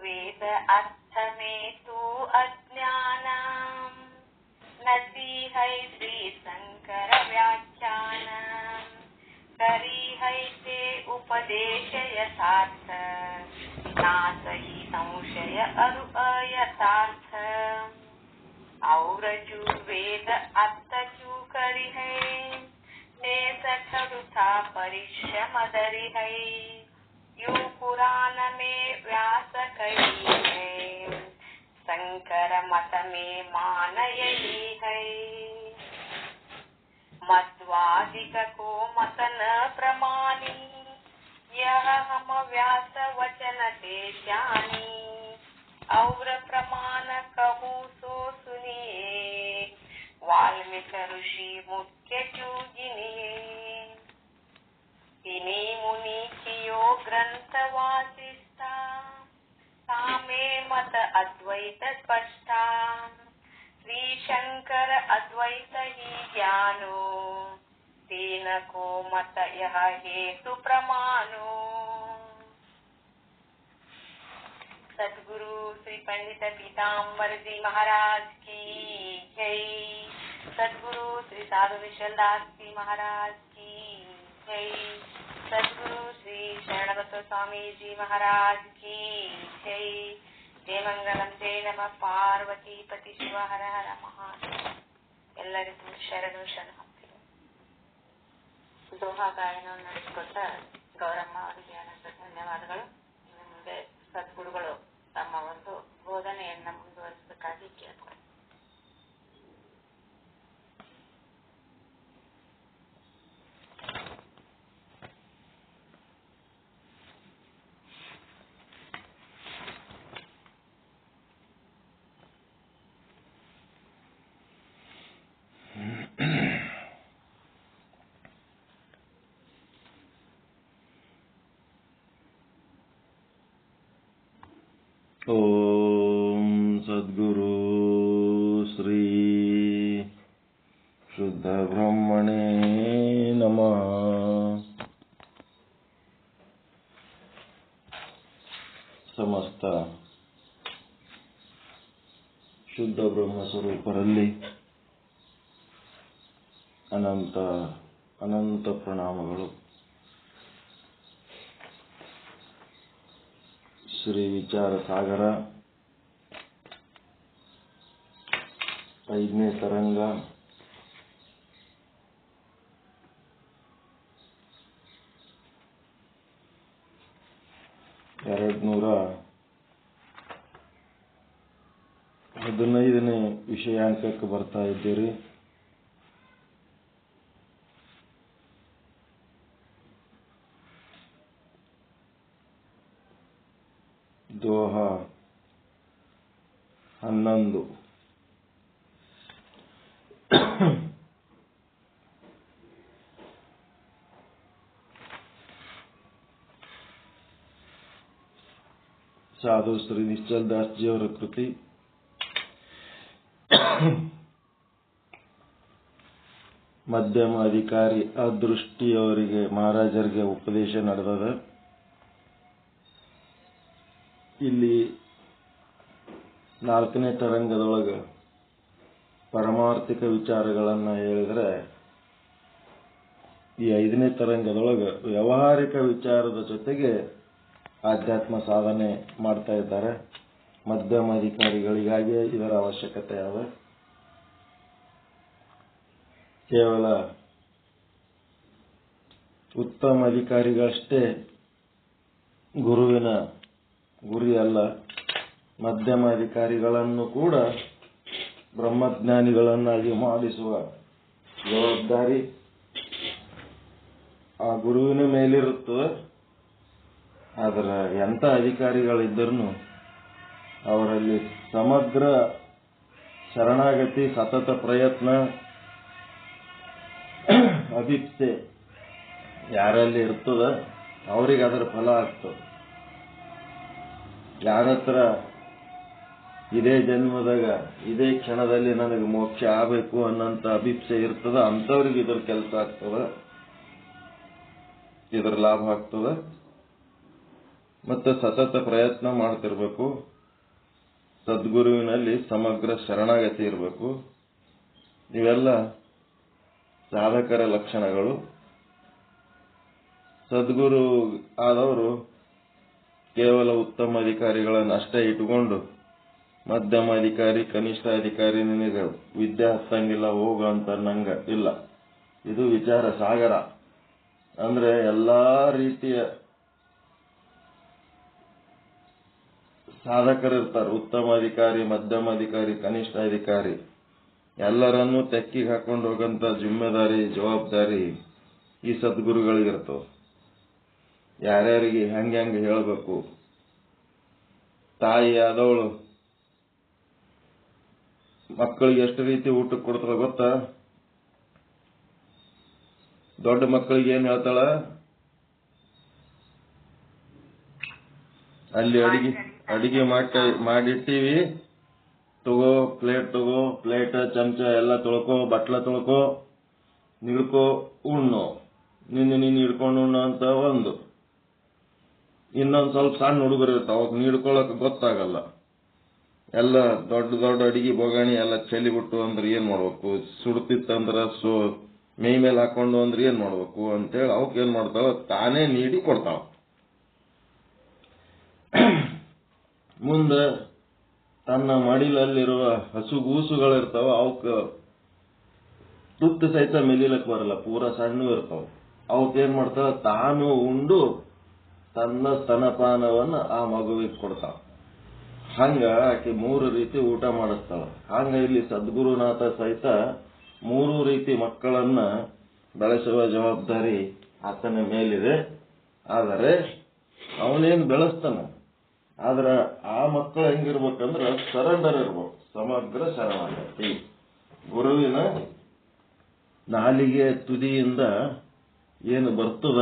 वेद अर्थमेतु अज्ञानम् नदी है श्री शंकर व्याख्यानम् करी है ते उपदेश यथार्थ नाथ ही संशय अरु अयथार्थ और जू वेद अर्थ क्यों करी है ते सठरुथा परिश्रम दरी है यू पुराण में व्यास कही है शंकर मत में मान यही है मध्वादिक को मत न प्रमाणी यह हम व्यास वचन ते जानी और प्रमाण कहूँ सो सुनिए वाल्मीकि ऋषि मुख्य चूजिनिए इन्हीं मुनि कियो ग्रंथ वासिष्ठा सामे मत अद्वैत स्पष्टा श्री शंकर अद्वैत ही ज्ञानो तेन को मत यह हेतु प्रमाणो सद्गुरु श्री पंडित पीताम्बर जी महाराज की जय। सद्गुरु श्री साधु विशलदास जी महाराज की जय। सद्गुरु श्री शरणबसव स्वामी जी महाराज की जय। जय मंगलम जय नमः पार्वती पति शिव हर हर महादेव। ಎಲ್ಲರಿಗೂ ಶರಣು ಶರಣಾರ್ಥಿಗಳು. ದೋಹಾ ಗಾಯನವನ್ನು ನಡೆಸಿಕೊಟ್ಟ ಗೌರಮ್ಮ ಅವರಿಗೆ ಅನಂತ ಧನ್ಯವಾದಗಳು. ಇನ್ನು ಮುಂದೆ ಸದ್ಗುರುಗಳು ತಮ್ಮ ಒಂದು ಬೋಧನೆಯನ್ನ ಮುಂದುವರಿಸಬೇಕಾಗಿ ಕೇಳ್ತಾರೆ. ಓಂ ಸದ್ಗುರು ಶ್ರೀ ಶುದ್ಧ ಬ್ರಹ್ಮಣೇ ನಮಃ. ಸಮಸ್ತ ಶುದ್ಧ ಬ್ರಹ್ಮ ಸ್ವರೂಪರಲ್ಲಿ ಅನಂತ ಅನಂತ ಪ್ರಣಾಮಗಳು. ಶ್ರೀ ವಿಚಾರ ಸಾಗರ 5ನೇ ತರಂಗ ನೇ ವಿಷಯಾಂಕಕ್ಕೆ ಬರ್ತಾ ಇದ್ದೀರಿ. ದೋಹ 11. ಸಾಧು ಶ್ರೀ ನಿಶ್ಚಲ್ ದಾಸ್ ಜಿಯವರ ಕೃತಿ. ಮಧ್ಯಮ ಅಧಿಕಾರಿ ಅದೃಷ್ಟಿಯವರಿಗೆ ಮಹಾರಾಜರಿಗೆ ಉಪದೇಶ ನಡೆದದ. ಇಲ್ಲಿ 4ನೇ ತರಂಗದೊಳಗೆ ಪರಮಾರ್ಥಿಕ ವಿಚಾರಗಳನ್ನ ಹೇಳಿದ್ರೆ, ಈ 5ನೇ ತರಂಗದೊಳಗೆ ವ್ಯಾವಹಾರಿಕ ವಿಚಾರದ ಜೊತೆಗೆ ಆಧ್ಯಾತ್ಮ ಸಾಧನೆ ಮಾಡ್ತಾ ಇದ್ದಾರೆ. ಮಧ್ಯಮ ಅಧಿಕಾರಿಗಳಿಗಾಗಿ ಇದರ ಅವಶ್ಯಕತೆ ಅದ. ಕೇವಲ ಉತ್ತಮ ಅಧಿಕಾರಿಗಳಷ್ಟೇ ಗುರುವಿನ ಗುರಿ ಅಲ್ಲ, ಮಧ್ಯಮ ಅಧಿಕಾರಿಗಳನ್ನು ಕೂಡ ಬ್ರಹ್ಮಜ್ಞಾನಿಗಳನ್ನಾಗಿ ಮಾಡಿಸುವ ಜವಾಬ್ದಾರಿ ಆ ಗುರುವಿನ ಮೇಲಿರುತ್ತದೆ. ಆದರೆ ಎಂಥ ಅಧಿಕಾರಿಗಳಿದ್ದರೂ ಅವರಲ್ಲಿ ಸಮಗ್ರ ಶರಣಾಗತಿ, ಸತತ ಪ್ರಯತ್ನ, ಅಭಿಪ್ಸೆ ಯಾರಲ್ಲಿ ಇರ್ತದ ಅವರಿಗೆ ಅದರ ಫಲ ಆಗ್ತದೆ. ಯಾರತ್ರ ಇದೇ ಜನ್ಮದಾಗ ಇದೇ ಕ್ಷಣದಲ್ಲಿ ನನಗೆ ಮೋಕ್ಷ ಆಗಬೇಕು ಅನ್ನೋಂಥ ಅಭಿಪ್ಸೆ ಇರ್ತದ, ಅಂಥವ್ರಿಗೆ ಇದರ ಕೆಲಸ ಆಗ್ತದ, ಇದರ ಲಾಭ ಆಗ್ತದ. ಮತ್ತು ಸತತ ಪ್ರಯತ್ನ ಮಾಡ್ತಿರ್ಬೇಕು. ಸದ್ಗುರುವಿನಲ್ಲಿ ಸಮಗ್ರ ಶರಣಾಗತಿ ಇರಬೇಕು. ಇವೆಲ್ಲ ಸಾಧಕರ ಲಕ್ಷಣಗಳು. ಸದ್ಗುರು ಆದವರು ಕೇವಲ ಉತ್ತಮ ಅಧಿಕಾರಿಗಳನ್ನು ಅಷ್ಟೇ ಇಟ್ಟುಕೊಂಡು ಮಧ್ಯಮ ಅಧಿಕಾರಿ ಕನಿಷ್ಠ ಅಧಿಕಾರಿ ನಿನಗೆ ವಿದ್ಯೆ ಹತ್ತಂಗಿಲ್ಲ ಹೋಗು ಅಂತ ನಂಗ ಇಲ್ಲ. ಇದು ವಿಚಾರ ಸಾಗರ. ಅಂದ್ರೆ ಎಲ್ಲಾ ರೀತಿಯ ಸಾಧಕರಿರ್ತಾರೆ. ಉತ್ತಮ ಅಧಿಕಾರಿ, ಮಧ್ಯಮ ಅಧಿಕಾರಿ, ಕನಿಷ್ಠ ಅಧಿಕಾರಿ ಎಲ್ಲರನ್ನೂ ತೆಕ್ಕಿಗೆ ಹಾಕೊಂಡು ಹೋಗಂತ ಜಿಮ್ಮೆದಾರಿ, ಜವಾಬ್ದಾರಿ ಈ ಸದ್ಗುರುಗಳಿಗಿರ್ತವ. ಯಾರ್ಯಾರಿಗೆ ಹೆಂಗೆ ಹೇಳಬೇಕು. ತಾಯಿ ಆದವಳು ಮಕ್ಕಳಿಗೆ ಎಷ್ಟು ರೀತಿ ಊಟ ಕೊಡ್ತಾಳ ಗೊತ್ತಾ? ದೊಡ್ಡ ಮಕ್ಕಳಿಗೆ ಏನ್ ಹೇಳ್ತಾಳ? ಅಲ್ಲಿ ಅಡಿಗೆ ಮಾಡಿಟ್ಟಿವಿ, ತಗೋ ಪ್ಲೇಟ್ ಚಮಚ ಎಲ್ಲ ತೊಳ್ಕೋ, ಬಟ್ಲ ತೊಳ್ಕೋ, ನಿಡ್ಕೋ, ಉಣ್ಣು. ನೀನು ಹಿಡ್ಕೊಂಡು ಉಣ್ಣು ಅಂತ ಒಂದು. ಇನ್ನೊಂದು ಸ್ವಲ್ಪ ಸಣ್ಣ ಹುಡುಗರು ಇರ್ತಾವ, ಅವಕ್ಕೆ ನೀಡ್ಕೊಳಕ್ ಗೊತ್ತಾಗಲ್ಲ. ಎಲ್ಲ ದೊಡ್ಡ ಅಡಿಗೆ ಬೊಗಾಣಿ ಎಲ್ಲ ಚೆಲ್ಲಿಬಿಟ್ಟು ಅಂದ್ರೆ ಏನ್ ಮಾಡ್ಬೇಕು, ಸುಡ್ತಿತ್ತಂದ್ರ ಮೈ ಮೇಲೆ ಹಾಕೊಂಡು ಅಂದ್ರೆ ಏನ್ ಮಾಡ್ಬೇಕು ಅಂತೇಳಿ ಅವಕ್ಕೆ ಏನ್ ಮಾಡ್ತಾವ, ತಾನೇ ನೀಡಿ ಕೊಡ್ತಾವ. ಮುಂದೆ ತನ್ನ ಮಡಿಲಲ್ಲಿರುವ ಹಸುಗೂಸುಗಳಿರ್ತಾವ, ಅವಕ್ಕೆ ತುತ್ತು ಸಹಿತ ಮೆಲಿಲಕ್ ಬರಲ್ಲ, ಪೂರ ಸಣ್ಣ ಇರ್ತಾವ. ಅವಕ್ಕೇನ್ ಮಾಡ್ತಾವ, ತಾನು ಉಂಡು ತನ್ನ ಸ್ತನಪಾನವನ್ನ ಆ ಮಗುವಿಗೆ ಕೊಡ್ತಾವ. ಹಂಗ ಆಕೆ 3 ರೀತಿ ಊಟ ಮಾಡಿಸ್ತಾಳ. ಹಂಗ ಇಲ್ಲಿ ಸದ್ಗುರುನಾಥ ಸಹಿತ 3 ರೀತಿ ಮಕ್ಕಳನ್ನ ಬೆಳೆಸುವ ಜವಾಬ್ದಾರಿ ಆತನ ಮೇಲಿದೆ. ಆದರೆ ಅವನೇನ್ ಬೆಳೆಸ್ತಾನ, ಆದ್ರ ಆ ಮಕ್ಕಳು ಹೆಂಗಿರ್ಬೇಕಂದ್ರ ಸರೆಂಡರ್ ಇರ್ಬೇಕು, ಸಮಗ್ರ ಶರಣಾಗತಿ. ಗುರುವಿನ ನಾಲಿಗೆ ತುದಿಯಿಂದ ಏನು ಬರ್ತದ,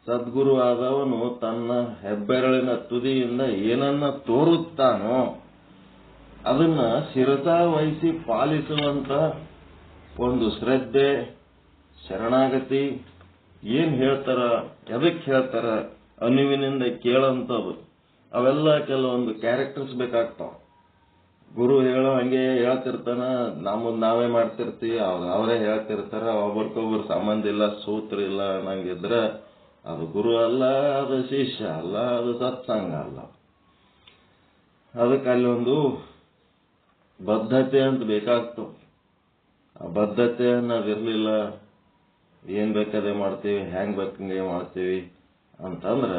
ಸದ್ಗುರು ಆದವನು ತನ್ನ ಹೆಬ್ಬೆರಳಿನ ತುದಿಯಿಂದ ಏನನ್ನ ತೋರುತ್ತಾನೋ ಅದನ್ನ ಶಿರಸಾ ವಹಿಸಿ ಪಾಲಿಸುವಂತ ಒಂದು ಶ್ರದ್ಧೆ, ಶರಣಾಗತಿ, ಏನ್ ಹೇಳ್ತಾರ, ಎದಕ್ ಹೇಳ್ತಾರ ಅನುವಿನಿಂದ ಕೇಳಂತದ್ದು, ಅವೆಲ್ಲ ಕೆಲವೊಂದು ಕ್ಯಾರೆಕ್ಟರ್ಸ್ ಬೇಕಾಗ್ತಾವ. ಗುರು ಹೇಳೋ ಹಂಗೆ ಹೇಳ್ತಿರ್ತಾನ, ನಮ್ಮದ್ ನಾವೇ ಮಾಡ್ತಿರ್ತೀವಿ, ಅವರೇ ಹೇಳ್ತಿರ್ತಾರ. ಒಬ್ರಿಗೊಬ್ರು ಸಂಬಂಧ ಇಲ್ಲ, ಸೂತ್ರ ಇಲ್ಲ ಅನ್ನಂಗಿದ್ರ ಅದು ಗುರು ಅಲ್ಲ, ಅದು ಶಿಷ್ಯ ಅಲ್ಲ, ಅದು ಸತ್ಸಂಗ ಅಲ್ಲ. ಅದಕ್ಕೆ ಅಲ್ಲಿ ಒಂದು ಬದ್ಧತೆ ಅಂತ ಬೇಕಾಗ್ತವ. ಆ ಬದ್ಧತೆ ಅನ್ನೋದಿರ್ಲಿಲ್ಲ, ಏನ್ ಬೇಕಾದೆ ಮಾಡ್ತೀವಿ, ಹೆಂಗ್ ಬೇಕಂಗೆ ಮಾಡ್ತೀವಿ ಅಂತಂದ್ರ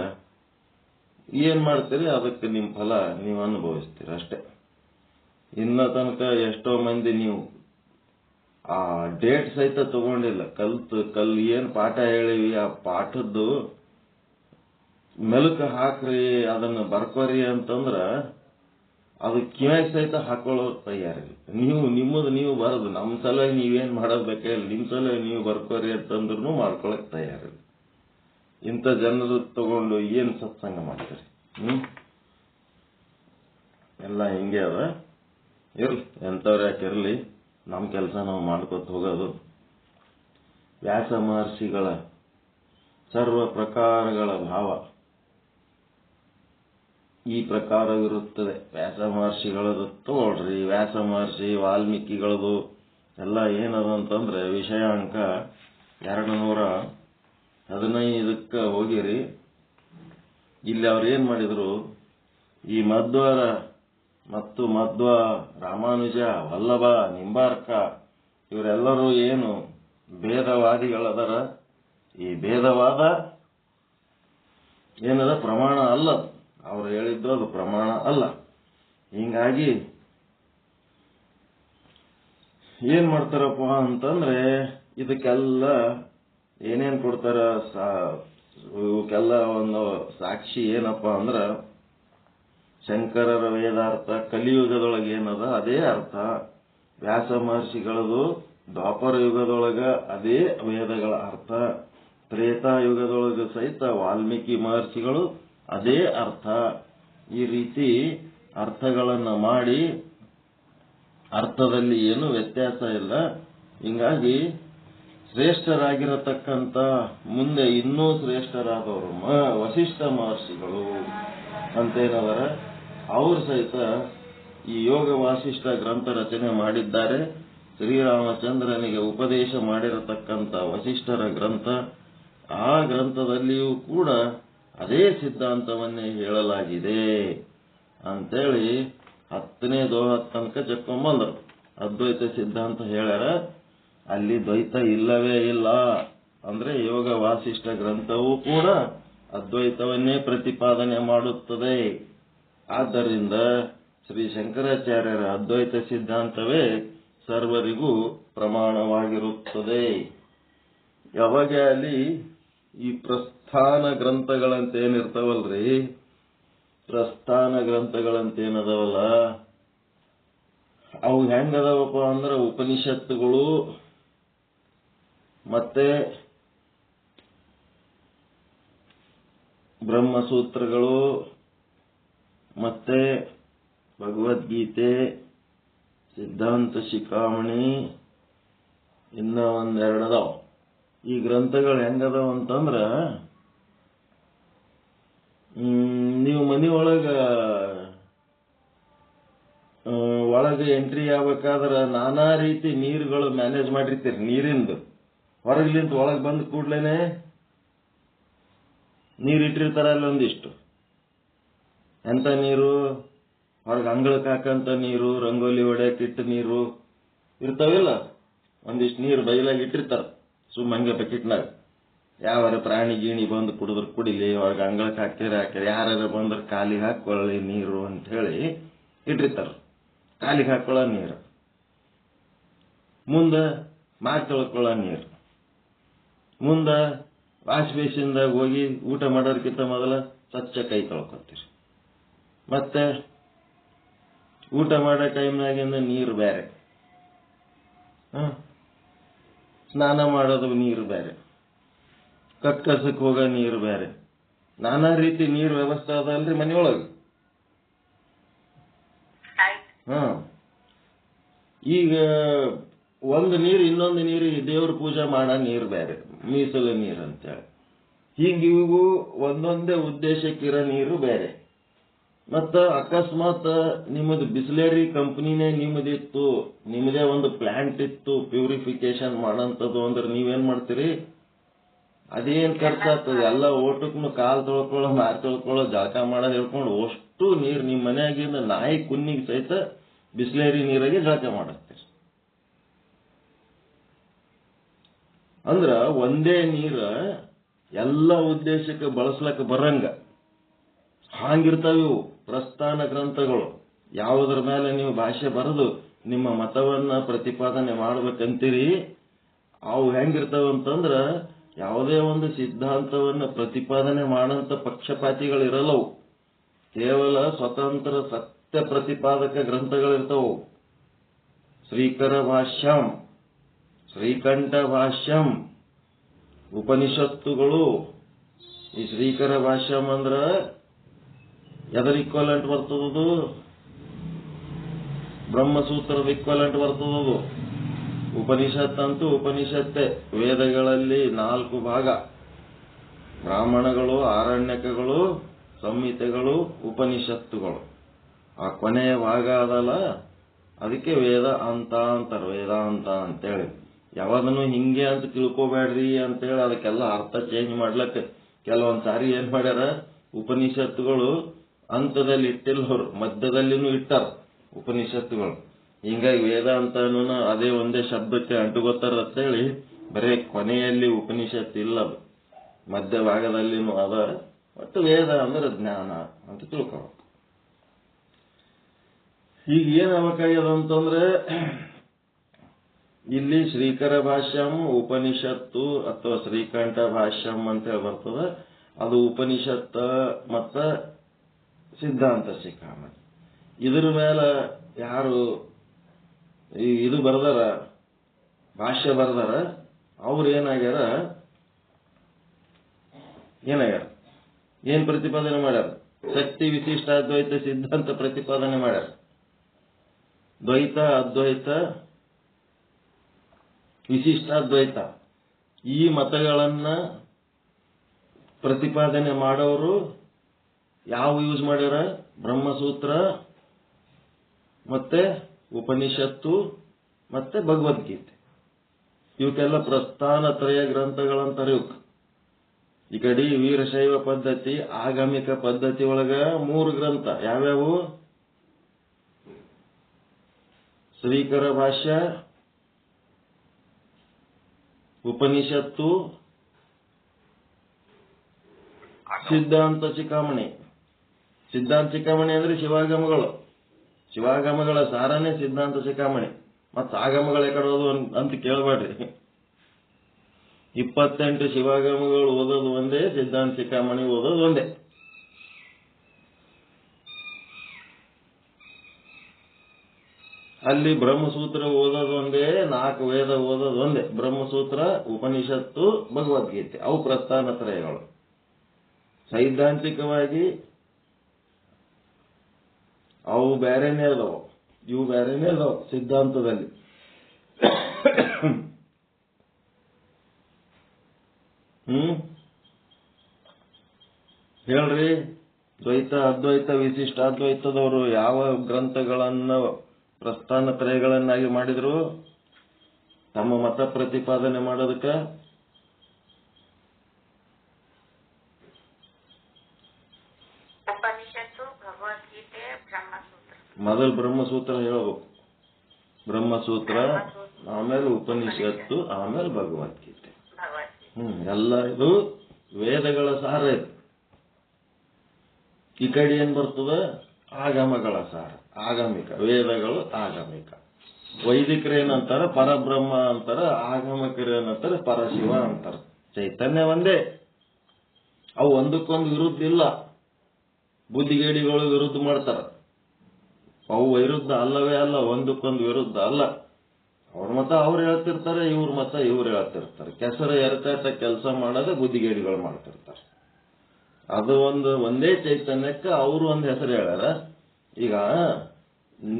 ಏನ್ ಮಾಡ್ತೀರಿ ಅದಕ್ಕೆ ನಿಮ್ ಫಲ ನೀವು ಅನುಭವಿಸ್ತೀರಿ ಅಷ್ಟೇ. ಇನ್ನ ತನಕ ಎಷ್ಟೋ ಮಂದಿ ನೀವು ಆ ಡೇಟ್ ಸಹಿತ ತಗೊಂಡಿಲ್ಲ, ಏನ್ ಪಾಠ ಹೇಳಿವಿ ಆ ಪಾಠದ್ದು ಮೆಲುಕು ಹಾಕ್ರಿ, ಅದನ್ನ ಬರ್ಕೋರಿ ಅಂತಂದ್ರ ಅದು ಕಿವ್ಯಾಗ ಸಹಿತ ಹಾಕೊಳ್ಳೋ ತಯಾರಿಲ್ಲ. ನಿಮ್ಮದು ನೀವು ಬರೋದು, ನಮ್ಮ ಸಲ ನೀವೇನ್ ಮಾಡೋದ್ ಬೇಕಾಗಿಲ್ಲ, ನಿಮ್ ಸಲ ನೀವು ಬರ್ಕೋರಿ ಅಂತಂದ್ರೂ ಮಾಡ್ಕೊಳಕ್ ತಯಾರಿಲ್ಲ. ಇಂಥ ಜನರು ತಗೊಂಡು ಏನ್ ಸತ್ಸಂಗ ಮಾಡ್ತಾರೆ? ಎಲ್ಲ ಹಿಂಗೆ ಅದ. ಇರ್ಲಿ, ಎಂಥವ್ರು ಯಾಕಿರ್ಲಿ, ನಮ್ಮ ಕೆಲಸ ನಾವು ಮಾಡ್ಕೊತ ಹೋಗೋದು. ವ್ಯಾಸ ಮಹರ್ಷಿಗಳ ಸರ್ವ ಪ್ರಕಾರಗಳ ಭಾವ ಈ ಪ್ರಕಾರವಿರುತ್ತದೆ. ವ್ಯಾಸ ಮಹರ್ಷಿಗಳದು ತಗೊಳ್ರಿ, ವ್ಯಾಸ ಮಹರ್ಷಿ ವಾಲ್ಮೀಕಿಗಳದು ಎಲ್ಲ ಏನದು ಅಂತಂದ್ರೆ ವಿಷಯಾಂಕ 215ಕ್ಕೆ ಹೋಗಿರಿ. ಇಲ್ಲಿ ಅವ್ರು ಏನ್ ಮಾಡಿದ್ರು, ಈ ಮಧ್ವರ ಮತ್ತು ಮಧ್ವ, ರಾಮಾನುಜ, ವಲ್ಲಭ, ನಿಂಬಾರ್ಕ ಇವರೆಲ್ಲರೂ ಏನು ಭೇದವಾದಿಗಳದರ, ಈ ಭೇದವಾದ ಏನದ ಪ್ರಮಾಣ ಅಲ್ಲ. ಅವ್ರು ಹೇಳಿದ್ರು ಅದು ಪ್ರಮಾಣ ಅಲ್ಲ. ಹಿಂಗಾಗಿ ಏನ್ ಮಾಡ್ತಾರಪ್ಪ ಅಂತಂದ್ರೆ ಇದಕ್ಕೆಲ್ಲ ಏನೇನ್ ಕೊಡ್ತಾರ, ಇವಕ್ಕೆಲ್ಲ ಒಂದು ಸಾಕ್ಷಿ ಏನಪ್ಪ ಅಂದ್ರ ಶಂಕರರ ವೇದಾರ್ಥ ಕಲಿಯುಗದೊಳಗೆ ಏನದ ಅದೇ ಅರ್ಥ, ವ್ಯಾಸ ಮಹರ್ಷಿಗಳದು ದ್ವಾಪರ ಯುಗದೊಳಗ ಅದೇ ವೇದಗಳ ಅರ್ಥ, ತ್ರೇತಾಯುಗದೊಳಗ ಸಹಿತ ವಾಲ್ಮೀಕಿ ಮಹರ್ಷಿಗಳು ಅದೇ ಅರ್ಥ. ಈ ರೀತಿ ಅರ್ಥಗಳನ್ನ ಮಾಡಿ ಅರ್ಥದಲ್ಲಿ ಏನು ವ್ಯತ್ಯಾಸ ಇಲ್ಲ. ಹಿಂಗಾಗಿ ಶ್ರೇಷ್ಠರಾಗಿರತಕ್ಕಂಥ ಮುಂದೆ ಇನ್ನೂ ಶ್ರೇಷ್ಠರಾದವರು ವಸಿಷ್ಠ ಮಹರ್ಷಿಗಳು ಅಂತೇನವರ ಅವರು ಸಹಿತ ಈ ಯೋಗ ವಾಸಿಷ್ಠ ಗ್ರಂಥ ರಚನೆ ಮಾಡಿದ್ದಾರೆ. ಶ್ರೀರಾಮಚಂದ್ರನಿಗೆ ಉಪದೇಶ ಮಾಡಿರತಕ್ಕಂಥ ವಸಿಷ್ಠರ ಗ್ರಂಥ. ಆ ಗ್ರಂಥದಲ್ಲಿಯೂ ಕೂಡ ಅದೇ ಸಿದ್ಧಾಂತವನ್ನೇ ಹೇಳಲಾಗಿದೆ ಅಂತೇಳಿ 10ನೇ ದೋಹ ತನಕ ಚಕ್ಕೊಂಬಂದರು. ಅದ್ವೈತ ಸಿದ್ಧಾಂತ ಹೇಳ್ಯಾರ. ಅಲ್ಲಿ ದ್ವೈತ ಇಲ್ಲವೇ ಇಲ್ಲ ಅಂದ್ರೆ ಯೋಗ ವಾಸಿಷ್ಠ ಗ್ರಂಥವೂ ಕೂಡ ಅದ್ವೈತವನ್ನೇ ಪ್ರತಿಪಾದನೆ ಮಾಡುತ್ತದೆ. ಆದ್ದರಿಂದ ಶ್ರೀ ಶಂಕರಾಚಾರ್ಯರ ಅದ್ವೈತ ಸಿದ್ಧಾಂತವೇ ಸರ್ವರಿಗೂ ಪ್ರಮಾಣವಾಗಿರುತ್ತದೆ. ಯಾವಾಗ ಅಲ್ಲಿ ಈ ಪ್ರಸ್ಥಾನ ಗ್ರಂಥಗಳಂತೇನಿರ್ತಾವಲ್ರಿ, ಪ್ರಸ್ಥಾನ ಗ್ರಂಥಗಳಂತೇನದವಲ್ಲ, ಅವು ಹೆಂಗದವಪ್ಪ ಅಂದ್ರೆ ಉಪನಿಷತ್ತುಗಳು ಮತ್ತೆ ಬ್ರಹ್ಮಸೂತ್ರಗಳು ಮತ್ತೆ ಭಗವದ್ಗೀತೆ, ಸಿದ್ಧಾಂತ ಶಿಖಾಮಣಿ, ಇನ್ನ ಒಂದೆರಡು ಅದಾವ. ಈ ಗ್ರಂಥಗಳು ಹೆಂಗದಾವ ಅಂತಂದ್ರ ನೀವು ಒಳಗೆ ಎಂಟ್ರಿ ಆಗ್ಬೇಕಾದ್ರೆ ನಾನಾ ರೀತಿ ನೀರುಗಳು ಮ್ಯಾನೇಜ್ ಮಾಡಿರ್ತೀರಿ. ನೀರಿಂದು ಹೊರಗ್ಲಿಂತ ಒಳಗೆ ಬಂದ ಕೂಡ್ಲೇನೆ ನೀರಿಟ್ಟಿರ್ತಾರ. ಅಲ್ಲಿ ಒಂದಿಷ್ಟು ಎಂತ ನೀರು, ಹೊರಗೆ ಅಂಗಳಕ್ಕೆ ಹಾಕಂತ ನೀರು, ರಂಗೋಲಿ ಹೊಡ್ಯಾಕಿಟ್ಟ ನೀರು ಇರ್ತಾವಿಲ್ಲ. ಒಂದಿಷ್ಟು ನೀರು ಬೈಲಾಗಿ ಇಟ್ಟಿರ್ತಾರ ಸುಮ್ಮಂಗೆ ಬಕೆಟ್ನಾಗ. ಯಾವಾರ ಪ್ರಾಣಿ ಗೀಣಿ ಬಂದು ಕುಡಿದ್ರು ಕುಡಿಲಿ, ಒಳಗೆ ಅಂಗಳಕ್ಕೆ ಹಾಕ್ಯಾರ ಯಾರು ಬಂದ್ರೆ ಕಾಲಿಗೆ ಹಾಕೊಳ್ಳಿ ನೀರು ಅಂತ ಹೇಳಿ ಇಟ್ಟಿರ್ತಾರ. ಕಾಲಿಗೆ ಹಾಕೊಳ್ಳೋ ನೀರು, ಮುಂದೆ ಮಾತು ತೊಳ್ಕೊಳ್ಳೋ ನೀರು, ಮುಂದೆ ವಾಶ್ ಬೇಸಿನ್ದಾಗ ಹೋಗಿ ಊಟ ಮಾಡೋದಕ್ಕಿಂತ ಮೊದಲ ಸ್ವಚ್ಛ ಕೈ ತೊಳ್ಕೊತೀರಿ. ಮತ್ತೆ ಊಟ ಮಾಡೋ ಟೈಮ್ನಾಗಿಂದ ನೀರು ಬೇರೆ, ಸ್ನಾನ ಮಾಡೋದು ನೀರು ಬೇರೆ, ಕಕ್ಕಸಕ್ಕೆ ಹೋಗೋ ನೀರು ಬೇರೆ, ನಾನಾ ರೀತಿ ನೀರು ವ್ಯವಸ್ಥೆ ಅದಲ್ರಿ ಮನೆಯೊಳಗೆ. ಈಗ ಒಂದು ನೀರು ಇನ್ನೊಂದು ನೀರು ದೇವ್ರ ಪೂಜೆ ಮಾಡೋ ನೀರು ಬೇರೆ, ಮೀಸಲು ನೀರು ಅಂತೇಳಿ. ಹೀಗೆ ಇವು ಒಂದೊಂದೇ ಉದ್ದೇಶಕ್ಕಿರೋ ನೀರು ಬೇರೆ. ಮತ್ತ ಅಕಸ್ಮಾತ್ ನಿಮ್ಮದು ಬಿಸ್ಲೇರಿ ಕಂಪನಿನೇ ನಿಮ್ಮದಿತ್ತು, ನಿಮ್ಮದೇ ಒಂದು ಪ್ಲಾಂಟ್ ಇತ್ತು ಪ್ಯೂರಿಫಿಕೇಶನ್ ಮಾಡಂತದ್ದು ಅಂದ್ರೆ ನೀವೇನ್ ಮಾಡ್ತೀರಿ? ಅದೇನ್ ಖರ್ಚಾಗ್ತದೆ ಎಲ್ಲ ಓಟಕ್ನು ಕಾಲ್ ತೊಳ್ಕೊಳ್ಳೋ, ಮಾರು ತೊಳ್ಕೊಳ್ಳೋ, ಜಳಕ ಮಾಡೋದು ಹೇಳ್ಕೊಂಡು ಅಷ್ಟು ನೀರು ನಿಮ್ಮ ಮನೆಯಾಗಿಂದ ನಾಯಿ ಕುನ್ನಿಗೆ ಸಹಿತ ಬಿಸ್ಲೇರಿ ನೀರಾಗೆ ಜಳಕ ಮಾಡಿಸ್ತೀರಿ. ಅಂದ್ರ ಒಂದೇ ನೀರ ಎಲ್ಲ ಉದ್ದೇಶಕ್ಕೆ ಬಳಸ್ಲಕ್ಕ ಬರಂಗ ಹಾಂಗಿರ್ತಾವಿವು ಪ್ರಸ್ಥಾನ ಗ್ರಂಥಗಳು. ಯಾವುದ್ರ ಮೇಲೆ ನೀವು ಭಾಷೆ ಬರೆದು ನಿಮ್ಮ ಮತವನ್ನ ಪ್ರತಿಪಾದನೆ ಮಾಡ್ಬೇಕಂತೀರಿ, ಅವು ಹೆಂಗಿರ್ತಾವಂತಂದ್ರ ಯಾವುದೇ ಒಂದು ಸಿದ್ಧಾಂತವನ್ನ ಪ್ರತಿಪಾದನೆ ಮಾಡಂತ ಪಕ್ಷಪಾತಿಗಳಿರಲ್ಲವು. ಕೇವಲ ಸ್ವತಂತ್ರ ಸತ್ಯ ಪ್ರತಿಪಾದಕ ಗ್ರಂಥಗಳಿರ್ತಾವು. ಶ್ರೀಕರ ಭಾಷ್ಯಂ, ಶ್ರೀಕಂಠ ಭಾಷ್ಯಂ, ಉಪನಿಷತ್ತುಗಳು. ಈ ಶ್ರೀಕರ ಭಾಷ್ಯಂ ಅಂದ್ರ ಎದರ ಇಕ್ವಲೆಂಟ್ ಬರ್ತದದು? ಬ್ರಹ್ಮಸೂತ್ರದ ಇಕ್ವಲೆಂಟ್ ಬರ್ತದದು. ಉಪನಿಷತ್ತಂತೂ ಉಪನಿಷತ್ತೆ. ವೇದಗಳಲ್ಲಿ 4 ಭಾಗ: ಬ್ರಾಹ್ಮಣಗಳು, ಆರಣ್ಯಕಗಳು, ಸಂಹಿತೆಗಳು, ಉಪನಿಷತ್ತುಗಳು. ಆ ಕೊನೆಯ ಭಾಗ ಅದಲ್ಲ, ಅದಕ್ಕೆ ವೇದ ಅಂತ ಅಂತಾರೆ, ವೇದಾಂತ ಅಂತೇಳಿ. ಯಾವಾಗನು ಹಿಂಗೆ ಅಂತ ತಿಳ್ಕೋಬೇಡ್ರಿ ಅಂತೇಳಿ ಅದಕ್ಕೆಲ್ಲ ಅರ್ಥ ಚೇಂಜ್ ಮಾಡ್ಲಕ್ಕೆ ಕೆಲವೊಂದ್ ಸಾರಿ ಏನ್ ಮಾಡ್ಯಾರ, ಉಪನಿಷತ್ತುಗಳು ಅಂತದಲ್ಲಿ ಇಟ್ಟಿಲ್ಲ, ಅವರು ಮಧ್ಯದಲ್ಲಿನೂ ಇಟ್ಟಾರ ಉಪನಿಷತ್ತುಗಳು. ಹಿಂಗಾಗಿ ವೇದ ಅಂತಾನು ಅದೇ ಒಂದೇ ಶಬ್ದಕ್ಕೆ ಅಂಟುಗೋತಾರ ಅಂತೇಳಿ ಬರೇ ಕೊನೆಯಲ್ಲಿ ಉಪನಿಷತ್ತು ಇಲ್ಲ, ಮಧ್ಯ ಭಾಗದಲ್ಲಿನೂ ಅದ. ಒಟ್ಟು ವೇದ ಅಂದ್ರೆ ಜ್ಞಾನ ಅಂತ ತಿಳ್ಕೊ. ಈಗ ಏನಾಗಬೇಕಾಗ್ಯದಂತಂದ್ರೆ ಇಲ್ಲಿ ಶ್ರೀಕರ ಭಾಷ್ಯಂ ಉಪನಿಷತ್ತು ಅಥವಾ ಶ್ರೀಕಂಠ ಭಾಷ್ಯಂ ಅಂತ ಹೇಳಿ ಬರ್ತದ. ಅದು ಉಪನಿಷತ್ತ ಮತ್ತ ಸಿದ್ಧಾಂತ ಶಿಖಾಮಣಿ. ಇದ್ರ ಮೇಲೆ ಯಾರು ಇದು ಬರ್ದಾರ, ಭಾಷ್ಯ ಬರ್ದಾರ, ಅವ್ರು ಏನಾಗ್ಯಾರ ಏನ್ ಪ್ರತಿಪಾದನೆ ಮಾಡ್ಯಾರ? ಶಕ್ತಿ ವಿಶಿಷ್ಟಾದ್ವೈತ ಸಿದ್ಧಾಂತ ಪ್ರತಿಪಾದನೆ ಮಾಡ್ಯಾರ. ದ್ವೈತ, ಅದ್ವೈತ, ವಿಶಿಷ್ಟಾದ್ವೈತ ಈ ಮತಗಳನ್ನ ಪ್ರತಿಪಾದನೆ ಮಾಡೋರು ಯಾವ ಯೂಸ್ ಮಾಡ್ಯಾರ? ಬ್ರಹ್ಮಸೂತ್ರ ಮತ್ತೆ ಉಪನಿಷತ್ತು ಮತ್ತೆ ಭಗವದ್ಗೀತೆ. ಇವಕ್ಕೆಲ್ಲ ಪ್ರಸ್ಥಾನತ್ರಯ ಗ್ರಂಥಗಳಂತಾರೆ ಇವಕ್ಕೆ. ಈ ಕಡೆ ವೀರಶೈವ ಪದ್ಧತಿ, ಆಗಮಿಕ ಪದ್ಧತಿ ಒಳಗ 3 ಗ್ರಂಥ ಯಾವ್ಯಾವು? ಶ್ರೀಕರ ಭಾಷ್ಯ, ಉಪನಿಷತ್ತು, ಸಿದ್ಧಾಂತ ಶಿಖಾಮಣಿ. ಸಿದ್ಧಾಂತ ಶಿಖಾಮಣಿ ಅಂದ್ರೆ ಶಿವಾಗಮಗಳು. ಶಿವಾಗಮಗಳ ಸಾರನೇ ಸಿದ್ಧಾಂತ ಶಿಖಾಮಣಿ. ಮತ್ತ ಆಗಮಗಳು ಎಕಡೋದು ಅಂತ ಕೇಳಬೇಡ್ರಿ. 28 ಶಿವಾಗಮಗಳು ಓದೋದು ಒಂದೇ, ಸಿದ್ಧಾಂತ ಶಿಖಾಮಣಿ ಓದೋದು ಒಂದೇ. ಅಲ್ಲಿ ಬ್ರಹ್ಮಸೂತ್ರ ಓದೋದು ಒಂದೇ, 4 ವೇದ ಓದೋದು ಒಂದೇ. ಬ್ರಹ್ಮಸೂತ್ರ, ಉಪನಿಷತ್ತು, ಭಗವದ್ಗೀತೆ ಅವು ಪ್ರಸ್ಥಾನತ್ರಯಗಳು. ಸೈದ್ಧಾಂತಿಕವಾಗಿ ಅವು ಬೇರೆನೇ ಅದಾವ, ಇವು ಬೇರೆನೇ ಅದಾವ ಸಿದ್ಧಾಂತದಲ್ಲಿ. ಹೇಳ್ರಿ, ದ್ವೈತ, ಅದ್ವೈತ, ವಿಶಿಷ್ಟಾದ್ವೈತದವರು ಯಾವ ಗ್ರಂಥಗಳನ್ನ ಪ್ರಸ್ಥಾನತ್ರಯಗಳನ್ನಾಗಿ ಮಾಡಿದ್ರು ತಮ್ಮ ಮತ ಪ್ರತಿಪಾದನೆ ಮಾಡೋದಕ್ಕ? ಉಪನಿಷತ್ತು, ಭಗವದ್ಗೀತೆ, ಬ್ರಹ್ಮಸೂತ್ರ. ಮೊದಲು ಬ್ರಹ್ಮಸೂತ್ರ ಹೇಳಬೇಕು. ಬ್ರಹ್ಮಸೂತ್ರ, ಆಮೇಲೆ ಉಪನಿಷತ್ತು, ಆಮೇಲೆ ಭಗವದ್ಗೀತೆ. ಎಲ್ಲ ಇದು ವೇದಗಳ ಸಾರ ಇದು. ಈ ಕಡೆ ಏನ್ ಬರ್ತದ? ಆಗಮಗಳ ಸಾರ, ಆಗಮಿಕ. ವೇದಗಳು ಆಗಮಿಕ. ವೈದಿಕರೇನಂತಾರ? ಪರಬ್ರಹ್ಮ ಅಂತಾರ. ಆಗಮಿಕರೇನಂತಾರ? ಪರಶಿವ ಅಂತಾರ. ಚೈತನ್ಯ ಒಂದೇ, ಅವು ಒಂದಕ್ಕೊಂದು ವಿರುದ್ಧ ಇಲ್ಲ. ಬುದ್ಧಿಗೇಡಿಗಳು ವಿರುದ್ಧ ಮಾಡ್ತಾರ. ಅವು ವಿರುದ್ಧ ಅಲ್ಲವೇ ಅಲ್ಲ, ಒಂದಕ್ಕೊಂದು ವಿರುದ್ಧ ಅಲ್ಲ. ಅವ್ರ ಮತ ಅವ್ರು ಹೇಳ್ತಿರ್ತಾರೆ, ಇವ್ರ ಮತ ಇವ್ರು ಹೇಳ್ತಿರ್ತಾರೆ. ಕೆಸರ ಎರಚಾಟ ಕೆಲಸ ಮಾಡೋದೇ ಬುದ್ಧಿಗೇಡಿಗಳು ಮಾಡ್ತಿರ್ತಾರೆ. ಅದು ಒಂದೇ ಚೈತನ್ಯಕ್ಕೆ ಅವರು ಒಂದು ಹೆಸರು ಹೇಳ್ಯಾರ. ಈಗ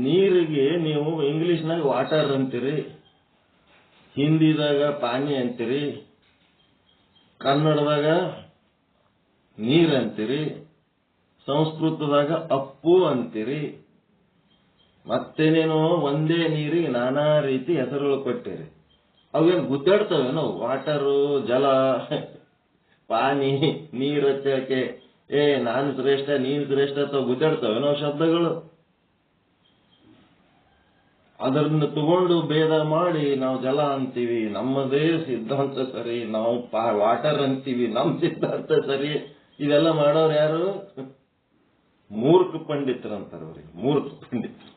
ನೀರಿಗೆ ನೀವು ಇಂಗ್ಲಿಷ್ನಾಗ ವಾಟರ್ ಅಂತೀರಿ, ಹಿಂದಿದಾಗ ಪಾನಿ ಅಂತೀರಿ, ಕನ್ನಡದಾಗ ನೀರ್ ಅಂತೀರಿ, ಸಂಸ್ಕೃತದಾಗ ಅಪ್ಪು ಅಂತೀರಿ. ಮತ್ತೇನೇನೋ ಒಂದೇ ನೀರಿಗೆ ನಾನಾ ರೀತಿ ಹೆಸರುಗಳು ಕೊಟ್ಟಿರಿ. ಅವೇನು ಗುದ್ದಾಡ್ತವೇನೋ? ವಾಟರು, ಜಲ, ಪಾನಿ, ನೀರು ಹಚ್ಚಕ್ಕೆ ನಾನು ಶ್ರೇಷ್ಠ ನೀನು ಶ್ರೇಷ್ಠ ಅಥವಾ ಗುದ್ದಾಡ್ತವೇನೋ ಶಬ್ದಗಳು? ಅದನ್ನ ತಗೊಂಡು ಭೇದ ಮಾಡಿ ನಾವು ಜಲ ಅಂತೀವಿ, ನಮ್ಮದೇ ಸಿದ್ಧಾಂತ ಸರಿ, ನಾವು ವಾಟರ್ ಅಂತೀವಿ, ನಮ್ಮ ಸಿದ್ಧಾಂತ ಸರಿ. ಇವೆಲ್ಲ ಮಾಡೋರು ಯಾರು? ಮೂರ್ಖ ಪಂಡಿತರು ಅಂತಾರೆ ಅವ್ರಿಗೆ, ಮೂರ್ಖ ಪಂಡಿತರು.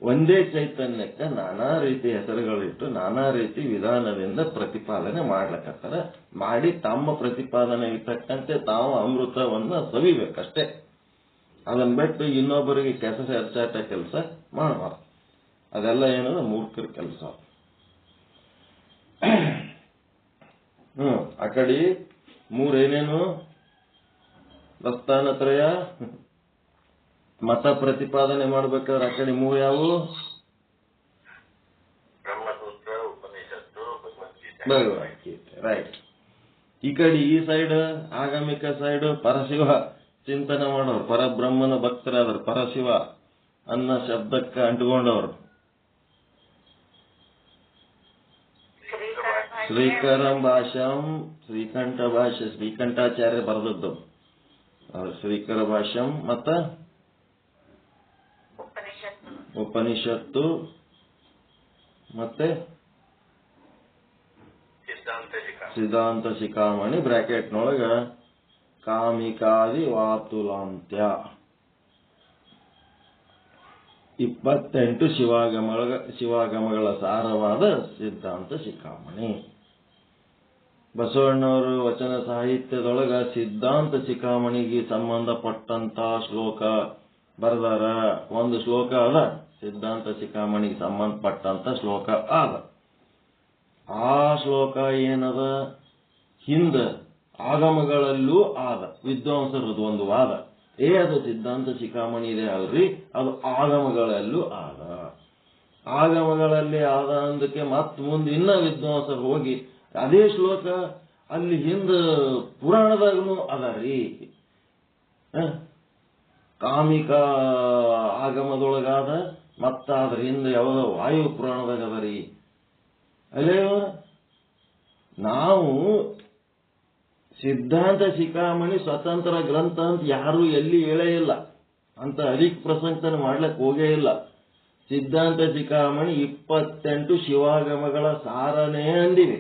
ಒಂದೇ ಚೈತನ್ಯಕ್ಕೆ ನಾನಾ ರೀತಿ ಹೆಸರುಗಳಿಟ್ಟು ನಾನಾ ರೀತಿ ವಿಧಾನದಿಂದ ಪ್ರತಿಪಾದನೆ ಮಾಡ್ಲಕತ್ತಾರ. ಮಾಡಿ ತಮ್ಮ ಪ್ರತಿಪಾದನೆ ಇರ್ತಕ್ಕಂತೆ ತಾವು ಅಮೃತವನ್ನ ಸವಿಬೇಕಷ್ಟೇ. ಅದನ್ನ ಬಿಟ್ಟು ಇನ್ನೊಬ್ಬರಿಗೆ ಕೆಸರ ಹೆಚ್ಚಾಟ ಕೆಲಸ ಮಾಡಬಾರ್ದು. ಅದೆಲ್ಲ ಏನಂದ್ರೆ ಮೂರ್ಖರ ಕೆಲಸ. ಆ ಕಡೆ ಮೂರೇನೇನು? ಪ್ರಸ್ಥಾನತ್ರಯ. ಮತ ಪ್ರತಿಪಾದನೆ ಮಾಡ್ಬೇಕಾದ್ರೆ ಆ ಕಡೆ 3 ಯಾವುವು? ಬ್ರಹ್ಮಸೂತ್ರ, ಉಪನಿಷತ್ತು, ಭಗವದ್ಗೀತೆ. ರೈಟ್. ಈ ಕಡೆ ಈ ಸೈಡ್ ಆಗಮಿಕ ಸೈಡ್ ಪರಶಿವ ಚಿಂತನೆ ಮಾಡೋರು, ಪರಬ್ರಹ್ಮನ ಭಕ್ತರಾದರು. ಪರಶಿವ ಅನ್ನ ಶಬ್ದಕ್ಕೆ ಅಂಟುಕೊಂಡವರು. ಶ್ರೀಕರ ಭಾಷ್ಯಂ, ಶ್ರೀಕಂಠ ಭಾಷ್ಯ, ಶ್ರೀಕಂಠಾಚಾರ್ಯ ಬರೆದದ್ದು ಶ್ರೀಕರ ಭಾಷ್ಯಂ. ಮತ್ತ ಉಪನಿಷತ್ತು, ಮತ್ತೆ ಸಿದ್ಧಾಂತ ಶಿಖಾಮಣಿ. ಬ್ರಾಕೆಟ್ನೊಳಗ ಕಾಮಿಕಾದಿ ವಾತುಲಾಂತ್ಯ. 28 ಶಿವಾಗಮಗಳ ಸಾರವಾದ ಸಿದ್ಧಾಂತ ಶಿಖಾಮಣಿ. ಬಸವಣ್ಣವರು ವಚನ ಸಾಹಿತ್ಯದೊಳಗ ಸಿದ್ಧಾಂತ ಶಿಖಾಮಣಿಗೆ ಸಂಬಂಧಪಟ್ಟಂತ ಶ್ಲೋಕ ಬರೆದಾರ. ಒಂದು ಶ್ಲೋಕ ಅದ, ಸಿದ್ಧಾಂತ ಶಿಖಾಮಣಿಗೆ ಸಂಬಂಧಪಟ್ಟಂತ ಶ್ಲೋಕ ಅದ. ಆ ಶ್ಲೋಕ ಏನದ? ಹಿಂದ ಆಗಮಗಳಲ್ಲೂ ಆದ. ವಿದ್ವಾಂಸರದು ಒಂದು ವಾದ, ಅದು ಸಿದ್ಧಾಂತ ಶಿಖಾಮಣಿ ಇದೆ ಅಲ್ರಿ, ಅದು ಆಗಮಗಳಲ್ಲೂ ಆದ. ಆಗಮಗಳಲ್ಲಿ ಆದ ಅಂದಕ್ಕೆ ಮತ್ ಮುಂದೆ ಇನ್ನ ವಿದ್ವಾಂಸರು ಹೋಗಿ ಅದೇ ಶ್ಲೋಕ ಅಲ್ಲಿ ಹಿಂದ ಪುರಾಣದಾಗನು ಅದ ರೀ. ಕಾಮಿಕ ಆಗಮದೊಳಗಾದ ಮತ್ತ ಅದ್ರ ಹಿಂದ ಯಾವುದೋ ವಾಯು ಪುರಾಣದಾಗ ಅದ ರೀ. ಅಲ್ಲೇ ನಾವು ಸಿದ್ಧಾಂತ ಶಿಖಾಮಣಿ ಸ್ವತಂತ್ರ ಗ್ರಂಥ ಅಂತ ಯಾರು ಎಲ್ಲಿ ಹೇಳೇ ಇಲ್ಲ, ಅಂತ ಅಧಿಕ ಪ್ರಸಂಗತನ ಮಾಡ್ಲಿಕ್ಕೆ ಹೋಗೇ ಇಲ್ಲ. ಸಿದ್ಧಾಂತ ಶಿಖಾಮಣಿ 28 ಶಿವಾಗಮಗಳ ಸಾರನೇ ಅಂದಿವೆ.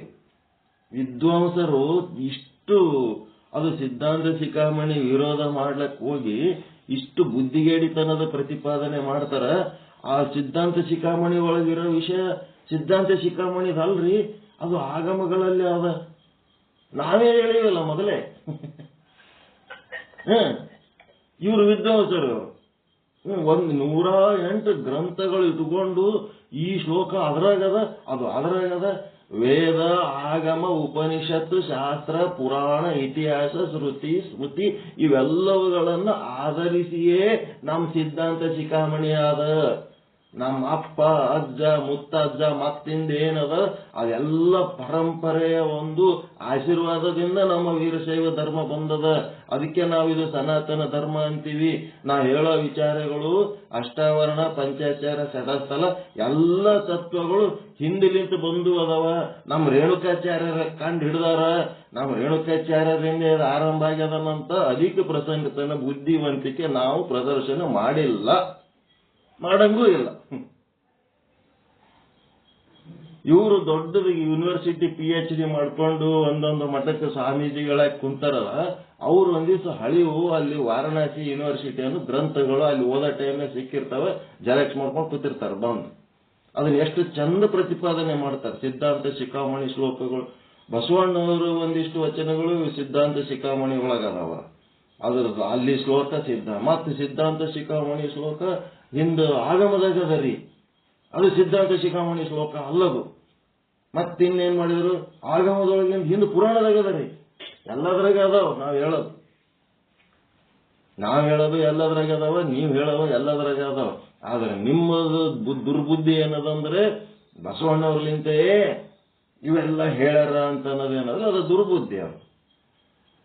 ವಿದ್ವಾಂಸರು ಇಷ್ಟು ಅದು ಸಿದ್ಧಾಂತ ಶಿಖಾಮಣಿ ವಿರೋಧ ಮಾಡ್ಲಿಕ್ಕೆ ಹೋಗಿ ಇಷ್ಟು ಬುದ್ಧಿಗೇಡಿತನದ ಪ್ರತಿಪಾದನೆ ಮಾಡ್ತಾರ. ಆ ಸಿದ್ಧಾಂತ ಶಿಖಾಮಣಿ ಒಳಗಿರೋ ವಿಷಯ ಸಿದ್ಧಾಂತ ಶಿಖಾಮಣಿದಲ್ರಿ, ಅದು ಆಗಮಗಳಲ್ಲಿ ಅದ. ನಾವೇ ಹೇಳಿವಲ್ಲ ಮೊದಲೇ. ಇವರು ವಿದ್ವಾಂಸರು 108 ಗ್ರಂಥಗಳು ಇಟ್ಕೊಂಡು ಈ ಶ್ಲೋಕ ಅದ್ರಾಗದ, ಅದು ಅದ್ರಾಗದ. ವೇದ, ಆಗಮ, ಉಪನಿಷತ್ತು, ಶಾಸ್ತ್ರ, ಪುರಾಣ, ಇತಿಹಾಸ, ಶ್ರುತಿ, ಸ್ಮೃತಿ ಇವೆಲ್ಲವುಗಳನ್ನ ಆಧರಿಸಿಯೇ ನಮ್ಮ ಸಿದ್ಧಾಂತ ಶಿಖಾಮಣಿಯಾದ. ನಮ್ಮ ಅಪ್ಪ, ಅಜ್ಜ, ಮುತ್ತಜ್ಜ ಮತ್ತಿಂದೇನದ ಅದೆಲ್ಲ ಪರಂಪರೆಯ ಒಂದು ಆಶೀರ್ವಾದದಿಂದ ನಮ್ಮ ವೀರಶೈವ ಧರ್ಮ ಬಂದದ. ಅದಕ್ಕೆ ನಾವಿದು ಸನಾತನ ಧರ್ಮ ಅಂತೀವಿ. ನಾವು ಹೇಳೋ ವಿಚಾರಗಳು ಅಷ್ಟಾವರಣ, ಪಂಚಾಚಾರ, ಷಡಸ್ಥಲ ಎಲ್ಲ ತತ್ವಗಳು ಹಿಂದಿಲಿಂತ ಬಂದು ಅದಾವ. ನಮ್ಮ ರೇಣುಕಾಚಾರ್ಯರ ಕಂಡು ಹಿಡಿದಾರ. ನಮ್ಮ ರೇಣುಕಾಚಾರ್ಯರಿಂದ ಇದು ಆರಂಭ ಆಗ್ಯದನ್ನಂತ ಅಧಿಕ ಪ್ರಸಂಗತನ ಬುದ್ಧಿವಂತಿಕೆ ನಾವು ಪ್ರದರ್ಶನ ಮಾಡಿಲ್ಲ, ಮಾಡಂಗೂ ಇಲ್ಲ. ಇವರು ದೊಡ್ಡದು ಯೂನಿವರ್ಸಿಟಿ PhD ಮಾಡ್ಕೊಂಡು ಒಂದೊಂದು ಮಠಕ್ಕೆ ಸ್ವಾಮೀಜಿಗಳಾಗಿ ಕುಂತಾರಲ್ಲ, ಅವ್ರು ಒಂದ್ ದಿವಸ ಹಳಿವು ಅಲ್ಲಿ ವಾರಣಾಸಿ ಯೂನಿವರ್ಸಿಟಿ ಅನ್ನೋ ಗ್ರಂಥಗಳು ಅಲ್ಲಿ ಓದೋ ಟೈಮ್ನಾಗ ಸಿಕ್ಕಿರ್ತಾವೆ, ಜೆರಾಕ್ಸ್ ಮಾಡ್ಕೊಂಡು ಕೂತಿರ್ತಾರೆ ಬಂದು. ಅದನ್ನ ಎಷ್ಟು ಚಂದ ಪ್ರತಿಪಾದನೆ ಮಾಡ್ತಾರೆ. ಸಿದ್ಧಾಂತ ಶಿಖಾಮಣಿ ಶ್ಲೋಕಗಳು, ಬಸವಣ್ಣವರು ಒಂದಿಷ್ಟು ವಚನಗಳು ಸಿದ್ಧಾಂತ ಶಿಖಾಮಣಿ ಒಳಗದಾವ. ಅದ್ರ ಅಲ್ಲಿ ಶ್ಲೋಕ ಮತ್ತೆ ಸಿದ್ಧಾಂತ ಶಿಖಾಮಣಿ ಶ್ಲೋಕ ಹಿಂದ ಆಗಮದಾಗ ಅದ ರೀ, ಅದು ಸಿದ್ಧಾಂತ ಶಿಖಾಮಣಿ ಶ್ಲೋಕ ಅಲ್ಲದು. ಮತ್ತಿನ್ನೇನ್ ಮಾಡಿದ್ರು, ಆಗಮದೊಳಗಿಂದ ಹಿಂದ ಪುರಾಣದಾಗ ಅದ ರೀ. ಎಲ್ಲದ್ರಾಗ ಅದಾವ. ನಾವ್ ಹೇಳೋದು ಎಲ್ಲದ್ರಾಗ ಅದಾವ, ನೀವ್ ಹೇಳೋದು ಎಲ್ಲದ್ರಾಗ ಅದಾವ. ಆದ್ರೆ ನಿಮ್ಮದು ದುರ್ಬುದ್ಧಿ ಏನದಂದ್ರೆ ಬಸವಣ್ಣವ್ರಲಿಂತೆಯೇ ಇವೆಲ್ಲ ಹೇಳ್ಯಾರ ಅಂತ ಅನ್ನೋದೇನಂದ್ರೆ ಅದು ದುರ್ಬುದ್ಧಿ. ಅದು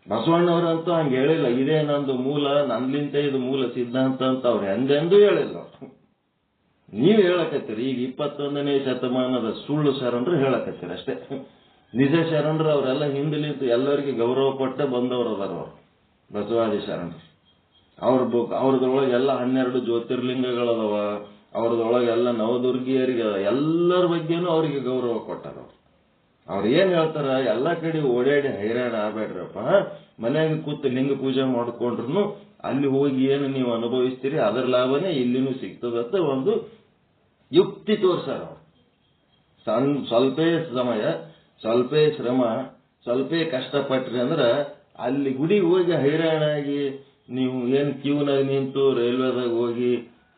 ಬಸವಣ್ಣವ್ರಂತೂ ಹಂಗೆ ಹೇಳಿಲ್ಲ, ಇದೇ ನಂದು ಮೂಲ, ನನ್ಲಿಂತ ಇದು ಮೂಲ ಸಿದ್ಧಾಂತ ಅಂತ ಅವ್ರು ಎಂದೆಂದೂ ಹೇಳಿಲ್ಲ. ನೀವು ಹೇಳಕತ್ತೀರಿ. ಈಗ 21ನೇ ಶತಮಾನದ ಸುಳ್ಳು ಶರಣರು ಹೇಳಕತ್ತೀರಿ ಅಷ್ಟೇ. ನಿಜ ಶರಣರು ಅವರೆಲ್ಲ ಹಿಂದಲಿಂತ ಎಲ್ಲರಿಗೆ ಗೌರವ ಕೊಟ್ಟೆ ಬಂದವರು ಅದಾರ. ಅವರು ಬಸವಾದಿ ಶರಣರು ಅವ್ರದೊಳಗೆ ಎಲ್ಲ 12 ಜ್ಯೋತಿರ್ಲಿಂಗಗಳದವ, ಅವ್ರದೊಳಗೆ ಎಲ್ಲ ನವದುರ್ಗಿಯರಿಗೆ ಎಲ್ಲರ ಬಗ್ಗೆನೂ ಅವರಿಗೆ ಗೌರವ ಕೊಟ್ಟಾರ. ಅವ್ರು ಏನ್ ಹೇಳ್ತಾರ, ಎಲ್ಲಾ ಕಡೆ ಓಡಾಡಿ ಹೈರಾಣ ಆಗ್ಬೇಡ್ರಪ್ಪ, ಮನ್ಯಾಗ ಕೂತು ಲಿಂಗ ಪೂಜೆ ಮಾಡ್ಕೊಂಡ್ರು ಅಲ್ಲಿ ಹೋಗಿ ಏನು ನೀವು ಅನುಭವಿಸ್ತೀರಿ ಅದರ ಲಾಭನೇ ಇಲ್ಲಿನೂ ಸಿಗ್ತದಂತ ಒಂದು ಯುಕ್ತಿ ತೋರ್ಸಾರ. ಸ್ವಲ್ಪೇ ಸಮಯ, ಸ್ವಲ್ಪೇ ಶ್ರಮ, ಸ್ವಲ್ಪೇ ಕಷ್ಟಪಟ್ರಿ ಅಂದ್ರ ಅಲ್ಲಿ ಗುಡಿಗೆ ಹೋಗಿ ಹೈರಾಣಾಗಿ ನೀವು ಏನ್ ಕ್ಯೂನಾಗ ನಿಂತು ರೈಲ್ವೆದಾಗ ಹೋಗಿ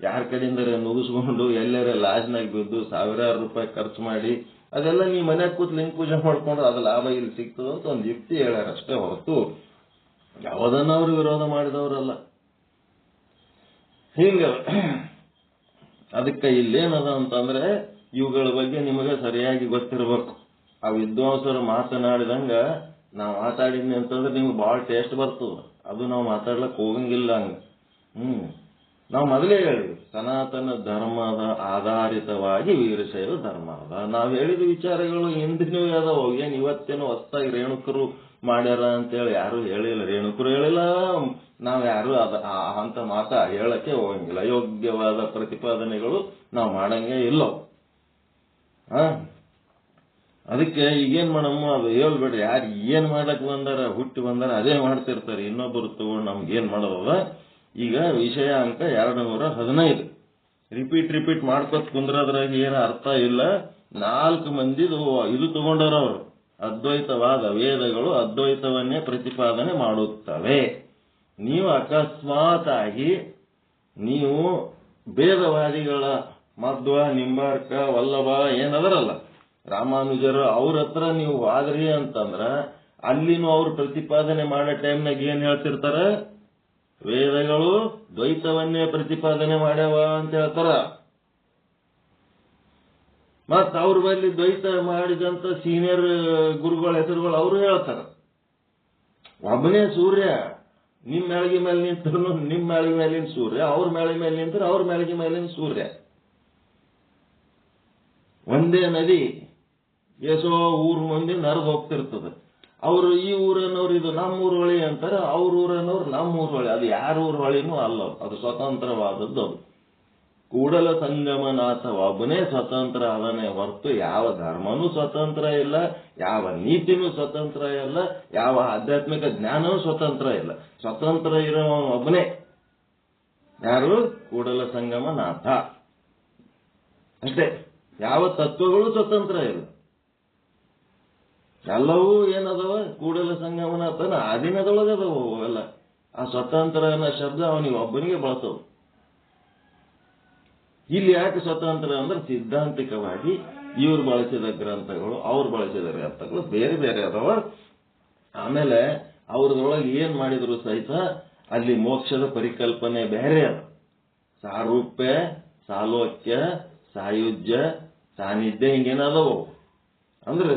ಯಾರ ಕಡೆಯಿಂದ ನುಗ್ಗಿಸ್ಕೊಂಡು ಎಲ್ಲರ ಲಾಜ್ನಾಗ ಬಿದ್ದು ಸಾವಿರಾರು ರೂಪಾಯಿ ಖರ್ಚು ಮಾಡಿ ಅದೆಲ್ಲ ನೀವು ಮನ್ಯಾಗ ಕೂತ್ ಲಿಂಗ ಪೂಜೆ ಮಾಡ್ಕೊಂಡ್ರೆ ಅದು ಲಾಭ ಇಲ್ಲಿ ಸಿಗ್ತದ ಅಂತ ಒಂದು ಯುಕ್ತಿ ಹೇಳ್ಯಾರ ಅಷ್ಟೇ ಹೊರತು ಯಾವುದನ್ನ ಅವರು ವಿರೋಧ ಮಾಡಿದವರಲ್ಲ. ಹಿಂಗ ಅದಕ್ಕೆ ಇಲ್ಲೇನದ ಅಂತಂದ್ರೆ ಇವುಗಳ ಬಗ್ಗೆ ನಿಮಗೆ ಸರಿಯಾಗಿ ಗೊತ್ತಿರಬೇಕು. ಆ ವಿದ್ವಾಂಸರು ಮಾತನಾಡಿದಂಗ ನಾವು ಮಾತಾಡಿದ್ನಿ ಅಂತಂದ್ರೆ ನಿಮ್ಗೆ ಬಹಳ ಟೇಸ್ಟ್ ಬರ್ತದ. ಅದು ನಾವು ಮಾತಾಡ್ಲಕ್ ಹೋಗಂಗಿಲ್ಲ ಹಂಗ. ನಾವು ಮೊದಲೇ ಹೇಳಿದ್ವಿ, ಸನಾತನ ಧರ್ಮದ ಆಧಾರಿತವಾಗಿ ವೀರಶೈವ ಧರ್ಮ ಅದ. ನಾವು ಹೇಳಿದ ವಿಚಾರಗಳು ಹಿಂದಿನೂ ಅದಾವ, ಏನ್ ಇವತ್ತೇನೋ ಹೊಸದಾಗಿ ರೇಣುಕರು ಮಾಡ್ಯಾರ ಅಂತೇಳಿ ಯಾರು ಹೇಳಿಲ್ಲ. ರೇಣುಕರು ಹೇಳಿಲ್ಲ, ನಾವ್ ಯಾರು ಅಂತ ಮಾತ ಹೇಳಕ್ಕೆ ಹೋಗಂಗಿಲ್ಲ. ಯೋಗ್ಯವಾದ ಪ್ರತಿಪಾದನೆಗಳು ನಾವು ಮಾಡಂಗೆ ಇಲ್ಲವು. ಅದಕ್ಕೆ ಈಗೇನ್ ಮಾಡಮ್ಮ, ಅದು ಹೇಳ್ಬೇಡ್ರಿ. ಯಾರು ಏನ್ ಮಾಡಕ್ ಬಂದಾರ, ಹುಟ್ಟಿ ಬಂದಾರ ಅದೇ ಮಾಡ್ತಿರ್ತಾರೆ. ಇನ್ನೊಬ್ಬರು ತಗೊಂಡು ನಮ್ಗೇನ್ ಮಾಡೋದ. ಈಗ ವಿಷಯ ಅಂಕ 215 ರಿಪೀಟ್ ಮಾಡ್ಕೊತ ಕುಂದ್ರದ್ರಾಗ ಏನ ಅರ್ಥ ಇಲ್ಲ. 4 ಮಂದಿದು ಇದು ತಗೊಂಡಾರ ಅವರು. ಅದ್ವೈತವಾದ ವೇದಗಳು ಅದ್ವೈತವನ್ನೇ ಪ್ರತಿಪಾದನೆ ಮಾಡುತ್ತವೆ. ನೀವು ಅಕಸ್ಮಾತ್ ಆಗಿ ನೀವು ಭೇದವಾದಿಗಳ ಮಧ್ವ, ನಿಂಬಾರ್ಕ, ವಲ್ಲಭ ಏನದರಲ್ಲ ರಾಮಾನುಜರು ಅವ್ರ ಹತ್ರ ನೀವು ವಾದ್ರಿ ಅಂತಂದ್ರ ಅಲ್ಲಿನೂ ಅವ್ರು ಪ್ರತಿಪಾದನೆ ಮಾಡೋ ಟೈಮ್ನಾಗ ಏನ್ ಹೇಳ್ತಿರ್ತಾರ, ವೇದಗಳು ದ್ವೈತವನ್ನೇ ಪ್ರತಿಪಾದನೆ ಮಾಡ್ಯಾವ ಅಂತ ಹೇಳ್ತಾರ. ಮತ್ತ ಅವ್ರ ಬಳಿ ದ್ವೈತ ಮಾಡಿದಂತ ಸೀನಿಯರ್ ಗುರುಗಳ ಹೆಸರುಗಳು ಅವರು ಹೇಳ್ತಾರ. ಒಬ್ಬನೇ ಸೂರ್ಯ, ನಿಮ್ ಮೆಳಗಿ ಮೇಲೆ ನಿಂತರು ನಿಮ್ ಮೆಳಗಿ ಮೇಲಿನ ಸೂರ್ಯ, ಅವ್ರ ಮೆಳಗಿ ಮೇಲೆ ನಿಂತರು ಅವ್ರ ಮೆಳಗಿ ಮೇಲಿನ ಸೂರ್ಯ. ಒಂದೇ ನದಿ ಎಸೋ ಊರ್ ಮಂದಿ ನರದು ಹೋಗ್ತಿರ್ತದೆ. ಅವರು ಈ ಊರನ್ನವ್ರು ಇದು ನಮ್ಮ ಊರ್ ಹೊಳಿ ಅಂತಾರೆ, ಅವ್ರ ಊರನ್ನವ್ರು ನಮ್ಮ ಊರ್ ಹೊಳಿ. ಅದು ಯಾರ ಊರ್ ಹೊಳಿನೂ ಅಲ್ಲ, ಅದು ಸ್ವತಂತ್ರವಾದದ್ದು. ಅದು ಕೂಡಲ ಸಂಗಮನಾಥ ಒಬ್ಬನೇ ಸ್ವತಂತ್ರ ಅದನ್ನೇ ಹೊರತು ಯಾವ ಧರ್ಮನೂ ಸ್ವತಂತ್ರ ಇಲ್ಲ, ಯಾವ ನೀತಿನೂ ಸ್ವತಂತ್ರ ಇಲ್ಲ, ಯಾವ ಆಧ್ಯಾತ್ಮಿಕ ಜ್ಞಾನವೂ ಸ್ವತಂತ್ರ ಇಲ್ಲ. ಸ್ವತಂತ್ರ ಇರೋ ಒಬ್ಬನೇ. ಯಾರು? ಕೂಡಲ ಸಂಗಮನಾಥ ಅಷ್ಟೇ. ಯಾವ ತತ್ವಗಳು ಸ್ವತಂತ್ರ ಇಲ್ಲ. ಎಲ್ಲವೂ ಏನದವ? ಕೂಡಲ ಸಂಗಮನಾಥನ ಆಧೀನದೊಳಗದವು ಎಲ್ಲ. ಆ ಸ್ವತಂತ್ರ ಅನ್ನೋ ಶಬ್ದ ಅವನಿಗೆ ಒಬ್ಬನಿಗೆ ಬಳಸೋದು. ಇಲ್ಲಿ ಯಾಕೆ ಸ್ವತಂತ್ರ ಅಂದ್ರೆ ಸಿದ್ಧಾಂತಿಕವಾಗಿ ಇವ್ರು ಬಳಸಿದ ಗ್ರಂಥಗಳು ಅವ್ರು ಬಳಸಿದ ಗ್ರಂಥಗಳು ಬೇರೆ ಬೇರೆ ಅದಾವ. ಆಮೇಲೆ ಅವ್ರದೊಳಗೆ ಏನ್ ಮಾಡಿದ್ರು ಸಹಿತ ಅಲ್ಲಿ ಮೋಕ್ಷದ ಪರಿಕಲ್ಪನೆ ಬೇರೆ ಅದ. ಸಾರೂಪ್ಯ, ಸಾಲೋಕ್ಯ, ಸಾಯುಜ್ಯ, ಸಾನ್ನಿಧ್ಯ ಹಿಂಗೇನದವು. ಅಂದ್ರೆ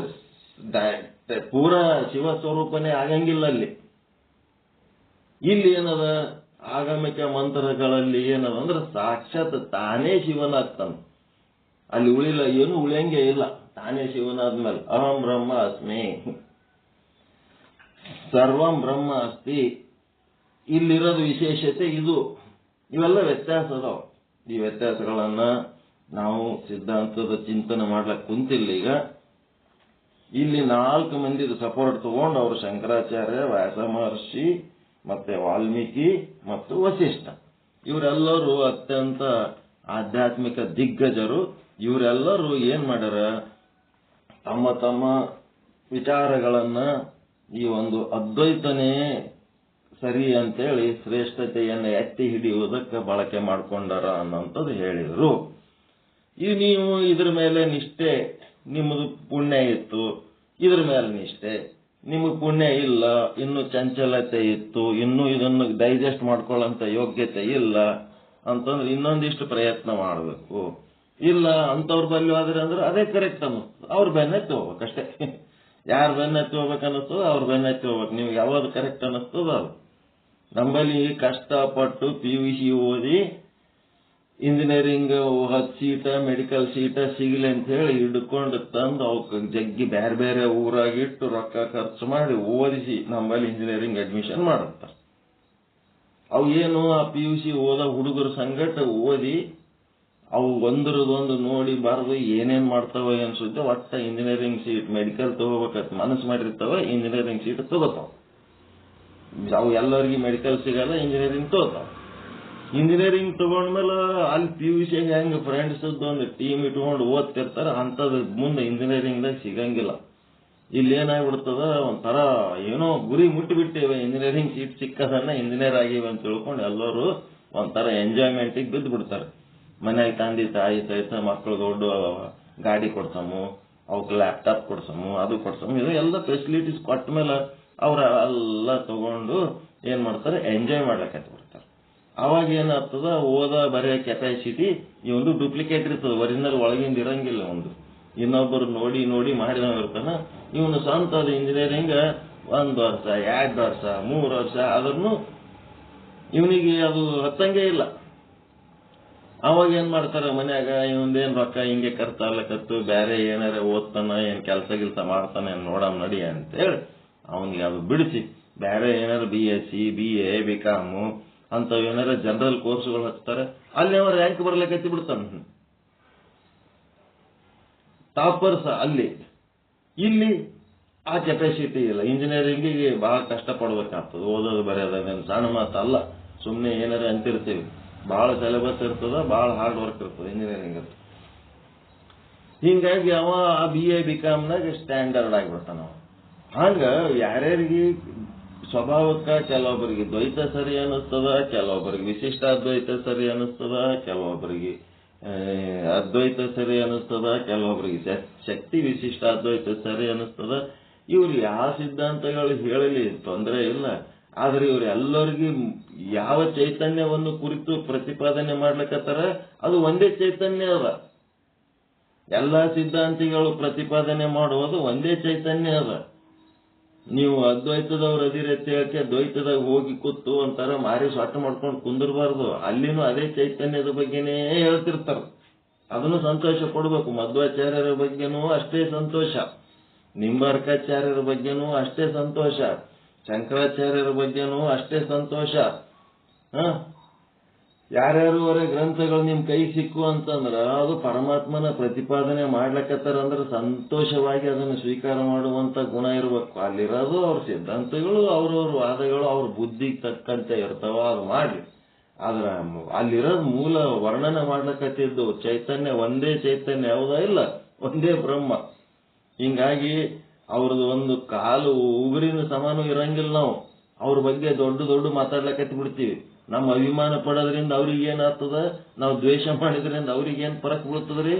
ಪೂರಾ ಶಿವ ಸ್ವರೂಪನೇ ಆಗಂಗಿಲ್ಲ ಅಲ್ಲಿ. ಇಲ್ಲಿ ಏನದ? ಆಗಮಿಕ ಮಂತ್ರಗಳಲ್ಲಿ ಏನದ ಅಂದ್ರೆ ಸಾಕ್ಷಾತ್ ತಾನೇ ಶಿವನಾಗ್ತಾನ. ಅಲ್ಲಿ ಉಳಿಲ್ಲ, ಏನು ಉಳಿಯಂಗೆ ಇಲ್ಲ. ತಾನೇ ಶಿವನಾದ್ಮೇಲೆ ಅಹಂ ಬ್ರಹ್ಮ ಅಸ್ಮಿ, ಸರ್ವಂ ಬ್ರಹ್ಮ ಅಸ್ತಿ. ಇಲ್ಲಿರೋದು ವಿಶೇಷತೆ ಇದು. ಇವೆಲ್ಲ ವ್ಯತ್ಯಾಸ ಅದಾವ. ಈ ವ್ಯತ್ಯಾಸಗಳನ್ನ ನಾವು ಸಿದ್ಧಾಂತದ ಚಿಂತನೆ ಮಾಡ್ಲಕ್ ಕುಂತಿಲ್ಲ ಈಗ. ಇಲ್ಲಿ 4 ಮಂದಿದ ಸಪೋರ್ಟ್ ತಗೊಂಡು ಅವರು ಶಂಕರಾಚಾರ್ಯ, ವ್ಯಾಸ ಮಹರ್ಷಿ, ಮತ್ತೆ ವಾಲ್ಮೀಕಿ ಮತ್ತು ವಸಿಷ್ಠ, ಇವರೆಲ್ಲರೂ ಅತ್ಯಂತ ಆಧ್ಯಾತ್ಮಿಕ ದಿಗ್ಗಜರು. ಇವರೆಲ್ಲರೂ ಏನ್ ಮಾಡ್ಯಾರ? ತಮ್ಮ ತಮ್ಮ ವಿಚಾರಗಳನ್ನ ಈ ಒಂದು ಅದ್ವೈತನೇ ಸರಿ ಅಂತೇಳಿ ಶ್ರೇಷ್ಠತೆಯನ್ನು ಎತ್ತಿ ಹಿಡಿಯುವುದಕ್ಕೆ ಬಳಕೆ ಮಾಡ್ಕೊಂಡಾರ ಅನ್ನೋಂಥದ್ದು ಹೇಳಿದರು. ನೀವು ಇದ್ರ ಮೇಲೆ ನಿಷ್ಠೆ, ನಿಮ್ಮದು ಪುಣ್ಯ ಇತ್ತು, ಇದ್ರ ಮೇಲೆ ನಿಷ್ಠೆ. ನಿಮಗೆ ಪುಣ್ಯ ಇಲ್ಲ, ಇನ್ನು ಚಂಚಲತೆ ಇತ್ತು, ಇನ್ನು ಇದನ್ನು ಡೈಜೆಸ್ಟ್ ಮಾಡ್ಕೊಳ್ಳೋಂಥ ಯೋಗ್ಯತೆ ಇಲ್ಲ ಅಂತಂದ್ರೆ ಇನ್ನೊಂದಿಷ್ಟು ಪ್ರಯತ್ನ ಮಾಡಬೇಕು. ಇಲ್ಲ ಅಂತವ್ರ ಬಲ್ಲಿ ಹೋದ್ರೆ ಅಂದ್ರೆ ಅದೇ ಕರೆಕ್ಟ್ ಅನ್ನಿಸ್ತದೆ, ಅವ್ರ ಬೆನ್ನತ್ತಿ ಹೋಗ್ಬೇಕಷ್ಟೇ. ಯಾರು ಬೆನ್ನತ್ತಿ ಹೋಗ್ಬೇಕು ಅನ್ನಿಸ್ತದ ಅವ್ರ ಬೆನ್ನತ್ತಿ ಹೋಗ್ಬೇಕು. ನಿಮ್ಗೆ ಯಾವ್ದು ಕರೆಕ್ಟ್ ಅನ್ನಿಸ್ತದ ಅದು. ನಮ್ಮಲ್ಲಿ ಕಷ್ಟಪಟ್ಟು PUC ಓದಿ ಇಂಜಿನಿಯರಿಂಗ್ 10 ಸೀಟ ಮೆಡಿಕಲ್ ಸೀಟ ಸಿಗಲಿ ಅಂತ ಹೇಳಿ ಹಿಡ್ಕೊಂಡು ತಂದು ಅವಕ್ಕೆ ಜಗ್ಗಿ ಬೇರೆ ಬೇರೆ ಊರಾಗಿಟ್ಟು ರೊಕ್ಕ ಖರ್ಚು ಮಾಡಿ ಓದಿಸಿ ನಮ್ಮಲ್ಲಿ ಇಂಜಿನಿಯರಿಂಗ್ ಅಡ್ಮಿಷನ್ ಮಾಡುತ್ತಾರೆ. ಅವು ಏನು ಆ PUC ಓದೋ ಹುಡುಗರ ಸಂಗಟ ಓದಿ ಅವು ಒಂದ್ರದೊಂದು ನೋಡಿ ಬರೆದು ಏನೇನ್ ಮಾಡ್ತಾವ ಅನ್ಸುತ್ತೆ. ಒಟ್ಟ ಇಂಜಿನಿಯರಿಂಗ್ ಸೀಟ್ ಮೆಡಿಕಲ್ ತಗೋಬೇಕಂತ ಮನಸ್ಸು ಮಾಡಿರ್ತಾವ, ಇಂಜಿನಿಯರಿಂಗ್ ಸೀಟ್ ತಗೋತಾವ. ಅವು ಎಲ್ಲರಿಗೂ ಮೆಡಿಕಲ್ ಸಿಗಲ್ಲ, ಇಂಜಿನಿಯರಿಂಗ್ ತಗೋತಾವ. ಇಂಜಿನಿಯರಿಂಗ್ ತಗೊಂಡ್ಮೇಲೆ ಅಲ್ಲಿ PUC ಹೆಂಗ್ ಫ್ರೆಂಡ್ಸ್ ಒಂದು ಟೀಮ್ ಇಟ್ಕೊಂಡು ಓದ್ತಿರ್ತಾರ, ಅಂತದ್ ಮುಂದೆ ಇಂಜಿನಿಯರಿಂಗ್ದಾಗ ಸಿಗಂಗಿಲ್ಲ. ಇಲ್ಲಿ ಏನಾಗ್ಬಿಡ್ತದ, ಒಂಥರ ಏನೋ ಗುರಿ ಮುಟ್ಟಿಬಿಟ್ಟಿವೆ, ಇಂಜಿನಿಯರಿಂಗ್ ಸೀಟ್ ಸಿಕ್ಕದನ್ನ ಇಂಜಿನಿಯರ್ ಆಗಿವೆ ಅಂತ ತಿಳ್ಕೊಂಡು ಎಲ್ಲರೂ ಒಂಥರ ಎಂಜಾಯ್ಮೆಂಟಿಗೆ ಬಿದ್ದು ಬಿಡ್ತಾರೆ. ಮನ್ಯಾಗ ತಂದೆ ತಾಯಿ ಸಹಿತ ಮಕ್ಕಳು ದೊಡ್ಡ ಗಾಡಿ ಕೊಡ್ಸಮು, ಅವಕ್ಕೆ ಲ್ಯಾಪ್ಟಾಪ್ ಕೊಡ್ಸಮು, ಅದು ಕೊಡ್ಸಮು, ಇದು ಎಲ್ಲ ಫೆಸಿಲಿಟೀಸ್ ಕೊಟ್ಟ ಮೇಲೆ ಅವ್ರ ಎಲ್ಲ ತಗೊಂಡು ಏನ್ ಮಾಡ್ತಾರೆ, ಎಂಜಾಯ್ ಮಾಡ್ಲಿಕ್ಕೆ ಬಿಡ್ತಾರೆ. ಅವಾಗ ಏನಾಗ್ತದ, ಓದ ಬರೆಯ ಕೆಪಾಸಿಟಿ ಈ ಒಂದು ಡೂಪ್ಲಿಕೇಟ್ ಇರ್ತದೆ, ಒರಿಜಿನಲ್ ಒಳಗಿಂದ ಇರಂಗಿಲ್ಲ. ಒಂದು ಇನ್ನೊಬ್ಬರು ನೋಡಿ ನೋಡಿ ಮಾಡಿದವ ಇರ್ತಾನ. ಇವನು ಸ್ವಂತ ಅದು ಇಂಜಿನಿಯರಿಂಗ್ 1 ವರ್ಷ 2 ವರ್ಷ 3 ವರ್ಷ ಆದ್ರೂ ಇವನಿಗೆ ಅದು ಹತ್ತಂಗೆ ಇಲ್ಲ. ಅವಾಗ ಏನ್ ಮಾಡ್ತಾರ ಮನ್ಯಾಗ, ಇವಂದೇನ್ ರೊಕ್ಕ ಹಿಂಗೆ ಖರ್ಚಾಗ್ಲಕತ್ತು, ಬೇರೆ ಏನಾರ ಓದ್ತಾನ, ಏನ್ ಕೆಲಸ ಗಿಲ್ಸ ಮಾಡ್ತಾನೆ ನೋಡಮ್ ನಡಿ ಅಂತೇಳಿ ಅವನಿಗೆ ಅದು ಬಿಡಿಸಿ ಬೇರೆ ಏನಾರ BSc BA BCom ಅಂತ ಏನಾರ ಜನರಲ್ ಕೋರ್ಸ್ಗಳು ಹಚ್ತಾರೆ. ಅಲ್ಲಿ ಅವ ರ್ಯಾಂಕ್ ಬರ್ಲಿಕ್ಕೆ ಬಿಡ್ತಾನ, ಟಾಪರ್ಸ್ ಅಲ್ಲಿ. ಇಲ್ಲಿ ಆ ಕೆಪಾಸಿಟಿ ಇಲ್ಲ. ಇಂಜಿನಿಯರಿಂಗಿಗೆ ಬಹಳ ಕಷ್ಟ ಪಡ್ಬೇಕಾಗ್ತದೆ. ಓದೋದು ಬರೆಯೋದೇನು ಸಣ್ಣ ಮಾತಲ್ಲ. ಸುಮ್ಮನೆ ಏನಾರ ಅಂತಿರ್ತೀವಿ, ಬಹಳ ಸಿಲೆಬಸ್ ಇರ್ತದ, ಬಹಳ ಹಾರ್ಡ್ ವರ್ಕ್ ಇರ್ತದೆ ಇಂಜಿನಿಯರಿಂಗ್ ಅಂತ. ಹಿಂಗಾಗಿ ಅವ ಆ BA BComನಾಗ ಸ್ಟ್ಯಾಂಡರ್ಡ್ ಆಗಿಬಿಡ್ತಾನ. ಹಂಗ ಯಾರ್ಯಾರಿಗೆ ಸ್ವಭಾವಕ್ಕ ಕೆಲವೊಬ್ಬರಿಗೆ ದ್ವೈತ ಸರಿ ಅನ್ನಿಸ್ತದ, ಕೆಲವೊಬ್ಬರಿಗೆ ವಿಶಿಷ್ಟಾದ್ವೈತ ಸರಿ ಅನ್ನಿಸ್ತದ, ಕೆಲವೊಬ್ಬರಿಗೆ ಅದ್ವೈತ ಸರಿ ಅನ್ನಿಸ್ತದ, ಕೆಲವೊಬ್ಬರಿಗೆ ಶಕ್ತಿ ವಿಶಿಷ್ಟಾದ್ವೈತ ಸರಿ ಅನ್ನಿಸ್ತದ. ಇವ್ರು ಯಾವ ಸಿದ್ಧಾಂತಗಳು ಹೇಳಲಿ ತೊಂದರೆ ಇಲ್ಲ. ಆದ್ರೆ ಇವರೆಲ್ಲರಿಗೂ ಯಾವ ಚೈತನ್ಯವನ್ನು ಕುರಿತು ಪ್ರತಿಪಾದನೆ ಮಾಡ್ಲಿಕ್ಕತ್ತಾರ ಅದು ಒಂದೇ ಚೈತನ್ಯ ಅದ. ಎಲ್ಲ ಸಿದ್ಧಾಂತಿಗಳು ಪ್ರತಿಪಾದನೆ ಮಾಡುವುದು ಒಂದೇ ಚೈತನ್ಯ ಅದ. ನೀವು ಅದ್ವೈತದವ್ರು ಅದಿರತ್ತೆ ದ್ವೈತದಾಗ ಹೋಗಿ ಕೂತು ಒಂಥರ ಮಾರಿ ಸೊಟ್ಟ ಮಾಡ್ಕೊಂಡು ಕುಂದಿರಬಾರ್ದು. ಅಲ್ಲಿನೂ ಅದೇ ಚೈತನ್ಯದ ಬಗ್ಗೆನೇ ಹೇಳ್ತಿರ್ತಾರ. ಅದನ್ನು ಸಂತೋಷ ಕೊಡ್ಬೇಕು. ಮಧ್ವಾಚಾರ್ಯರ ಬಗ್ಗೆನೂ ಅಷ್ಟೇ ಸಂತೋಷ, ನಿಂಬಾರ್ಕಾಚಾರ್ಯರ ಬಗ್ಗೆನೂ ಅಷ್ಟೇ ಸಂತೋಷ, ಶಂಕರಾಚಾರ್ಯರ ಬಗ್ಗೆನೂ ಅಷ್ಟೇ ಸಂತೋಷ. ಯಾರ್ಯಾರು ಅವರ ಗ್ರಂಥಗಳು ನಿಮ್ ಕೈ ಸಿಕ್ಕು ಅಂತಂದ್ರ ಅದು ಪರಮಾತ್ಮನ ಪ್ರತಿಪಾದನೆ ಮಾಡ್ಲಕತ್ತಾರಂದ್ರೆ ಸಂತೋಷವಾಗಿ ಅದನ್ನು ಸ್ವೀಕಾರ ಮಾಡುವಂತ ಗುಣ ಇರ್ಬೇಕು. ಅಲ್ಲಿರೋದು ಅವ್ರ ಸಿದ್ಧಾಂತಗಳು, ಅವ್ರವ್ರ ವಾದಗಳು ಅವ್ರ ಬುದ್ಧಿಗೆ ತಕ್ಕಂತೆ ಇರ್ತಾವ, ಅದು ಮಾಡ್ಲಿ. ಆದ್ರ ಅಲ್ಲಿರೋದು ಮೂಲ ವರ್ಣನೆ ಮಾಡ್ಲಕತ್ತಿದ್ದು ಚೈತನ್ಯ ಒಂದೇ ಚೈತನ್ಯ, ಯಾವುದಾ ಇಲ್ಲ, ಒಂದೇ ಬ್ರಹ್ಮ. ಹಿಂಗಾಗಿ ಅವ್ರದ್ದು ಒಂದು ಕಾಲು ಉಗುರಿನ ಸಮಾನ ಇರಂಗಿಲ್ಲ. ನಾವು ಅವ್ರ ಬಗ್ಗೆ ದೊಡ್ಡ ದೊಡ್ಡ ಮಾತಾಡ್ಲಕತ್ತಿ ಬಿಡ್ತೀವಿ. ನಮ್ಮ ಅಭಿಮಾನ ಪಡೋದ್ರಿಂದ ಅವ್ರಿಗೆ ಏನಾಗ್ತದ, ನಾವು ದ್ವೇಷ ಮಾಡಿದ್ರಿಂದ ಅವ್ರಿಗೆ ಏನ್ ಫರಕ್ ಬೀಳ್ತದ್ರಿ?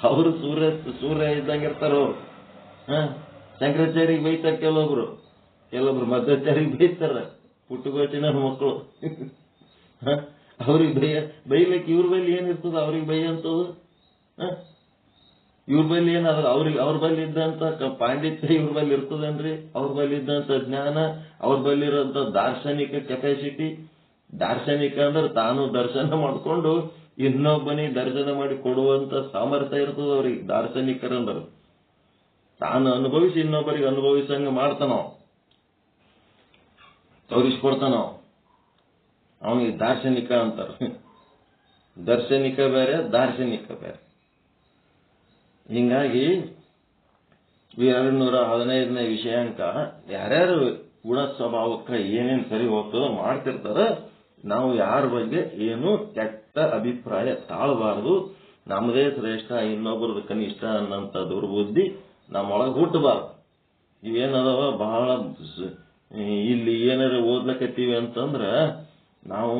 ಅವರು ಸೂರ್ಯ ಇದ್ದಂಗಿರ್ತಾರ. ಅವ್ರು ಶಂಕರಾಚಾರ್ಯ ಬೈತಾರ, ಕೆಲವೊಬ್ರು ಮಧ್ವಾಚಾರ್ಯ ಬೈತಾರ, ಪುಟ್ಟಗೋಚಿನ ಮಕ್ಕಳು. ಅವ್ರಿಗೆ ಬೈಲಿಕ್ಕೆ ಇವ್ರ ಬಲ್ಲಿ ಏನಿರ್ತದ, ಅವ್ರಿಗೆ ಬೈಯಂತದ್ದು. ಇವ್ರ ಬಲ್ಲಿ ಏನಾದ್ರ ಅವ್ರ ಬಲ್ಲಿ ಇದ್ದಂತ ಪಾಂಡಿತ್ಯ ಇವ್ರ ಬಲ್ಲಿ ಇರ್ತದೇನ್ರಿ? ಅವ್ರ ಬಲ್ಲಿ ಇದ್ದಂತ ಜ್ಞಾನ, ಅವ್ರ ಬಲ್ಲಿ ಇರೋಂತ ದಾರ್ಶನಿಕ ಕೆಪಾಸಿಟಿ. ದಾರ್ಶನಿಕ ಅಂದ್ರೆ ತಾನು ದರ್ಶನ ಮಾಡ್ಕೊಂಡು ಇನ್ನೊಬ್ಬನಿಗೆ ದರ್ಶನ ಮಾಡಿ ಕೊಡುವಂತ ಸಾಮರ್ಥ್ಯ ಇರ್ತದ ಅವ್ರಿಗೆ. ದಾರ್ಶನಿಕರಂದ್ರ ತಾನು ಅನುಭವಿಸಿ ಇನ್ನೊಬ್ಬರಿಗೆ ಅನುಭವಿಸಂಗ ಮಾಡ್ತಾನೋ, ತೋರಿಸ್ಕೊಡ್ತಾನೋ, ಅವನಿಗೆ ದಾರ್ಶನಿಕ ಅಂತಾರ. ದರ್ಶನಿಕ ಬೇರೆ, ದಾರ್ಶನಿಕ ಬೇರೆ. ಹಿಂಗಾಗಿ 215ನೇ ವಿಷಯಾಂಕ ಯಾರ್ಯಾರು ಗುಣ ಸ್ವಭಾವಕ್ಕೆ ಏನೇನು ಸರಿ ಹೋಗ್ತದೋ ಮಾಡ್ತಿರ್ತಾರ. ನಾವು ಯಾರ ಬಗ್ಗೆ ಏನು ಕೆಟ್ಟ ಅಭಿಪ್ರಾಯ ತಾಳಬಾರದು. ನಮ್ಮದೇ ಶ್ರೇಷ್ಠ, ಇನ್ನೊಬ್ಬರದು ಕನಿಷ್ಠ ಅನ್ನಂತ ದುರ್ಬುದ್ಧಿ ನಮ್ಮೊಳಗೆ ಹುಟ್ಟಬಾರ್ದು. ಇವೇನದವ ಬಹಳ ಇಲ್ಲಿ ಏನಾರ ಓದ್ಲಕತ್ತೀವಿ ಅಂತಂದ್ರ ನಾವು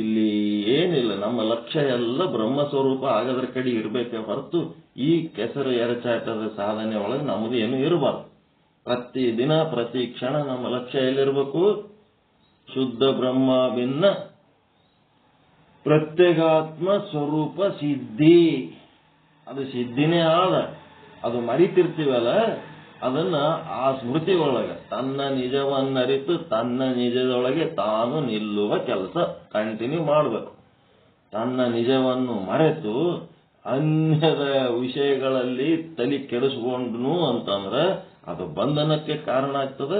ಇಲ್ಲಿ ಏನಿಲ್ಲ, ನಮ್ಮ ಲಕ್ಷ್ಯ ಎಲ್ಲ ಬ್ರಹ್ಮಸ್ವರೂಪ ಆಗೋದ್ರ ಕಡೆ ಇರ್ಬೇಕೆ ಹೊರತು ಈ ಕೆಸರು ಎರಚಾಟದ ಸಾಧನೆ ಒಳಗೆ ನಮ್ಮದು ಏನು ಇರಬಾರ್ದು. ಪ್ರತಿ ದಿನ ಪ್ರತಿ ಕ್ಷಣ ನಮ್ಮ ಲಕ್ಷ್ಯ ಎಲ್ಲಿರ್ಬೇಕು? ಶುದ್ಧ ಬ್ರಹ್ಮ ಭಿನ್ನ ಪ್ರತ್ಯೇಗಾತ್ಮ ಸ್ವರೂಪ ಸಿದ್ಧಿ. ಅದು ಸಿದ್ಧಿನೇ ಆದ, ಅದು ಮರಿತಿರ್ತೀವಲ್ಲ, ಅದನ್ನ ಆ ಸ್ಮೃತಿ ಒಳಗೆ ತನ್ನ ನಿಜವನ್ನರಿತು ತನ್ನ ನಿಜದೊಳಗೆ ತಾನು ನಿಲ್ಲುವ ಕೆಲಸ ಕಂಟಿನ್ಯೂ ಮಾಡಬೇಕು. ತನ್ನ ನಿಜವನ್ನು ಮರೆತು ಅನ್ಯದ ವಿಷಯಗಳಲ್ಲಿ ತಲೆ ಕೆಡಿಸ್ಕೊಂಡ್ನು ಅಂತಂದ್ರೆ ಅದು ಬಂಧನಕ್ಕೆ ಕಾರಣ ಆಗ್ತದೆ.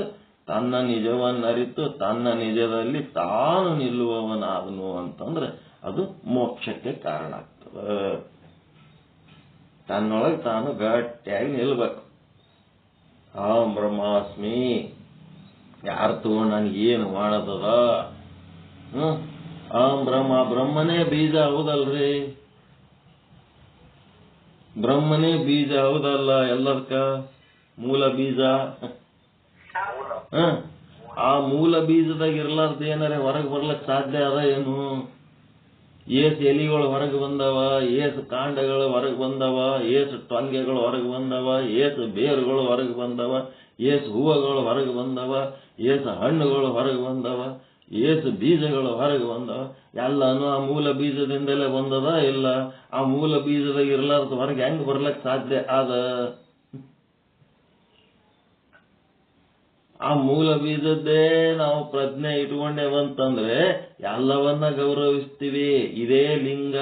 ತನ್ನ ನಿಜವನ್ನರಿತು ತನ್ನ ನಿಜದಲ್ಲಿ ತಾನು ನಿಲ್ಲುವವನಾದನು ಅಂತಂದ್ರೆ ಅದು ಮೋಕ್ಷಕ್ಕೆ ಕಾರಣ ಆಗ್ತದೆ. ತನ್ನೊಳಗೆ ತಾನು ಗಟ್ಟಿಯಾಗಿ ನಿಲ್ಬೇಕು. ಅಹಂ ಬ್ರಹ್ಮಾಸ್ಮಿ, ಯಾರು ತಗೊಂಡು ನನಗೇನು ಮಾಡದದ? ಅಹಂ ಬ್ರಹ್ಮ, ಬ್ರಹ್ಮನೇ ಬೀಜ ಹೌದಲ್ರಿ? ಬ್ರಹ್ಮನೇ ಬೀಜ ಹೌದಲ್ಲ? ಎಲ್ಲದಕ್ಕ ಮೂಲ ಬೀಜ. ಆ ಮೂಲ ಬೀಜದಾಗ ಇರ್ಲಾರ್ದ ಏನಾರ ಹೊರಗೆ ಬರ್ಲಕ್ ಸಾಧ್ಯ ಅದ ಏನು? ಏಸು ಎಲಿಗಳು ಹೊರಗೆ ಬಂದವ, ಏಸು ಕಾಂಡಗಳು ಹೊರಗೆ ಬಂದವ, ಏಸು ಟೊಂಗೆಗಳು ಹೊರಗೆ ಬಂದವ, ಏಸು ಬೇರುಗಳು ಹೊರಗೆ ಬಂದವ, ಏಸು ಹೂವುಗಳು ಹೊರಗೆ ಬಂದವ, ಏಸು ಹಣ್ಣುಗಳು ಹೊರಗೆ ಬಂದವ, ಏಸು ಬೀಜಗಳು ಹೊರಗೆ ಬಂದವ. ಎಲ್ಲಾನು ಆ ಮೂಲ ಬೀಜದಿಂದಲೇ ಬಂದದ ಇಲ್ಲ? ಆ ಮೂಲ ಬೀಜದಾಗ ಇರ್ಲಾರ್ದ ಹೊರಗೆ ಹೆಂಗ್ ಬರ್ಲಕ್ ಸಾಧ್ಯ ಅದ? ಆ ಮೂಲ ಬೀಜದ್ದೇ ನಾವು ಪ್ರಜ್ಞೆ ಇಟ್ಕೊಂಡೇವಂತಂದ್ರೆ ಎಲ್ಲವನ್ನ ಗೌರವಿಸ್ತೀವಿ. ಇದೇ ಲಿಂಗ.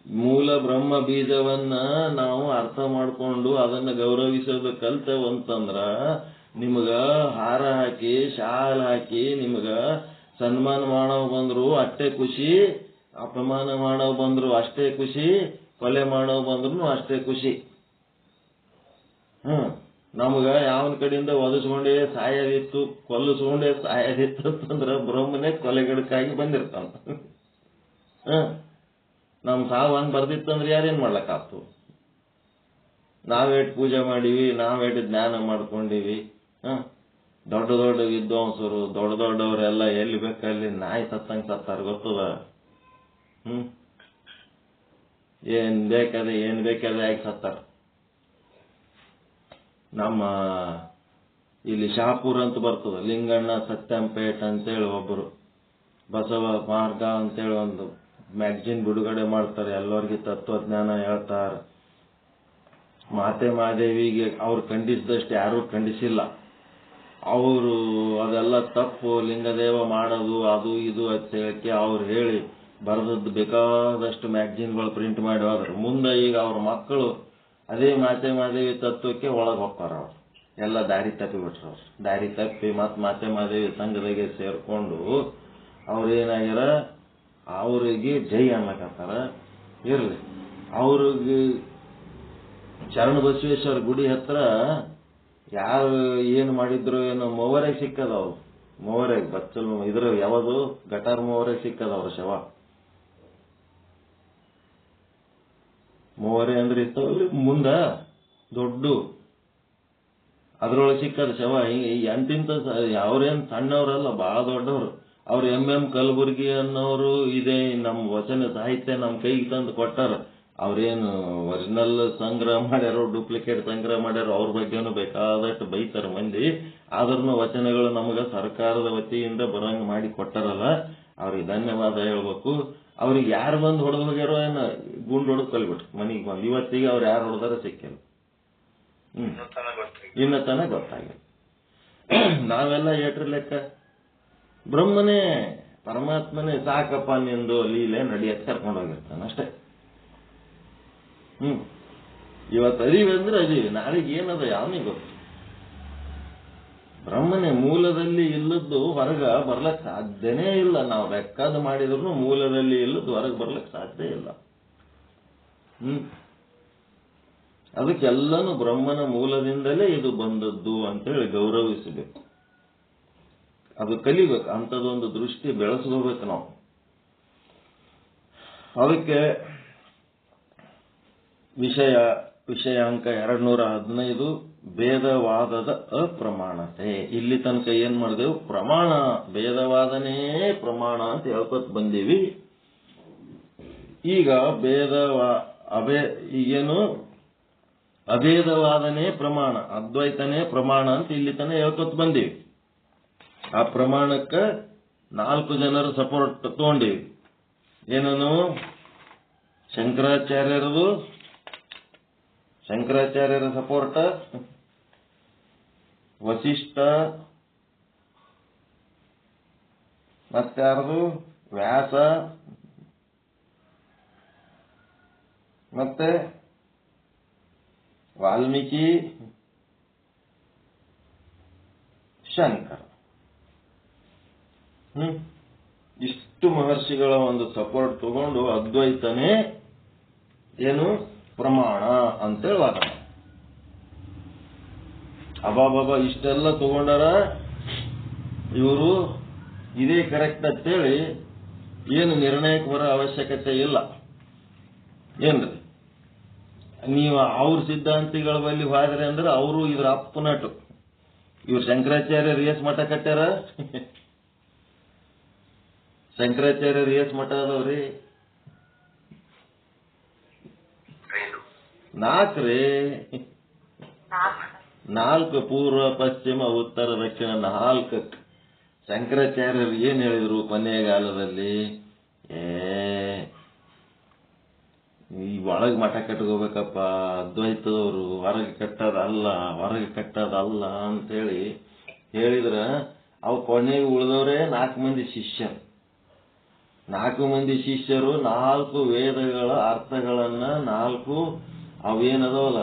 ಮೂಲ ಬ್ರಹ್ಮ ಬೀಜವನ್ನ ನಾವು ಅರ್ಥ ಮಾಡ್ಕೊಂಡು ಅದನ್ನ ಗೌರವಿಸೋದು ಕಲ್ತೇವಂತಂದ್ರ ನಿಮಗ ಹಾರ ಹಾಕಿ ಶಾಲ್ ಹಾಕಿ ನಿಮಗ ಸನ್ಮಾನ ಮಾಡೋ ಬಂದ್ರು ಅಷ್ಟೇ ಖುಷಿ, ಅಪಮಾನ ಮಾಡೋ ಬಂದ್ರು ಅಷ್ಟೇ ಖುಷಿ, ಕೊಲೆ ಮಾಡೋ ಬಂದ್ರು ಅಷ್ಟೇ ಖುಷಿ. ನಮಗ ಯಾವನ ಕಡೆಯಿಂದ ಒದಿಸ್ಕೊಂಡೇ ಸಾಯೋದಿತ್ತು, ಕೊಲ್ಲಿಸ್ಕೊಂಡೇ ಸಾಯೋದಿತ್ತು ಅಂತಂದ್ರ ಬ್ರಹ್ಮನೇ ಕೊಲೆಗಡಕ್ಕಾಗಿ ಬಂದಿರ್ತಾನ. ನಮ್ ಸಾವು ಹಂಗ್ ಬರ್ದಿತ್ತಂದ್ರೆ ಯಾರೇನ್ ಮಾಡ್ಲಕ್ಕಾಗ್ತು? ನಾವೇಟ್ ಪೂಜೆ ಮಾಡೀವಿ, ನಾವೇಟ್ ಜ್ಞಾನ ಮಾಡ್ಕೊಂಡಿವಿ. ದೊಡ್ಡ ದೊಡ್ಡ ವಿದ್ವಾಂಸರು ದೊಡ್ಡ ದೊಡ್ಡವರೆಲ್ಲ ಎಲ್ಲಿ ಬೇಕಲ್ಲಿ ನಾಯಿ ಸತ್ತಂಗ್ ಸತ್ತಾರ, ಗೊತ್ತದ? ಏನ್ ಬೇಕಾದ್ರೆ ಆಗಿ ಸತ್ತಾರ. ನಮ್ಮ ಇಲ್ಲಿ ಶಾಪುರ್ ಅಂತ ಬರ್ತದ, ಲಿಂಗಣ್ಣ ಸತ್ಯಂಪೇಟ್ ಅಂತೇಳಿ ಒಬ್ಬರು, ಬಸವ ಮಾರ್ಗ ಅಂತೇಳಿ ಒಂದು ಮ್ಯಾಗಜಿನ್ ಬಿಡುಗಡೆ ಮಾಡ್ತಾರೆ, ಎಲ್ಲರಿಗೆ ತತ್ವಜ್ಞಾನ ಹೇಳ್ತಾರೆ. ಮಾತೆ ಮಹಾದೇವಿಗೆ ಅವ್ರು ಖಂಡಿಸಿದಷ್ಟು ಯಾರೂ ಖಂಡಿಸಿಲ್ಲ. ಅವರು ಅದೆಲ್ಲ ತಪ್ಪು, ಲಿಂಗದೇವ ಮಾಡೋದು ಅದು ಇದು ಅಂತ ಹೇಳಕ್ಕೆ ಅವ್ರು ಹೇಳಿ ಬರೆದದ್ದು ಬೇಕಾದಷ್ಟು ಮ್ಯಾಗಜಿನ್ಗಳು ಪ್ರಿಂಟ್ ಮಾಡಿ ಹೋದ್ರು. ಮುಂದೆ ಈಗ ಅವ್ರ ಮಕ್ಕಳು ಅದೇ ಮಾತೆ ಮಹಾದೇವಿ ತತ್ವಕ್ಕೆ ಒಳಗೆ ಹೋಗ್ತಾರ. ಅವ್ರು ಎಲ್ಲ ದಾರಿ ತಪ್ಪಿ ಬಿಟ್ರು. ಅವ್ರು ದಾರಿ ತಪ್ಪಿ ಮತ್ತೆ ಮಾತೆ ಮಹಾದೇವಿ ಸಂಘದಾಗೆ ಸೇರ್ಕೊಂಡು ಅವ್ರೇನಾಗ್ಯಾರ, ಅವ್ರಿಗೆ ಜೈ ಅನ್ನಕತ್ತಾರ. ಇರ್ಲಿ, ಅವ್ರಿಗೆ ಶರಣ ಬಸವೇಶ್ವರ ಗುಡಿ ಹತ್ರ ಯಾರು ಏನು ಮಾಡಿದ್ರು ಏನೋ ಮೂವರೆಗೆ ಸಿಕ್ಕದವ್ರು. ಮೂವರೆಗೆ ಬಚ್ಚಲ್ ಇದ್ರ ಯಾವುದು ಗಟಾರ್ ಮೂವರೆಗೆ ಸಿಕ್ಕದವ್ರ ಶವ. ಮೂವರೆ ಅಂದ್ರೆ ಇರ್ತವಲ್ಲಿ ಮುಂದ ದೊಡ್ಡ, ಅದ್ರೊಳಗೆ ಸಿಕ್ಕದ ಶವ. ಎಂತಿಂತ ಅವ್ರೇನ್ ಸಣ್ಣವ್ರಲ್ಲ, ಬಹಳ ದೊಡ್ಡವ್ರು. ಅವ್ರು ಕಲಬುರ್ಗಿ ಅನ್ನೋರು ಇದೇ ನಮ್ಮ ವಚನ ಸಾಹಿತ್ಯ ನಮ್ಮ ಕೈಗೆ ತಂದು ಕೊಟ್ಟಾರ. ಅವ್ರೇನು ಒರಿಜಿನಲ್ ಸಂಗ್ರಹ ಮಾಡ್ಯಾರೋ ಡೂಪ್ಲಿಕೇಟ್ ಸಂಗ್ರಹ ಮಾಡ್ಯಾರೋ ಅವ್ರ ಬಗ್ಗೆನೂ ಬೇಕಾದಷ್ಟು ಬೈತಾರ ಮಂದಿ. ಆದ್ರೂ ವಚನಗಳು ನಮಗ ಸರ್ಕಾರದ ವತಿಯಿಂದ ಬರಂಗ ಮಾಡಿ ಕೊಟ್ಟಾರಲ್ಲ, ಅವ್ರಿಗೆ ಧನ್ಯವಾದ ಹೇಳ್ಬೇಕು. ಅವ್ರಿಗೆ ಯಾರು ಬಂದು ಹೊಡೆದು ಹೋಗ್ಯಾರೋ ಏನ ಗುಂಡು ಹೊಡೆದು ಕಲ್ಬಿಟ್ರು ಮನೆಗೆ ಬಂದು. ಇವತ್ತಿಗೆ ಅವ್ರು ಯಾರು ಹೊಡೆದಾರ ಸಿಕ್ಕಿಲ್ಲ, ಇನ್ನ ತನ ಗೊತ್ತಾಗಿಲ್ಲ. ನಾವೆಲ್ಲ ಏಟ್ರ ಲೆಕ್ಕ ಬ್ರಹ್ಮನೇ ಪರಮಾತ್ಮನೇ ಸಾಕಪ್ಪ ನಿಂದು ಲೀಲೆ ನಡಿಯತ್ ಕರ್ಕೊಂಡು ಹೋಗಿರ್ತಾನೆ ಅಷ್ಟೇ. ಇವತ್ತು ಅರಿವಿ ಅಂದ್ರೆ ಅದೀವಿ, ನಾಳೆಗೆ ಏನದ ಯಾವನಿಗೆ ಗೊತ್ತು. ಬ್ರಹ್ಮನೇ ಮೂಲದಲ್ಲಿ ಇಲ್ಲದ್ದು ಹೊರಗ ಬರ್ಲಕ್ ಸಾಧ್ಯನೇ ಇಲ್ಲ. ನಾವು ಬೇಕಾದ ಮಾಡಿದ್ರು ಮೂಲದಲ್ಲಿ ಇಲ್ಲದ್ದು ಹೊರಗೆ ಬರ್ಲಕ್ ಸಾಧ್ಯ ಇಲ್ಲ. ಅದಕ್ಕೆಲ್ಲನೂ ಬ್ರಹ್ಮನ ಮೂಲದಿಂದಲೇ ಇದು ಬಂದದ್ದು ಅಂತೇಳಿ ಗೌರವಿಸಬೇಕು. ಅದು ಕಲಿಬೇಕು, ಅಂಥದ್ದೊಂದು ದೃಷ್ಟಿ ಬೆಳೆಸ್ಕೋಬೇಕು ನಾವು. ಅದಕ್ಕೆ ವಿಷಯಾಂಕ 215 ಭೇದವಾದದ ಅಪ್ರಮಾಣತೆ. ಇಲ್ಲಿ ತನಕ ಏನ್ ಮಾಡಿದೆವು? ಪ್ರಮಾಣ, ಭೇದವಾದನೇ ಪ್ರಮಾಣ ಅಂತ ಹೇಳ್ಕೊತ ಬಂದೀವಿ. ಈಗ ಈಗೇನು ಅಭೇದವಾದನೇ ಪ್ರಮಾಣ, ಅದ್ವೈತನೇ ಪ್ರಮಾಣ ಅಂತ ಇಲ್ಲಿ ತನಕ ಹೇಳ್ಕೊತ ಬಂದೀವಿ. ಆ ಪ್ರಮಾಣಕ್ಕೆ 4 ಜನರ ಸಪೋರ್ಟ್ ತಗೊಂಡೀವಿ. ಏನನು? ಶಂಕರಾಚಾರ್ಯರ ಸಪೋರ್ಟ್, ವಸಿಷ್ಠ, ಮತ್ತಾರದು ವ್ಯಾಸ, ಮತ್ತೆ ವಾಲ್ಮೀಕಿ, ಶಂಕರ. ಇಷ್ಟು ಮಹರ್ಷಿಗಳ ಒಂದು ಸಪೋರ್ಟ್ ತಗೊಂಡು ಅದ್ವೈತನೇ ಏನು ಪ್ರಮಾಣ ಅಂತೇಳಿ ವಾದ. ಅಬಾಬಾಬಾ ಇಷ್ಟೆಲ್ಲ ತಗೊಂಡಾರ ಇವರು, ಇದೇ ಕರೆಕ್ಟ್ ಅಂತೇಳಿ ಏನು ನಿರ್ಣಯಕ್ಕೆ ಬರೋ ಅವಶ್ಯಕತೆ ಇಲ್ಲ. ಏನ್ರಿ, ನೀವು ಅವ್ರ ಸಿದ್ಧಾಂತಿಗಳ ಬಳಿ ಹೋದ್ರೆ ಅಂದ್ರೆ ಅವರು ಇದ್ರ ಅಪ್ಪನಟು. ಇವ್ರು ಶಂಕರಾಚಾರ್ಯರು ಎಸ್ ಮಠ ಕಟ್ಟ್ಯಾರ? ಶಂಕರಾಚಾರ್ಯರು ಎಸ್ ಮಠ ಅದಾವ್ರಿ? 4 ಪೂರ್ವ ಪಶ್ಚಿಮ ಉತ್ತರ ದಕ್ಷಿಣ 4. ಶಂಕರಾಚಾರ್ಯರು ಏನ್ ಹೇಳಿದ್ರು ಕೊನೆಗಾಲದಲ್ಲಿ? ಈ ಒಳಗ್ ಮಠ ಕಟ್ಕೋಬೇಕಪ್ಪ, ಅದ್ವೈತದವರು ಹೊರಗೆ ಕಟ್ಟೋದಲ್ಲ ಅಂತೇಳಿ ಹೇಳಿದ್ರ ಅವು ಕೊನೆಗೆ ಉಳಿದವರೇ 4 ಮಂದಿ ಶಿಷ್ಯರು. 4 ಮಂದಿ ಶಿಷ್ಯರು 4 ವೇದಗಳ ಅರ್ಥಗಳನ್ನ 4 ಅವೇನದವಲ್ಲ,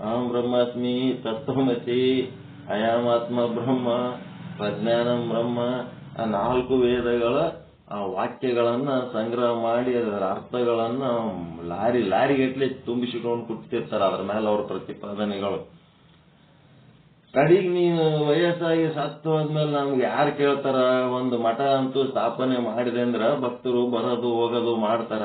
ಅಹಂ ಬ್ರಹ್ಮಾಸ್ಮಿ, ತತ್ವಮಸಿ, ಅಯಮಾತ್ಮ ಬ್ರಹ್ಮ, ಪ್ರಜ್ಞಾನಂ ಬ್ರಹ್ಮ, ಆ 4 ವೇದಗಳ ಆ ವಾಕ್ಯಗಳನ್ನ ಸಂಗ್ರಹ ಮಾಡಿ ಅದರ ಅರ್ಥಗಳನ್ನ ಲಾರಿಗಟ್ಲೆ ತುಂಬಿಸಿಕೊಂಡು ಕೊಡ್ತಿರ್ತಾರ. ಅದ್ರ ಮೇಲೆ ಅವ್ರ ಪ್ರತಿಪಾದನೆಗಳು. ಕಡೆಗೆ ನೀನು ವಯಸ್ಸಾಗಿ ಸತ್ತು ಹೋದ್ಮೇಲೆ ನಮ್ಗೆ ಯಾರು ಕೇಳ್ತಾರ? ಒಂದು ಮಠ ಅಂತೂ ಸ್ಥಾಪನೆ ಮಾಡಿದೆ ಅಂದ್ರ ಭಕ್ತರು ಬರೋದು ಹೋಗೋದು ಮಾಡ್ತಾರ.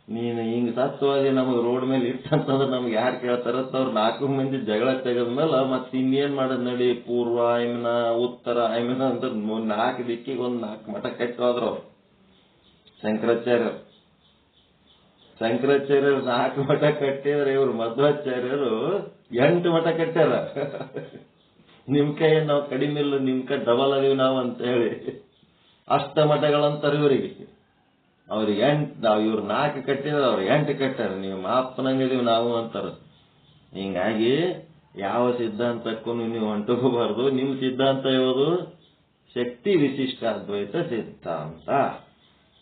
ನೀನು ಹಿಂಗ್ ಸತ್ತು ಹೋಗಿ ನಮಗ್ ರೋಡ್ ಮೇಲೆ ಇಟ್ಟಂತಂದ್ರೆ ನಮ್ಗೆ ಯಾರು ಕೇಳ್ತಾರ? ಅವ್ರು 4 ಮಂದಿ ಜಗಳ ತೆಗದ್ಮೇಲೆ ಮತ್ತೆ ಇನ್ನೇನ್ ಮಾಡೋದ್ ನಡಿ, ಪೂರ್ವ ಆಯ್ಮನ ಉತ್ತರ ಆಯ್ಮನ ಅಂತ 4 ದಿಕ್ಕಿಗೆ 4 ಮಠ ಕಟ್ಟಿ ಹೋದ್ರು ಅವ್ರು. ಶಂಕರಾಚಾರ್ಯರು 4 ಮಠ ಕಟ್ಟಿದ್ರೆ ಇವ್ರು ಮಧ್ವಾಚಾರ್ಯರು 8 ಮಠ ಕಟ್ಟ್ಯಾರ. ನಿಮ್ ಕೈ ನಾವು ಕಡಿಮೆ ಇಲ್ಲ, ನಿಮ್ ಕೈ ಡಬಲ್ ಅದೀವಿ ನಾವು ಅಂತ ಹೇಳಿ ಅಷ್ಟ ಮಠಗಳಂತಾರೆ ಇವರಿಗೆ. ಅವ್ರಿಗೆ 8 ಇವ್ರು 4 ಕಟ್ಟಿದ್ರೆ ಅವ್ರು 8 ಕಟ್ಟಾರ, ನೀವು ಮಾಪನಂಗಿದೀವಿ ನಾವು ಅಂತಾರ. ಹಿಂಗಾಗಿ ಯಾವ ಸಿದ್ಧಾಂತಕ್ಕೂ ನೀವು ಅಂಟುಕೋಬಾರ್ದು. ನಿಮ್ಮ ಸಿದ್ಧಾಂತ ಯಾವುದು? ಶಕ್ತಿ ವಿಶಿಷ್ಟ ಅದ್ವೈತ ಸಿದ್ಧಾಂತ.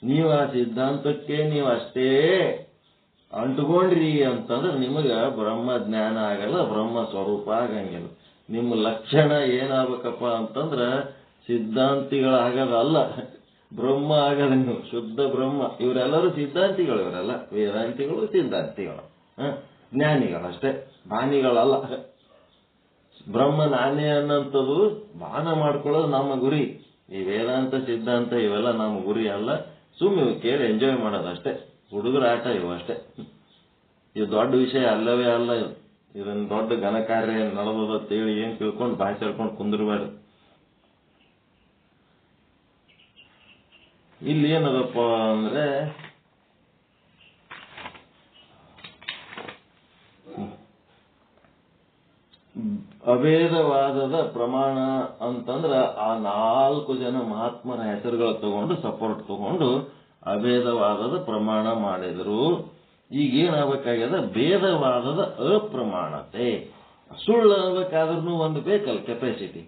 ನೀವು ಆ ಸಿದ್ಧಾಂತಕ್ಕೆ ನೀವು ಅಷ್ಟೇ ಅಂಟುಕೊಂಡ್ರಿ ಅಂತಂದ್ರೆ ನಿಮಗೆ ಬ್ರಹ್ಮ ಜ್ಞಾನ ಆಗಲ್ಲ, ಬ್ರಹ್ಮ ಸ್ವರೂಪ ಆಗಂಗಿಲ್ಲ. ನಿಮ್ಮ ಲಕ್ಷಣ ಏನಾಗಬೇಕಪ್ಪ ಅಂತಂದ್ರ ಸಿದ್ಧಾಂತಿಗಳಾಗದಲ್ಲ, ಬ್ರಹ್ಮ ಆಗದ. ನೀವು ಶುದ್ಧ ಬ್ರಹ್ಮ. ಇವರೆಲ್ಲರೂ ಸಿದ್ಧಾಂತಿಗಳು, ಇವರೆಲ್ಲ ವೇದಾಂತಿಗಳು, ಸಿದ್ಧಾಂತಿಗಳು, ಜ್ಞಾನಿಗಳಷ್ಟೇ, ಭಾನಿಗಳಲ್ಲ. ಬ್ರಹ್ಮ ನಾನೇ ಅನ್ನಂಥದ್ದು ಭಾನ ಮಾಡ್ಕೊಳ್ಳೋದು ನಮ್ಮ ಗುರಿ. ಈ ವೇದಾಂತ ಸಿದ್ಧಾಂತ ಇವೆಲ್ಲ ನಮ್ಮ ಗುರಿ ಅಲ್ಲ. ಸುಮ್ಮನೆ ಕೇಳಿ ಎಂಜಾಯ್ ಮಾಡೋದಷ್ಟೇ, ಹುಡುಗರ ಆಟ ಇವು ಅಷ್ಟೇ. ಇದು ದೊಡ್ಡ ವಿಷಯ ಅಲ್ಲವೇ ಅಲ್ಲ. ಇದನ್ನ ದೊಡ್ಡ ಘನಕಾರ್ಯ ನಡೆದತ್ತೇಳಿ ಏನ್ ತಿಳ್ಕೊಂಡು ಬಾಯಿ ಸೇರ್ಕೊಂಡು ಕುಂದಿರ್ಬಾರ್ದು. ಇಲ್ಲಿ ಏನದಪ್ಪ ಅಂದ್ರೆ ಅಭೇದವಾದದ ಪ್ರಮಾಣ ಅಂತಂದ್ರ ಆ 4 ಜನ ಮಹಾತ್ಮರ ಹೆಸರುಗಳು ತಗೊಂಡು ಸಪೋರ್ಟ್ ತಗೊಂಡು ಅಭೇದವಾದದ ಪ್ರಮಾಣ ಮಾಡಿದ್ರು. ಈಗ ಏನಾಗಬೇಕಾಗ್ಯದ? ಭೇದವಾದದ ಅಪ್ರಮಾಣತೆ. ಸುಳ್ಳು ಆಗ್ಬೇಕಾದ್ರೂ ಒಂದು ಬೇಕಲ್ಲ ಕೆಪಾಸಿಟಿ.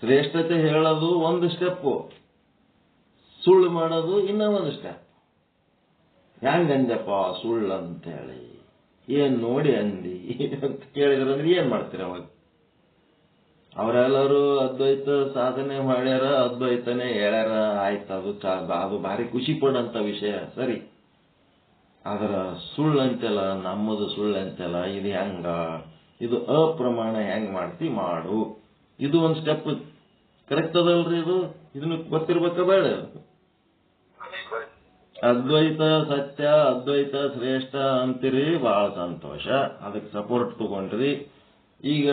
ಶ್ರೇಷ್ಠತೆ ಹೇಳೋದು ಒಂದು ಸ್ಟೆಪ್ಪು, ಸುಳ್ಳು ಮಾಡೋದು ಇನ್ನೂ ಒಂದು ಸ್ಟೆಪ್. ಹೆಂಗಂದಪ್ಪ ಸುಳ್ಳು ಅಂತೇಳಿ ಏನ್ ನೋಡಿ ಅಂದಿ ಅಂತ ಕೇಳಿದ್ರಂದ್ರೆ ಏನ್ ಮಾಡ್ತೀರ ಅವಾಗ? ಅವರೆಲ್ಲರೂ ಅದ್ವೈತ ಸಾಧನೆ ಮಾಡ್ಯಾರ, ಅದ್ವೈತನೇ ಹೇಳ್ಯಾರ, ಆಯ್ತು, ಅದು ಭಾರಿ ಖುಷಿ ಪಡಂತ ವಿಷಯ, ಸರಿ. ಅದರ ಸುಳ್ಳು ಅಂತೆಲ್ಲ, ನಮ್ಮದು ಸುಳ್ಳು ಅಂತೆಲ್ಲ, ಇದು ಹೆಂಗ? ಇದು ಅಪ್ರಮಾಣ ಹೆಂಗ್ ಮಾಡ್ತಿ ಮಾಡು. ಇದು ಒಂದು ಸ್ಟೆಪ್ ಕರೆಕ್ಟ್ ಅದಲ್ರಿ? ಇದನ್ನು ಗೊತ್ತಿರ್ಬೇಕ ಬೇಡ? ಅದ್ವೈತ ಸತ್ಯ, ಅದ್ವೈತ ಶ್ರೇಷ್ಠ ಅಂತೀರಿ, ಬಹಳ ಸಂತೋಷ, ಅದಕ್ಕೆ ಸಪೋರ್ಟ್ ತಗೊಂಡ್ರಿ. ಈಗ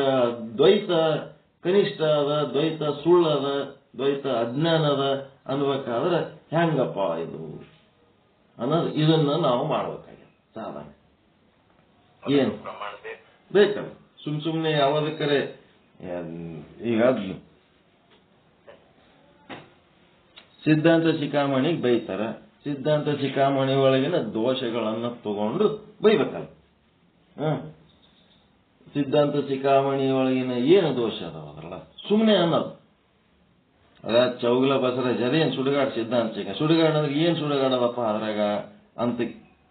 ದ್ವೈತ ಕನಿಷ್ಠ ಅದ, ದ್ವೈತ ಸುಳ್ಳದ, ದ್ವೈತ ಅಜ್ಞಾನದ ಅನ್ಬೇಕಾದ್ರೆ ಹೆಂಗಪ್ಪ ಇದು ಅನ್ನೋದು, ಇದನ್ನ ನಾವು ಮಾಡ್ಬೇಕಾಗಿದೆ ಸಾಧನೆ. ಏನು ಬೇಕಲ್ಲ, ಸುಮ್ನೆ ಯಾವ್ದಕ್ಕರೆ ಈಗ ಸಿದ್ಧಾಂತ ಶಿಖಾಮಣಿಗೆ ಬೈತಾರ, ಸಿದ್ಧಾಂತ ಶಿಖಾಮಣಿ ಒಳಗಿನ ದೋಷಗಳನ್ನ ತಗೊಂಡು ಬೈಬೇಕಲ್ಲ. ಸಿದ್ಧಾಂತ ಶಿಖಾಮಣಿ ಒಳಗಿನ ಏನು ದೋಷ ಅದಾವಲ್ಲ ಸುಮ್ಮನೆ ಅನ್ನೋದು. ಅದ ಚೌಗಲ ಬಸರ ಜದೇನ್ ಸುಡುಗಾಡ್ ಸಿದ್ಧಾಂತ ಶಿಖ ಸುಡುಗಾಡ್ ಅಂದ್ರೆ ಏನ್ ಸುಡುಗಾಡದಪ್ಪ ಅದ್ರಾಗ ಅಂತ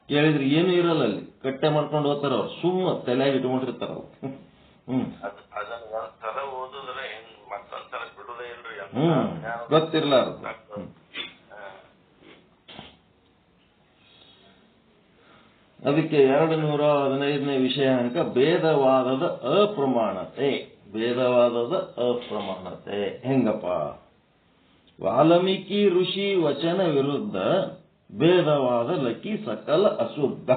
ಕೇಳಿದ್ರೆ ಏನು ಇರಲ್ಲ. ಅಲ್ಲಿ ಕಟ್ಟೆ ಮಾಡ್ಕೊಂಡು ಹೋಗ್ತಾರ ಅವ್ರು, ಸುಮ್ಮ ತಲೆಯಾಗಿ ಇಟ್ಕೊಂಡಿರ್ತಾರ ಅವ್ರು. ಗೊತ್ತಿರ್ಲಾರ. ಅದಕ್ಕೆ 215ನೇ ವಿಷಯ ಅನ್ಕ ಭೇದವಾದದ ಅಪ್ರಮಾಣತೆ. ಭೇದವಾದದ ಅಪ್ರಮಾಣತೆ ಹೆಂಗಪ್ಪ? ವಾಲ್ಮೀಕಿ ಋಷಿ ವಚನ ವಿರುದ್ಧ ಭೇದವಾದ ಲಕ್ಕಿ ಸಕಲ ಅಶುದ್ಧ.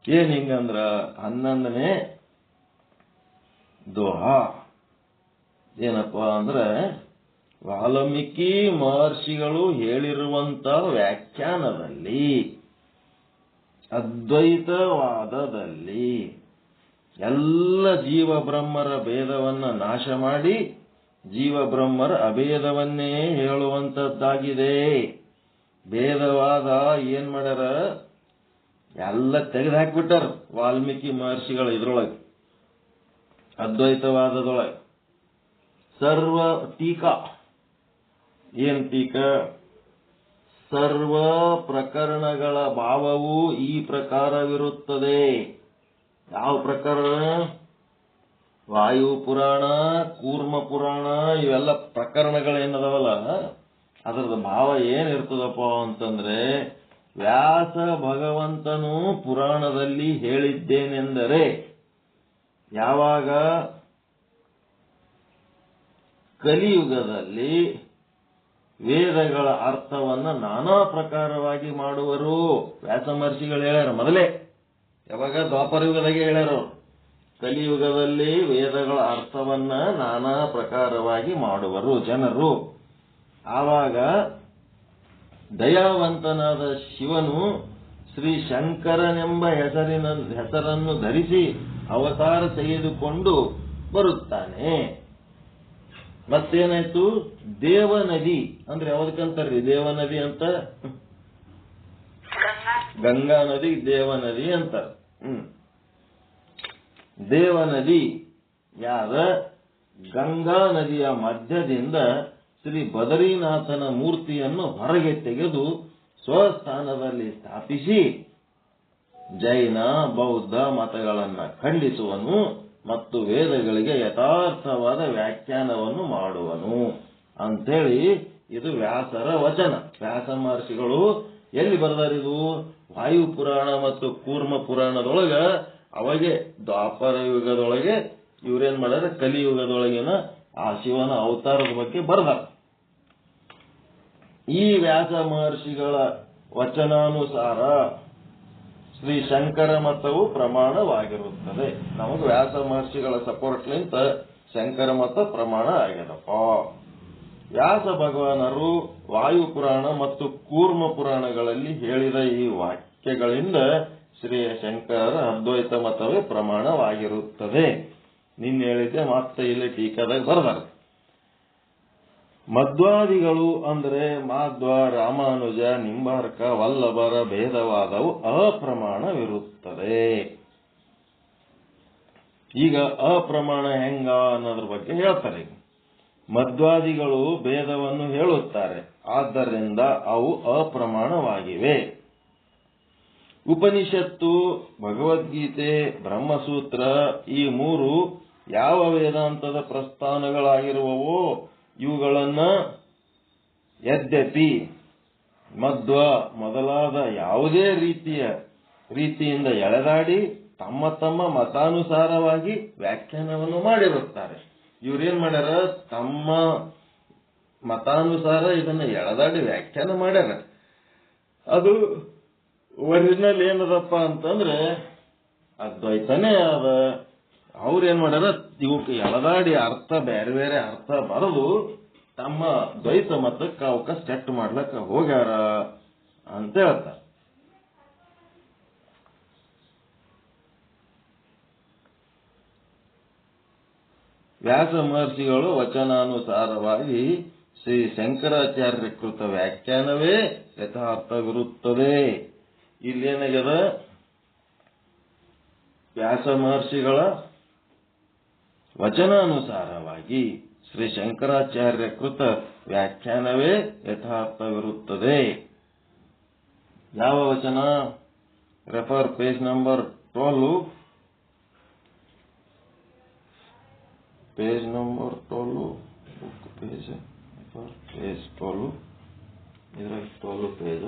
ಏನ್ ಹಿಂಗಂದ್ರ 11ನೇ ದೋಹಾ ಏನಪ್ಪ ಅಂದ್ರೆ, ವಾಲ್ಮೀಕಿ ಮಹರ್ಷಿಗಳು ಹೇಳಿರುವಂತ ವ್ಯಾಖ್ಯಾನದಲ್ಲಿ ಅದ್ವೈತವಾದದಲ್ಲಿ ಎಲ್ಲ ಜೀವ ಬ್ರಹ್ಮರ ಭೇದವನ್ನ ನಾಶ ಮಾಡಿ ಜೀವ ಬ್ರಹ್ಮರ ಅಭೇದವನ್ನೇ ಹೇಳುವಂತದ್ದಾಗಿದೆ. ಭೇದವಾದ ಏನ್ ಮಾಡ್ಯಾರ? ಎಲ್ಲ ತೆಗೆದು ಹಾಕ್ಬಿಟ್ಟಾರ ವಾಲ್ಮೀಕಿ ಮಹರ್ಷಿಗಳ ಇದ್ರೊಳಗೆ, ಅದ್ವೈತವಾದದೊಳಗೆ. ಸರ್ವ ಟೀಕಾ ಏನ್ ಟೀಕಾ? ಸರ್ವ ಪ್ರಕರಣಗಳ ಭಾವವು ಈ ಪ್ರಕಾರವಿರುತ್ತದೆ. ಯಾವ ಪ್ರಕರಣ? ವಾಯು ಪುರಾಣ, ಕೂರ್ಮ ಪುರಾಣ, ಇವೆಲ್ಲ ಪ್ರಕರಣಗಳೇನದವಲ್ಲ ಅದರದ ಭಾವ ಏನಿರ್ತದಪ್ಪ ಅಂತಂದ್ರೆ, ವ್ಯಾಸ ಭಗವಂತನು ಪುರಾಣದಲ್ಲಿ ಹೇಳಿದ್ದೇನೆಂದರೆ, ಯಾವಾಗ ಕಲಿಯುಗದಲ್ಲಿ ವೇದಗಳ ಅರ್ಥವನ್ನ ನಾನಾ ಪ್ರಕಾರವಾಗಿ ಮಾಡುವರು. ವ್ಯಾಸ ಮಹರ್ಷಿಗಳು ಹೇಳ್ಯಾರ ಮೊದಲೇ, ಯಾವಾಗ ದ್ವಾಪರ ಯುಗದಾಗೆ ಹೇಳ್ಯಾರ. ಕಲಿಯುಗದಲ್ಲಿ ವೇದಗಳ ಅರ್ಥವನ್ನ ನಾನಾ ಪ್ರಕಾರವಾಗಿ ಮಾಡುವರು ಜನರು. ಆವಾಗ ದಯಾವಂತನಾದ ಶಿವನು ಶ್ರೀ ಶಂಕರನೆಂಬ ಹೆಸರನ್ನು ಧರಿಸಿ ಅವತಾರ ತೆಗೆದುಕೊಂಡು ಬರುತ್ತಾನೆ. ಮತ್ತೇನಾಯ್ತು, ದೇವನದಿ ಅಂದ್ರೆ ಯಾವ್ದಕ್ಕಂತಾರ್ರಿ ದೇವನದಿ ಅಂತ? ಗಂಗಾ ನದಿ ದೇವನದಿ ಅಂತ. ದೇವನದಿ ಯಾರ ಗಂಗಾ ನದಿಯ ಮಧ್ಯದಿಂದ ಶ್ರೀ ಬದರಿನಾಥನ ಮೂರ್ತಿಯನ್ನು ಹೊರಗೆ ತೆಗೆದು ಸ್ವಸ್ಥಾನದಲ್ಲಿ ಸ್ಥಾಪಿಸಿ ಜೈನ ಬೌದ್ಧ ಮತಗಳನ್ನ ಖಂಡಿಸುವನು ಮತ್ತು ವೇದಗಳಿಗೆ ಯಥಾರ್ಥವಾದ ವ್ಯಾಖ್ಯಾನವನ್ನು ಮಾಡುವನು ಅಂತೇಳಿ ಇದು ವ್ಯಾಸರ ವಚನ. ವ್ಯಾಸ ಮಹರ್ಷಿಗಳು ಎಲ್ಲಿ ಬರೆದಾರಿದು? ವಾಯು ಪುರಾಣ ಮತ್ತು ಕೂರ್ಮ ಪುರಾಣದೊಳಗ ಅವಾಗೆ ದ್ವಾಪರ ಯುಗದೊಳಗೆ ಇವ್ರೇನ್ ಮಾಡ್ಯಾರ, ಕಲಿಯುಗದೊಳಗಿನ ಆ ಶಿವನ ಅವತಾರದ ಬಗ್ಗೆ ಬರೆದಾರ. ಈ ವ್ಯಾಸ ಮಹರ್ಷಿಗಳ ವಚನಾನುಸಾರ ಶ್ರೀ ಶಂಕರ ಮತವು ಪ್ರಮಾಣವಾಗಿರುತ್ತದೆ. ನಮಗೆ ವ್ಯಾಸ ಮಹರ್ಷಿಗಳ ಸಪೋರ್ಟ್ಲಿಂತ ಶಂಕರ ಮತ ಪ್ರಮಾಣ ಆಗ್ಯದಪ್ಪ. ವ್ಯಾಸ ಭಗವಾನರು ವಾಯು ಪುರಾಣ ಮತ್ತು ಕೂರ್ಮ ಪುರಾಣಗಳಲ್ಲಿ ಹೇಳಿದ ಈ ವಾಕ್ಯಗಳಿಂದ ಶ್ರೀ ಶಂಕರರ ಅದ್ವೈತ ಮತವೇ ಪ್ರಮಾಣವಾಗಿರುತ್ತದೆ. ನಿನ್ನೆ ಹೇಳಿದ್ದೆ, ಮತ್ತೆ ಇಲ್ಲಿ ಟೀಕಾದಾಗ ಬರೆದಾರ. ಮಧ್ವಾದಿಗಳು ಅಂದ್ರೆ ಮಾಧ್ವ, ರಾಮಾನುಜ, ನಿಂಬಾರ್ಕ, ವಲ್ಲಭರ ಭೇದವಾದವು ಅಪ್ರಮಾಣವಿರುತ್ತದೆ. ಈಗ ಅಪ್ರಮಾಣ ಹೆಂಗ ಅನ್ನೋದ್ರ ಬಗ್ಗೆ ಹೇಳ್ತಾರೆ. ಮಧ್ವಾದಿಗಳು ಭೇದವನ್ನು ಹೇಳುತ್ತಾರೆ, ಆದ್ದರಿಂದ ಅವು ಅಪ್ರಮಾಣವಾಗಿವೆ. ಉಪನಿಷತ್ತು, ಭಗವದ್ಗೀತೆ, ಬ್ರಹ್ಮಸೂತ್ರ ಈ ಮೂರು ಯಾವ ವೇದಾಂತದ ಪ್ರಸ್ಥಾನಗಳಾಗಿರುವವೋ ಇವುಗಳನ್ನ ಯದ್ಯಪಿ ಮಧ್ವ ಮೊದಲಾದ ಯಾವುದೇ ರೀತಿಯಿಂದ ಎಳೆದಾಡಿ ತಮ್ಮ ತಮ್ಮ ಮತಾನುಸಾರವಾಗಿ ವ್ಯಾಖ್ಯಾನವನ್ನು ಮಾಡಿರುತ್ತಾರೆ. ಇವ್ರೇನ್ ಮಾಡ್ಯಾರ, ತಮ್ಮ ಮತಾನುಸಾರ ಇದನ್ನ ಎಳೆದಾಡಿ ವ್ಯಾಖ್ಯಾನ ಮಾಡ್ಯಾರ. ಅದು ಒರಿಜಿನಲ್ ಏನದಪ್ಪ ಅಂತಂದ್ರೆ ಅದ್ವೈತನೇ ಅದ. ಅವ್ರೇನ್ ಮಾಡ್ಯಾರ, ಇವಕ್ಕೆ ಎಳೆದಾಡಿ ಅರ್ಥ ಬೇರೆ ಬೇರೆ ಅರ್ಥ ಬರೆದು ತಮ್ಮ ದ್ವೈತ ಮತಕ್ಕೆ ಅವಕ್ಕ ಸೆಟ್ ಮಾಡ್ಲಕ್ಕ ಹೋಗ್ಯಾರ ಅಂತ ಹೇಳ್ತಾರೆ. ವ್ಯಾಸ ಮಹರ್ಷಿಗಳು ವಚನಾನುಸಾರವಾಗಿ ಶ್ರೀ ಶಂಕರಾಚಾರ್ಯ ಕೃತ ವ್ಯಾಖ್ಯಾನವೇ ಯಥಾರ್ಥವಿರುತ್ತದೆ. ಇಲ್ಲೇನಾಗ್ಯದ, ವ್ಯಾಸ ಮಹರ್ಷಿಗಳ ವಚನಾನುಸಾರವಾಗಿ ಶ್ರೀ ಶಂಕರಾಚಾರ್ಯ ಕೃತ ವ್ಯಾಖ್ಯಾನವೇ ಯಥಾರ್ಥವಿರುತ್ತದೆ. ಯಾವ ವಚನ? Refer page number 12. Page number 12, book page page 12, ಇದ್ರಾಗ 12 ಪೇಜ್.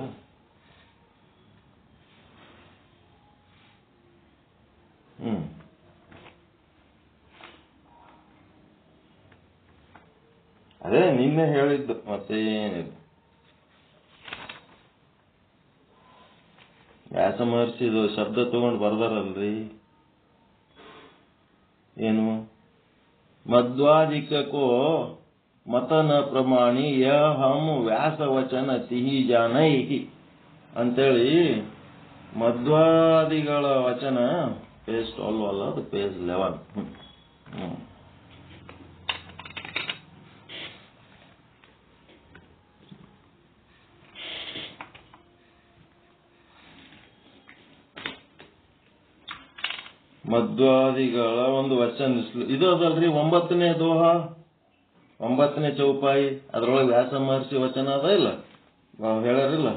ಅದೇ ನಿನ್ನೆ ಹೇಳಿದ್ದು, ಮತ್ತೆ ಏನಿಲ್ಲ. ವ್ಯಾಸ ಮಹರ್ಷಿದು ಶಬ್ದ ತಗೊಂಡು ಬರ್ದಾರಲ್ರಿ, ಏನು ಮಧ್ವಾದಿಕೋ ಮತನ ಪ್ರಮಾಣಿ ಯಹಂ ವ್ಯಾಸ ವಚನ ತಿಹಿ ಜಾನೈ ಅಂತೇಳಿ ಮಧ್ವಾದಿಗಳ ವಚನ ಪೇಜ್ 12 ಅಲ್ಲ, ಅದು ಪೇಜ್ 11. ಮಧ್ವಾದಿಗಳ ಒಂದು ವಚನ ಇದು ಅದಲ್ರಿ, 9ನೇ ದೋಹ, 9ನೇ ಚೌಪಾಯಿ, ಅದ್ರೊಳಗೆ ವ್ಯಾಸ ಮಹರ್ಷಿ ವಚನ ಅದ ಇಲ್ಲ, ಹೇಳರಿಲ್ಲ.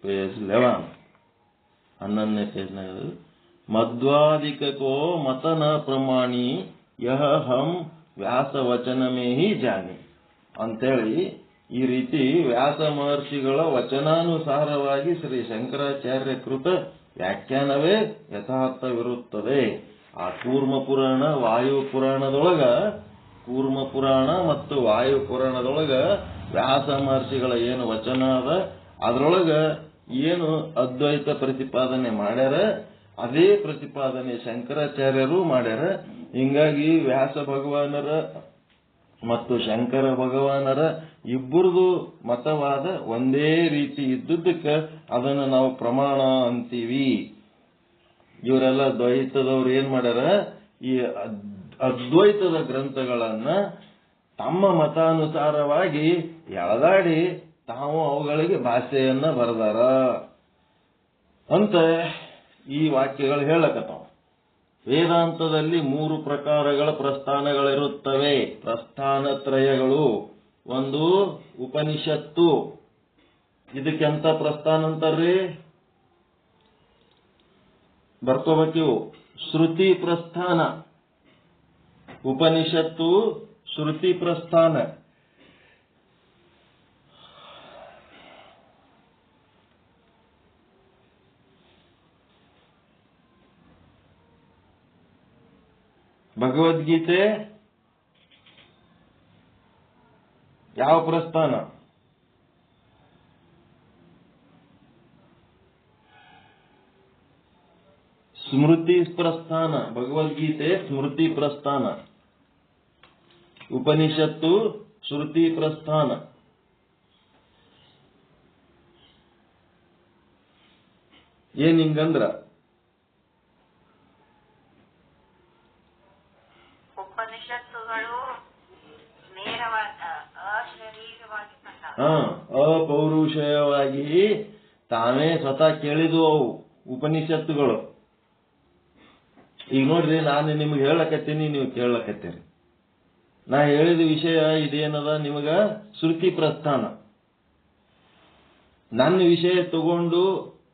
ಪೇಜ್ 11, 11ನೇ ಪೇಜ್ನಾಗ ಮಧ್ವಾದಿಕೋ ಮತನ ಪ್ರಮಾಣಿ ಯಹ ಹಂ ವ್ಯಾಸ ವಚನಮೇ ಹಿ ಜಾನಿ ಅಂತೇಳಿ ಈ ರೀತಿ ವ್ಯಾಸ ಮಹರ್ಷಿಗಳ ವಚನಾನುಸಾರವಾಗಿ ಶ್ರೀ ಶಂಕರಾಚಾರ್ಯ ಕೃತ ವ್ಯಾಖ್ಯಾನವೇ ಯಥಾರ್ಥವಿರುತ್ತದೆ. ಆ ಕೂರ್ಮ ಪುರಾಣ ವಾಯು ಪುರಾಣದೊಳಗ, ಕೂರ್ಮ ಪುರಾಣ ಮತ್ತು ವಾಯು ಪುರಾಣದೊಳಗ ವ್ಯಾಸ ಮಹರ್ಷಿಗಳ ಏನು ವಚನ ಅದ ಅದ್ರೊಳಗ ಏನು ಅದ್ವೈತ ಪ್ರತಿಪಾದನೆ ಮಾಡ್ಯಾರ ಅದೇ ಪ್ರತಿಪಾದನೆ ಶಂಕರಾಚಾರ್ಯರು ಮಾಡ್ಯಾರ. ಹಿಂಗಾಗಿ ವ್ಯಾಸ ಭಗವಾನರ ಮತ್ತು ಶಂಕರ ಭಗವಾನರ ಇಬ್ಬರದು ಮತವಾದ ಒಂದೇ ರೀತಿ ಇದ್ದುದಕ್ಕೆ ಅದನ್ನು ನಾವು ಪ್ರಮಾಣ ಅಂತೀವಿ. ಇವರೆಲ್ಲ ದ್ವೈತದವ್ರು ಏನ್ ಮಾಡ್ಯಾರ, ಈ ಅದ್ವೈತದ ಗ್ರಂಥಗಳನ್ನ ತಮ್ಮ ಮತಾನುಸಾರವಾಗಿ ಎಳೆದಾಡಿ ತಾವು ಅವುಗಳಿಗೆ ಭಾಷೆಯನ್ನ ಬರೆದಾರ ಅಂತ ಈ ವಾಕ್ಯಗಳು ಹೇಳಕತ್ತಾವ. ವೇದಾಂತದಲ್ಲಿ 3 ಪ್ರಕಾರಗಳ ಪ್ರಸ್ಥಾನಗಳಿರುತ್ತವೆ. ಪ್ರಸ್ಥಾನತ್ರಯಗಳು. ಒಂದು ಉಪನಿಷತ್ತು. ಇದಕ್ಕೆಂತ ಪ್ರಸ್ಥಾನ ಅಂತಾರ್ರಿ? ಬರ್ಕೋಬೇಕು. ಶ್ರುತಿ ಪ್ರಸ್ಥಾನ. ಉಪನಿಷತ್ತು ಶ್ರುತಿ ಪ್ರಸ್ಥಾನ. ಭಗವದ್ಗೀತೆ ಯಾವ ಪ್ರಸ್ಥಾನ? ಸ್ಮೃತಿ ಪ್ರಸ್ಥಾನ. ಭಗವದ್ಗೀತೆ ಸ್ಮೃತಿ ಪ್ರಸ್ಥಾನ. ಉಪನಿಷತ್ತು ಶ್ರುತಿ ಪ್ರಸ್ಥಾನ. ಏನ್ ಹಿಂಗಂದ್ರ ಉಪನಿಷತ್ತುಗಳು ಅಶರೀರವಾಗಿ ಅಪೌರುಷಯವಾಗಿ ತಾವೇ ಸ್ವತಃ ಕೇಳಿದ್ವು ಅವು ಉಪನಿಷತ್ತುಗಳು. ಈಗ ನೋಡ್ರಿ, ನಾನು ನಿಮ್ಗೆ ಹೇಳಕತ್ತೀನಿ, ನೀವು ಕೇಳಕತ್ತೀರಿ. ನಾ ಹೇಳಿದ ವಿಷಯ ಇದೇನದ ನಿಮಗ ಶ್ರುತಿ ಪ್ರಸ್ಥಾನ. ನನ್ನ ವಿಷಯ ತಗೊಂಡು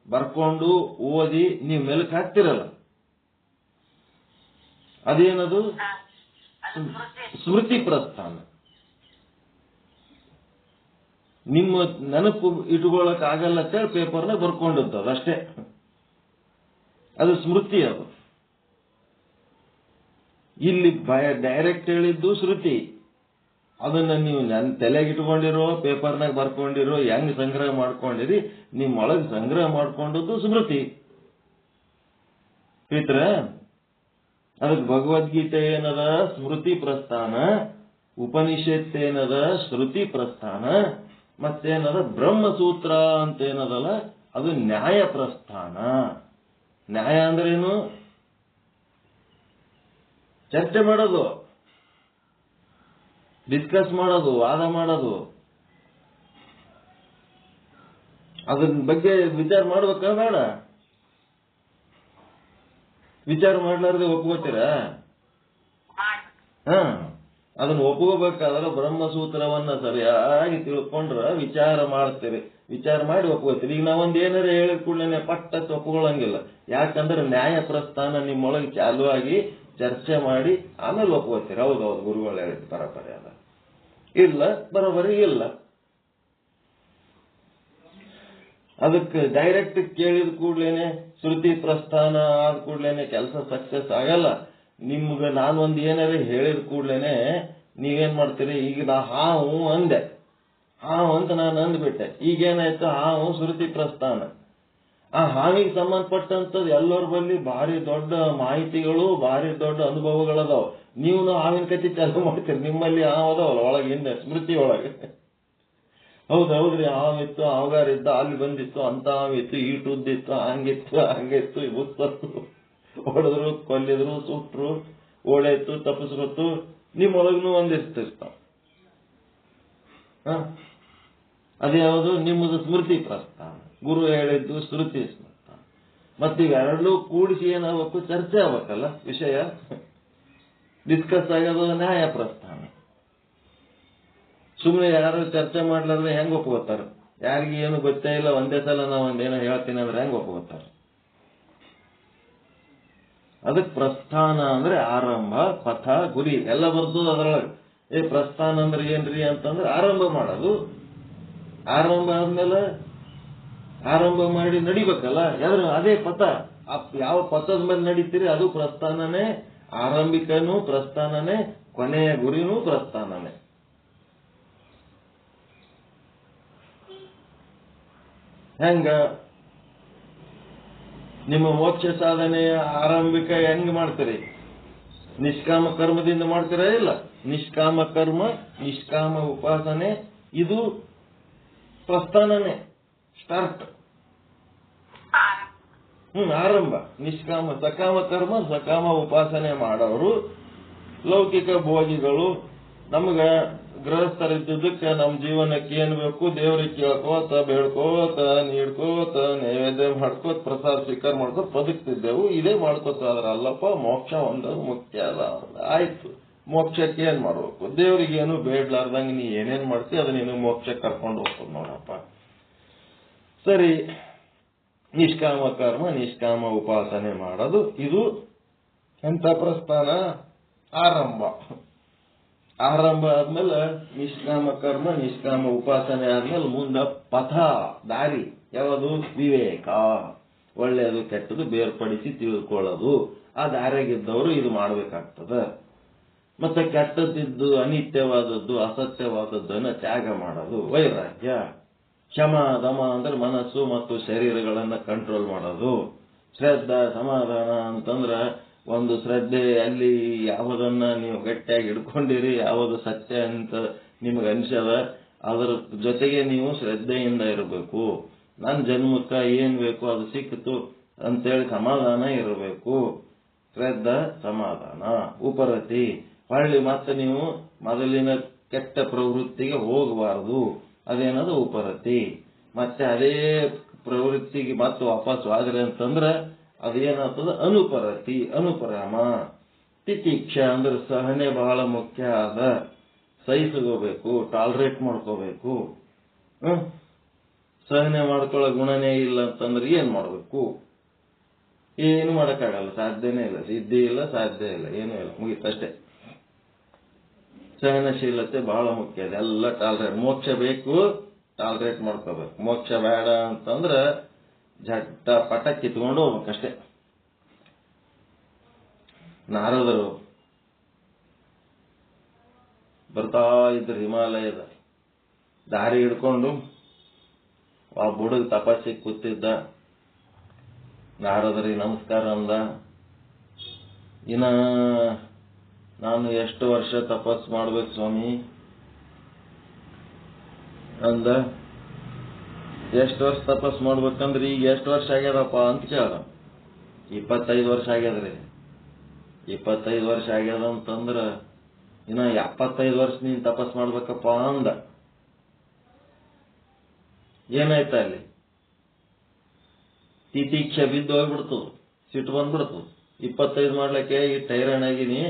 ಬರ್ಕೊಂಡು ಓದಿ ನೀವು ಮೆಲುಕು ಹಾಕ್ತಿರಲ್ಲ, ಅದೇನದು ಸ್ಮೃತಿ ಪ್ರಸ್ಥಾನ. ನಿಮ್ಮ ನೆನಪು ಇಟ್ಕೊಳ್ಳಕ್ ಆಗಲ್ಲ ಅಂತೇಳಿ ಪೇಪರ್ನ ಬರ್ಕೊಂಡದ್ದು ಅದಷ್ಟೇ. ಅದು ಸ್ಮೃತಿ. ಅದು ಇಲ್ಲಿ ಡೈರೆಕ್ಟ್ ಹೇಳಿದ್ದು ಶ್ರುತಿ. ಅದನ್ನ ನೀವು ನನ್ನ ತಲೆಗೆ ಇಟ್ಕೊಂಡಿರೋ, ಪೇಪರ್ನಾಗ ಬರ್ಕೊಂಡಿರೋ, ಹೆಂಗ್ ಸಂಗ್ರಹ ಮಾಡ್ಕೊಂಡಿರಿ, ನಿಮ್ಮೊಳಗೆ ಸಂಗ್ರಹ ಮಾಡ್ಕೊಂಡದ್ದು ಸ್ಮೃತಿ. ಪಿತ್ರ ಅದಕ್ಕೆ ಭಗವದ್ಗೀತೆ ಏನದ ಸ್ಮೃತಿ ಪ್ರಸ್ಥಾನ, ಉಪನಿಷತ್ತೇನದ ಶ್ರುತಿ ಪ್ರಸ್ಥಾನ, ಮತ್ತೇನದ ಬ್ರಹ್ಮಸೂತ್ರ ಅಂತ ಏನದಲ್ಲ ಅದು ನ್ಯಾಯ ಪ್ರಸ್ಥಾನ. ನ್ಯಾಯ ಅಂದ್ರೇನು? ಚರ್ಚೆ ಮಾಡೋದು, ಡಿಸ್ಕಸ್ ಮಾಡೋದು, ವಾದ ಮಾಡೋದು. ಅದ್ರ ಬಗ್ಗೆ ವಿಚಾರ ಮಾಡ್ಬೇಕ ಬೇಡ? ವಿಚಾರ ಮಾಡ್ಲಾರ್ದೆ ಒಪ್ಕೋತೀರಾ? ಅದನ್ನ ಒಪ್ಕೋಬೇಕಾದ್ರೆ ಬ್ರಹ್ಮಸೂತ್ರವನ್ನ ಸರಿಯಾಗಿ ತಿಳ್ಕೊಂಡ್ರ ವಿಚಾರ ಮಾಡ್ತೀರಿ. ವಿಚಾರ ಮಾಡಿ ಒಪ್ಕೋತೀರಿ. ಈಗ ನಾವೊಂದು ಏನಾರ ಹೇಳಿದ ಕೂಡಲೇ ಪಟ್ಟ ಒಪ್ಕೊಳ್ಳಂಗಿಲ್ಲ. ಯಾಕಂದ್ರೆ ನ್ಯಾಯ ಪ್ರಸ್ಥಾನ ನಿಮ್ಮೊಳಗೆ ಚಾಲು ಆಗಿ ಚರ್ಚೆ ಮಾಡಿ ಆಮೇಲೆ ಒಪ್ಕೋತೀರಿ. ಹೌದೌದು, ಗುರುಗಳು ಹೇಳಿದ ಬರೋಬರಿ ಅದ, ಇಲ್ಲ ಬರೋಬರಿ ಇಲ್ಲ. ಅದಕ್ಕೆ ಡೈರೆಕ್ಟ್ ಕೇಳಿದ ಕೂಡ್ಲೇನೆ ಶ್ರುತಿ ಪ್ರಸ್ಥಾನ ಆದ ಕೂಡ್ಲೇನೆ ಕೆಲಸ ಸಕ್ಸಸ್ ಆಗಲ್ಲ. ನಿಮ್ಗ ನಾನೊಂದು ಏನಾರ ಹೇಳಿದ ಕೂಡ್ಲೇನೆ ನೀವೇನ್ ಮಾಡ್ತೀರಿ? ಈಗ ನಾ ಹಾವು ಅಂದೆ, ಹಾವು ಅಂತ ನಾನು ಅಂದ್ಬಿಟ್ಟೆ. ಈಗೇನಾಯ್ತು? ಹಾವು ಶ್ರುತಿ ಪ್ರಸ್ಥಾನ. ಆ ಹಾವಿಗೆ ಸಂಬಂಧಪಟ್ಟಂತದ್ದು ಎಲ್ಲರ ಬಲ್ಲಿ ಭಾರಿ ದೊಡ್ಡ ಮಾಹಿತಿಗಳು, ಭಾರಿ ದೊಡ್ಡ ಅನುಭವಗಳದಾವ. ನೀವು ಹಾವಿನ ಕಥೆ ಚಾಲು ಮಾಡ್ತೀರಿ. ನಿಮ್ಮಲ್ಲಿ ಹಾವು ಅದಾವಲ್ಲ ಒಳಗೆ, ಹಿಂದೆ ಸ್ಮೃತಿ ಒಳಗೆ. ಹೌದೌದ್ರಿ, ಹಾವಿತ್ತು, ಹಾವುಗಾರಿದ್ದ, ಅಲ್ಲಿ ಬಂದಿತ್ತು, ಅಂತ ಹಾವಿತ್ತು, ಈಟುದ್ದಿತ್ತು, ಹಂಗಿತ್ತು ಬುತ್ತತ್ತು, ಹೊಡೆದ್ರು, ಕೊಲ್ಲಿದ್ರು, ಸುಟ್ರು, ಓಡಾಯ್ತು, ತಪ್ಪಿಸ್ಕೊತ್ತು. ನಿಮ್ಮೊಳಗೂ ಒಂದಿರ್ತಿರ್ತಾವ. ಅದ್ಯಾವುದು? ನಿಮ್ಮದು ಸ್ಮೃತಿ ಪ್ರಸ್ಥಾನ. ಗುರು ಹೇಳಿದ್ದು ಶ್ರುತಿ ಪ್ರಸ್ಥಾನ. ಮತ್ತಿವೆರಡೂ ಕೂಡಿಸಿ ಏನಾಗಬೇಕು? ಚರ್ಚೆ ಆಗ್ಬೇಕಲ್ಲ, ವಿಷಯ ಡಿಸ್ಕಸ್ ಆಗೋದು ನ್ಯಾಯ ಪ್ರಸ್ಥಾನ. ಸುಮ್ಮನೆ ಯಾರು ಚರ್ಚೆ ಮಾಡ್ಲಾರ್ದೆ ಹೆಂಗ್ ಒಪ್ಕೋತಾರ? ಯಾರಿಗೆ ಏನು ಗೊತ್ತೇ ಇಲ್ಲ, ಒಂದೇ ಸಲ ನಾವು ಒಂದೇನೋ ಹೇಳ್ತೀನಿ ಅಂದ್ರೆ ಹೆಂಗ್ ಒಪ್ಕೋತಾರ? ಅದಕ್ಕೆ ಪ್ರಸ್ಥಾನ ಅಂದ್ರೆ ಆರಂಭ, ಪಥ, ಗುರಿ ಎಲ್ಲ ಬರ್ತದ ಅದರೊಳಗೆ. ಪ್ರಸ್ಥಾನ ಅಂದ್ರೆ ಏನ್ರಿ ಅಂತಂದ್ರೆ ಆರಂಭ ಮಾಡೋದು. ಆರಂಭ ಆದ್ಮೇಲೆ ಆರಂಭ ಮಾಡಿ ನಡಿಬೇಕಲ್ಲ, ಅದೇ ಪಥ. ಯಾವ ಪಥದ ಮೇಲೆ ನಡೀತೀರಿ ಅದು ಪ್ರಸ್ಥಾನನೇ. ಆರಂಭಿಕನೂ ಪ್ರಸ್ಥಾನನೇ, ಕೊನೆಯ ಗುರಿನೂ ಪ್ರಸ್ಥಾನನೇ. ಹೆಂಗ ನಿಮ್ಮ ಮೋಕ್ಷ ಸಾಧನೆಯ ಆರಂಭಿಕ ಹೆಂಗ್ ಮಾಡ್ತೀರಿ? ನಿಷ್ಕಾಮ ಕರ್ಮದಿಂದ ಮಾಡ್ತೀರಾ? ಇಲ್ಲ, ನಿಷ್ಕಾಮ ಕರ್ಮ, ನಿಷ್ಕಾಮ ಉಪಾಸನೆ, ಇದು ಪ್ರಸ್ಥಾನನೇ, ಸ್ಟಾರ್ಟ್. ಆರಂಭ. ನಿಷ್ಕಾಮ ಸಕಾಮ ಕರ್ಮ ಸಕಾಮ ಉಪಾಸನೆ ಮಾಡೋರು ಲೌಕಿಕ ಭೋಗಿಗಳು. ನಮ್ಗ ಗೃಹಸ್ಥರಿದ್ದಕ್ಕೆ ನಮ್ಮ ಜೀವನಕ್ಕೆ ಏನ್ ಬೇಕು ದೇವ್ರಿಗೆ ಕೇಳ್ಕೋತ ಬೇಡ್ಕೋತ ನೀಡ್ಕೋತ ನೈವೇದ್ಯ ಮಾಡ್ಕೋತ ಪ್ರಸಾದ ಸ್ವೀಕಾರ ಮಾಡ್ಕೋತ ಬದುಕ್ತಿದ್ದೆವು. ಇದೇ ಮಾಡ್ಕೋತ ಆದ್ರ ಅಲ್ಲಪ್ಪ ಮೋಕ್ಷ ಒಂದ ಮುಖ್ಯ ಅದ. ಆಯ್ತು, ಮೋಕ್ಷಕ್ಕೆ ಏನ್ ಮಾಡ್ಬೇಕು? ದೇವ್ರಿಗೇನು ಬೇಡ್ಲಾರ್ದಂಗ ನೀ ಏನೇನ್ ಮಾಡ್ತಿ ಅದು ನೀನು ಮೋಕ್ಷಕ್ಕೆ ಕರ್ಕೊಂಡು ಹೋಗ್ತದ ನೋಡಪ್ಪ. ಸರಿ, ನಿಷ್ಕಾಮ ಕರ್ಮ ನಿಷ್ಕಾಮ ಉಪಾಸನೆ ಮಾಡೋದು ಇದು ಎಂತ ಪ್ರಸ್ಥಾನ? ಆರಂಭ. ಆರಂಭ ಆದ್ಮೇಲೆ ನಿಷ್ಕಾಮ ಕರ್ಮ ನಿಷ್ಕಾಮ ಉಪಾಸನೆ ಆದ್ಮೇಲೆ ಮುಂದ ಪಥ, ದಾರಿ ಯಾವುದು? ವಿವೇಕ. ಒಳ್ಳೆಯದು ಕೆಟ್ಟದು ಬೇರ್ಪಡಿಸಿ ತಿಳ್ಕೊಳ್ಳೋದು. ಆ ದಾರಿಯಾಗಿದ್ದವರು ಇದು ಮಾಡ್ಬೇಕಾಗ್ತದ. ಮತ್ತೆ ಕೆಟ್ಟದಿದ್ದು ಅನಿತ್ಯವಾದದ್ದು ಅಸತ್ಯವಾದದ್ದನ್ನ ತ್ಯಾಗ ಮಾಡೋದು. ವೈರಾಗ್ಯ. ಶಮ ದಮ ಅಂದ್ರೆ ಮನಸ್ಸು ಮತ್ತು ಶರೀರಗಳನ್ನ ಕಂಟ್ರೋಲ್ ಮಾಡೋದು. ಶ್ರದ್ಧಾ ಸಮಾಧಾನ ಅಂತಂದ್ರ ಒಂದು ಶ್ರದ್ಧೆ, ಅಲ್ಲಿ ಯಾವುದನ್ನ ನೀವು ಗಟ್ಟಿಯಾಗಿ ಹಿಡ್ಕೊಂಡಿರಿ, ಯಾವುದು ಸತ್ಯ ಅಂತ ನಿಮ್ಗೆ ಅನ್ಸದ ಅದರ ಜೊತೆಗೆ ನೀವು ಶ್ರದ್ಧೆಯಿಂದ ಇರಬೇಕು. ನನ್ನ ಜನ್ಮಕ್ಕ ಏನ್ ಬೇಕು ಅದು ಸಿಕ್ಕಿತು ಅಂತೇಳಿ ಸಮಾಧಾನ ಇರಬೇಕು. ಶ್ರದ್ಧಾ ಸಮಾಧಾನ. ಉಪರತಿ, ಹೊಳ್ಳಿ ಮತ್ತೆ ನೀವು ಮೊದಲಿನ ಕೆಟ್ಟ ಪ್ರವೃತ್ತಿಗೆ ಹೋಗಬಾರದು. ಅದೇನದು? ಉಪರತಿ. ಮತ್ತೆ ಅದೇ ಪ್ರವೃತ್ತಿಗೆ ಮತ್ತೆ ವಾಪಸ್ ಆದ್ರೆ ಅಂತಂದ್ರ ಅದೇನಾಗ್ತದ? ಅನುಪರತಿ, ಅನುಪರಾಮ. ತಿತಿಕ್ಷ ಅಂದ್ರೆ ಸಹನೆ ಬಹಳ ಮುಖ್ಯ ಅದ. ಸಹಿಸ್ಕೋಬೇಕು, ಟಾಲರೇಟ್ ಮಾಡ್ಕೋಬೇಕು. ಸಹನೆ ಮಾಡ್ಕೊಳ್ಳೋ ಗುಣನೇ ಇಲ್ಲ ಅಂತಂದ್ರೆ ಏನ್ ಮಾಡ್ಬೇಕು? ಏನು ಮಾಡಕ್ಕಾಗಲ್ಲ, ಸಾಧ್ಯನೇ ಇಲ್ಲ. ಸಿದ್ಧಿ ಇಲ್ಲ, ಸಾಧ್ಯ ಇಲ್ಲ, ಏನೂ ಇಲ್ಲ, ಮುಗೀತಷ್ಟೇ. ಸಹನಶೀಲತೆ ಬಹಳ ಮುಖ್ಯ. ಅದೆಲ್ಲ ಟಾಲರೇಟ್. ಮೋಕ್ಷ ಬೇಕು, ಟಾಲರೇಟ್ ಮಾಡ್ಕೋಬೇಕು. ಮೋಕ್ಷ ಬೇಡ ಅಂತಂದ್ರ ಜಟ್ಟ ಪಟ ಕಿತ್ಕೊಂಡು ಹೋಗ್ಬೇಕಷ್ಟೇ. ನಾರದರು ಬರ್ತಾ ಇದ್ರು ಹಿಮಾಲಯದ ದಾರಿ ಹಿಡ್ಕೊಂಡು. ಆ ಬುಡಗ್ ತಪಸ್ಸಿಗೆ ಕೂತಿದ್ದ. ನಾರದರಿಗೆ ನಮಸ್ಕಾರ ಅಂದ. ಇನ್ನ ನಾನು ಎಷ್ಟು ವರ್ಷ ತಪಸ್ ಮಾಡ್ಬೇಕು ಸ್ವಾಮಿ ಅಂದ. ಎಷ್ಟು ವರ್ಷ ತಪಸ್ ಮಾಡ್ಬೇಕಂದ್ರೆ ಈಗ ಎಷ್ಟು ವರ್ಷ ಆಗ್ಯದಪ್ಪ ಅಂತ ಕೇಳ. 25 ವರ್ಷ ಆಗ್ಯದ್ರಿ. 25 ವರ್ಷ ಆಗ್ಯದ ಅಂತಂದ್ರ ಇನ್ನ 75 ವರ್ಷ ನೀನ್ ತಪಸ್ ಮಾಡ್ಬೇಕಪ್ಪ ಅಂದ. ಏನಾಯ್ತ ಅಲ್ಲಿ? ತಿತಿಕ್ಷೆ ಬಿದ್ದು ಹೋಗ್ಬಿಡ್ತದ, ಸಿಟ್ಟು ಬಂದ್ಬಿಡ್ತದ. 25 ಮಾಡ್ಲಿಕ್ಕೆ ಈ ಟೈರನ್ ಆಗಿನಿ,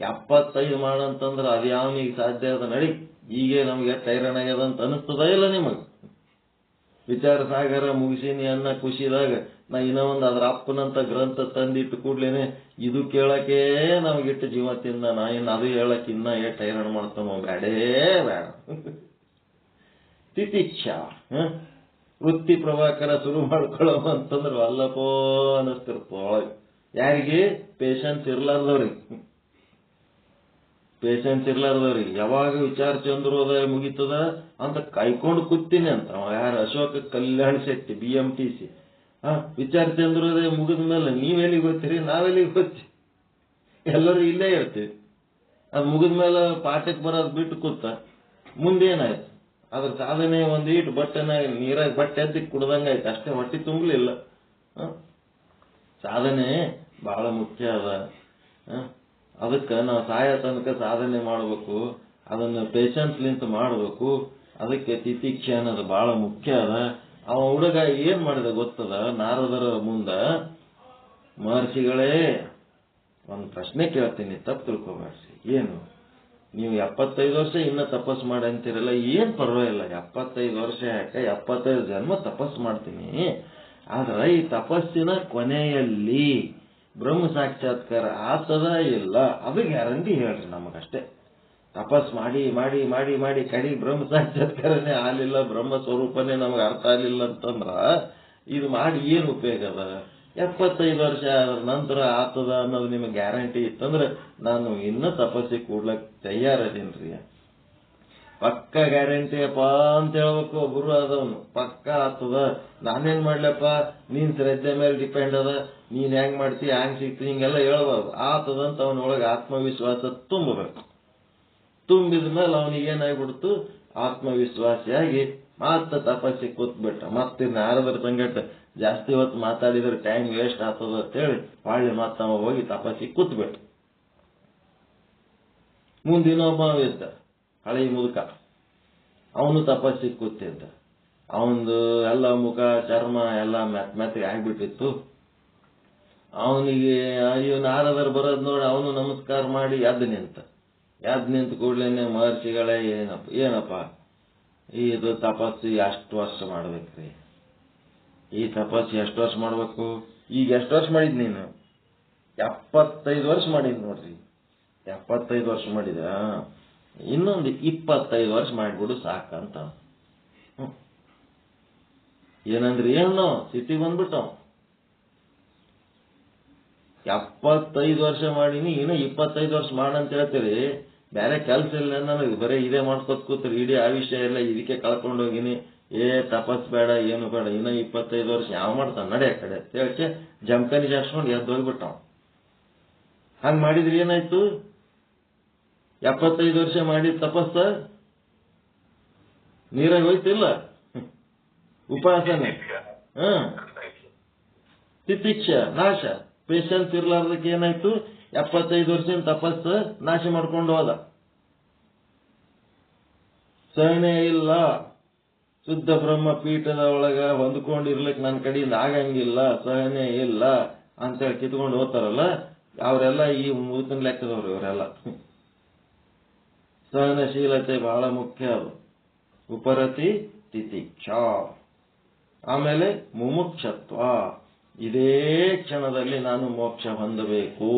75 ಮಾಡಂತಂದ್ರ ಅದು ಯಾವನಿಗೆ ಸಾಧ್ಯ ಅದ? ನಡಿ, ಈಗ ನಮ್ಗೆ ಟೈರನ್ ಆಗ್ಯದ ಅಂತ ಅನಿಸ್ತದ ಇಲ್ಲ ನಿಮಗ? ವಿಚಾರ ಸಾಗರ ಮುಗಿಸಿನಿ ಅನ್ನ ಖುಷಿದಾಗ ನಾ ಇನ್ನೂ ಒಂದು ಅದ್ರ ಅಪ್ಪನಂತ ಗ್ರಂಥ ತಂದಿಟ್ಟು ಕೂಡ್ಲೇನೆ ಇದು ಕೇಳಕ್ಕೆ ನಮಗಿಟ್ಟು ಜೀವ ತಿಂದ. ನಾ ಇನ್ನು ಅದು ಹೇಳಕ್ ಇನ್ನ ಟೈರನ್ ಮಾಡ್ತಾನೋ? ಬೇಡೇ ಬೇಡ. ತಿತಿಕ್ಷಾ. ವೃತ್ತಿ ಪ್ರಭಾಕರ ಶುರು ಮಾಡ್ಕೊಳ್ಳೋ ಅಂತಂದ್ರು ಅಲ್ಲಪ್ಪೋ ಅನಿಸ್ತಿರ್ತ ಒಳಗೆ. ಯಾರಿಗೆ? ಪೇಷನ್ಸ್ ಇರ್ಲಾರ್ದವ್ರಿಗೆ. ಪೇಷನ್ಸ್ ಇರ್ಲಾರ್ದವ್ರಿಗೆ ಯಾವಾಗ ವಿಚಾರ ಚಂದ್ರೋದಯ ಮುಗಿತದ ಅಂತ ಕಾಯ್ಕೊಂಡು ಕೂತೀನಿ ಅಂತ. ಯಾರು? ಅಶೋಕ ಕಲ್ಯಾಣ ಶೆಟ್ಟಿ, BMTC. ವಿಚಾರ ಚಂದ್ರೋದಯ ಮುಗಿದ ಮೇಲೆ ನೀವೆಲ್ಲಿಗೆ ಗೊತ್ತೀರಿ, ನಾವೆಲ್ಲಿಗೆ ಗೊತ್ತಿ, ಎಲ್ಲರೂ ಇಲ್ಲೇ ಇರ್ತೀವಿ. ಅದು ಮುಗಿದ ಮೇಲೆ ಪಾಠಕ್ಕೆ ಬರೋದು ಬಿಟ್ಟು ಕೂತ ಮುಂದೇನಾಯ್ತು? ಅದ್ರ ಸಾಧನೆ ಒಂದೀಟು ಬಟ್ಟೆನ ನೀರಾಗ ಬಟ್ಟೆ ಎದ್ದಿ ಕುಡ್ದಂಗಾಯ್ತು ಅಷ್ಟೇ, ಹೊಟ್ಟೆ ತುಂಬಲಿಲ್ಲ. ಸಾಧನೆ ಬಹಳ ಮುಖ್ಯ ಅದ. ಅದಕ್ಕೆ ನಾವು ಸಾಯ ತನಕ ಸಾಧನೆ ಮಾಡಬೇಕು. ಅದನ್ನು ಪೇಷನ್ಸ್ಲಿಂತ ಮಾಡಬೇಕು. ಅದಕ್ಕೆ ತಿತಿಕ್ಷೆ ಅನ್ನೋದು ಬಹಳ ಮುಖ್ಯ ಅದ. ಅವ ಹುಡುಗ ಏನ್ ಮಾಡಿದ ಗೊತ್ತದ? ನಾರದರ ಮುಂದ, ಮಹರ್ಷಿಗಳೇ ಒಂದು ಪ್ರಶ್ನೆ ಕೇಳ್ತೀನಿ, ತಪ್ಪು ತಿಳ್ಕೊಬೇಡ್ರಿ. ಏನು? ನೀವು 75 ವರ್ಷ ಇನ್ನ ತಪಸ್ ಮಾಡಿ ಅಂತೀರಲ್ಲ, ಏನ್ ಪರವಾಗಿಲ್ಲ. 75 ವರ್ಷ ಯಾಕೆ, 75 ಜನ್ಮ ತಪಸ್ ಮಾಡ್ತೀನಿ. ಆದ್ರೆ ಈ ತಪಸ್ಸಿನ ಕೊನೆಯಲ್ಲಿ ಬ್ರಹ್ಮ ಸಾಕ್ಷಾತ್ಕಾರ ಆತದ ಇಲ್ಲ, ಅದು ಗ್ಯಾರಂಟಿ ಹೇಳ್ರಿ ನಮಗಷ್ಟೇ. ತಪಸ್ ಮಾಡಿ ಮಾಡಿ ಮಾಡಿ ಮಾಡಿ ಕಡೆಗೆ ಬ್ರಹ್ಮ ಸಾಕ್ಷಾತ್ಕಾರನೇ ಆಗಲಿಲ್ಲ, ಬ್ರಹ್ಮ ಸ್ವರೂಪನೇ ನಮಗೆ ಅರ್ಥ ಆಗಲಿಲ್ಲ ಅಂತಂದ್ರ ಇದು ಮಾಡಿ ಏನು ಉಪಯೋಗ ಅದ? 75 ವರ್ಷ ಆದ್ರ ನಂತರ ಆತದ ಅನ್ನೋದು ನಿಮಗೆ ಗ್ಯಾರಂಟಿ ಇತ್ತಂದ್ರೆ ನಾನು ಇನ್ನೂ ತಪಸ್ಸಿಗೆ ಕೂಡ್ಲಕ್ ತಯಾರದೀನ್ರಿ. ಪಕ್ಕ ಗ್ಯಾರಂಟಿ ಅಪ್ಪ ಅಂತ ಹೇಳ್ಬೇಕು. ಗುರು ಅದವನು ಪಕ್ಕ ಆತದ, ನಾನೇನ್ ಮಾಡ್ಲಪ್ಪ, ನೀನ್ ಶ್ರದ್ಧೆ ಮೇಲೆ ಡಿಪೆಂಡ್ ಅದ, ನೀನ್ ಹೆಂಗ್ ಮಾಡ್ತಿ ಹ್ಯಾಂಗ್ ಸಿಗ್ತಿ ಹಿಂಗೆಲ್ಲ ಹೇಳ್ಬಾರ್ದು. ಆತದಂತ ಅವನೊಳಗೆ ಆತ್ಮವಿಶ್ವಾಸ ತುಂಬಬೇಕು. ತುಂಬಿದ ಮೇಲೆ ಅವನಿಗೇನಾಗ್ಬಿಡ್ತು? ಆತ್ಮವಿಶ್ವಾಸಿಯಾಗಿ ಮತ್ತ ತಪಸ್ಸಿಗೆ ಕೂತ್ಬಿಟ್ಟ. ಮತ್ತೆ ನಾರದರ ಸಂಗಟ ಜಾಸ್ತಿ ಹೊತ್ತು ಮಾತಾಡಿದ್ರೆ ಟೈಮ್ ವೇಸ್ಟ್ ಆಗ್ತದ ಅಂತೇಳಿ ಹೊಳ್ಳಿ ಮತ್ತ ಹೋಗಿ ತಪಸ್ಸಿಗೆ ಕೂತ್ಬಿಟ್ಟು. ಮುಂದಿನೊಬ್ಬ ಇದ್ದ ಹಳೆ ಮುದುಕ, ಅವನು ತಪಸ್ಸಿಗೆ ಕೂತಿದ್ದ. ಅವನದು ಎಲ್ಲ ಮುಖ ಚರ್ಮ ಎಲ್ಲ ಮೆತ್ತಗೆ ಆಗ್ಬಿಟ್ಟಿತ್ತು. ಅವನಿಗೆ ಅಯ್ಯೋ ನಾರದರು ಬರೋದು ನೋಡಿ ಅವನು ನಮಸ್ಕಾರ ಮಾಡಿ ಎದ್ದು ನಿಂತ ಕೂಡ್ಲೇನೆ ಮಹರ್ಷಿಗಳೇ ಏನಪ್ಪ ಇದು ತಪಸ್ಸು ಎಷ್ಟು ವರ್ಷ ಮಾಡ್ಬೇಕ್ರಿ? ಈ ತಪಸ್ಸು ಎಷ್ಟು ವರ್ಷ ಮಾಡ್ಬೇಕು? ಈಗ ಎಷ್ಟು ವರ್ಷ ಮಾಡಿದ್ ನೀನು? 75 ವರ್ಷ ಮಾಡಿದ್ ನೋಡ್ರಿ. 75 ವರ್ಷ ಮಾಡಿದ, ಇನ್ನೊಂದು 25 ವರ್ಷ ಮಾಡ್ಬಿಡು ಸಾಕಂತ. ಏನಂದ್ರಿ? ಏನೋ ಸಿಟಿಗೆ ಬಂದ್ಬಿಟ್ಟು 75 ವರ್ಷ ಮಾಡೀನಿ, ಇನ್ನು 25 ವರ್ಷ ಮಾಡಂತ ಹೇಳ್ತೀರಿ. ಬೇರೆ ಕೆಲಸ ಇಲ್ಲ ನನಗೆ, ಬರೀ ಇದೇ ಮಾಡ್ಕೊತ್ ಕೂತ್ರಿ. ಇಡೀ ಆಯುಷ್ಯ ಎಲ್ಲ ಇದಕ್ಕೆ ಕಳ್ಕೊಂಡು ಹೋಗಿನಿ. ತಪಸ್ ಬೇಡ, ಏನು ಬೇಡ, ಇನ್ನ 25 ವರ್ಷ ಯಾವ ಮಾಡ್ತಾನ, ನಡೆ ಕಡೆ ಹೇಳಕ್ಕೆ ಜಂಕನಿ ಜಾಸ್ಕೊಂಡು ಎದ್ದು ಹೋಗ್ಬಿಟ್ಟಾವ. ಹಂಗ ಮಾಡಿದ್ರಿ ಏನಾಯ್ತು? 75 ವರ್ಷ ಮಾಡಿದ ತಪಸ್ಸ ನೀರಾಗ ಹೋಯ್ತಿಲ್ಲ, ಉಪಾಸನೆ ತಿತಿಕ್ಷ ನಾಶ. ಪೇಷನ್ಸ್ ಇರ್ಲಾರ್ದಕ್ಕೆ ಏನಾಯ್ತು? 75 ವರ್ಷದ ತಪಸ್ಸ ನಾಶ ಮಾಡ್ಕೊಂಡು ಹೋದ. ಸಹನೆ ಇಲ್ಲ, ಶುದ್ಧ ಬ್ರಹ್ಮ ಪೀಠದ ಒಳಗ ಹೊಂದ್ಕೊಂಡಿರ್ಲಿಕ್ಕೆ ನನ್ನ ಕಡೆಯಿಂದ ಆಗಂಗಿಲ್ಲ, ಸಹನೆ ಇಲ್ಲ ಅಂತೇಳಿ ಕಿತ್ಕೊಂಡು ಹೋಗ್ತಾರಲ್ಲ, ಅವರೆಲ್ಲ ಈ ಮುದುಕನ ಲೆಕ್ಕದವ್ರು. ಇವರೆಲ್ಲ ಸಹನಶೀಲತೆ ಬಹಳ ಮುಖ್ಯ. ಅದು ಉಪರತಿ ತಿತಿಕ್ಷ. ಆಮೇಲೆ ಮುಮುಕ್ಷತ್ವ. ಇದೇ ಕ್ಷಣದಲ್ಲಿ ನಾನು ಮೋಕ್ಷ ಹೊಂದಬೇಕು.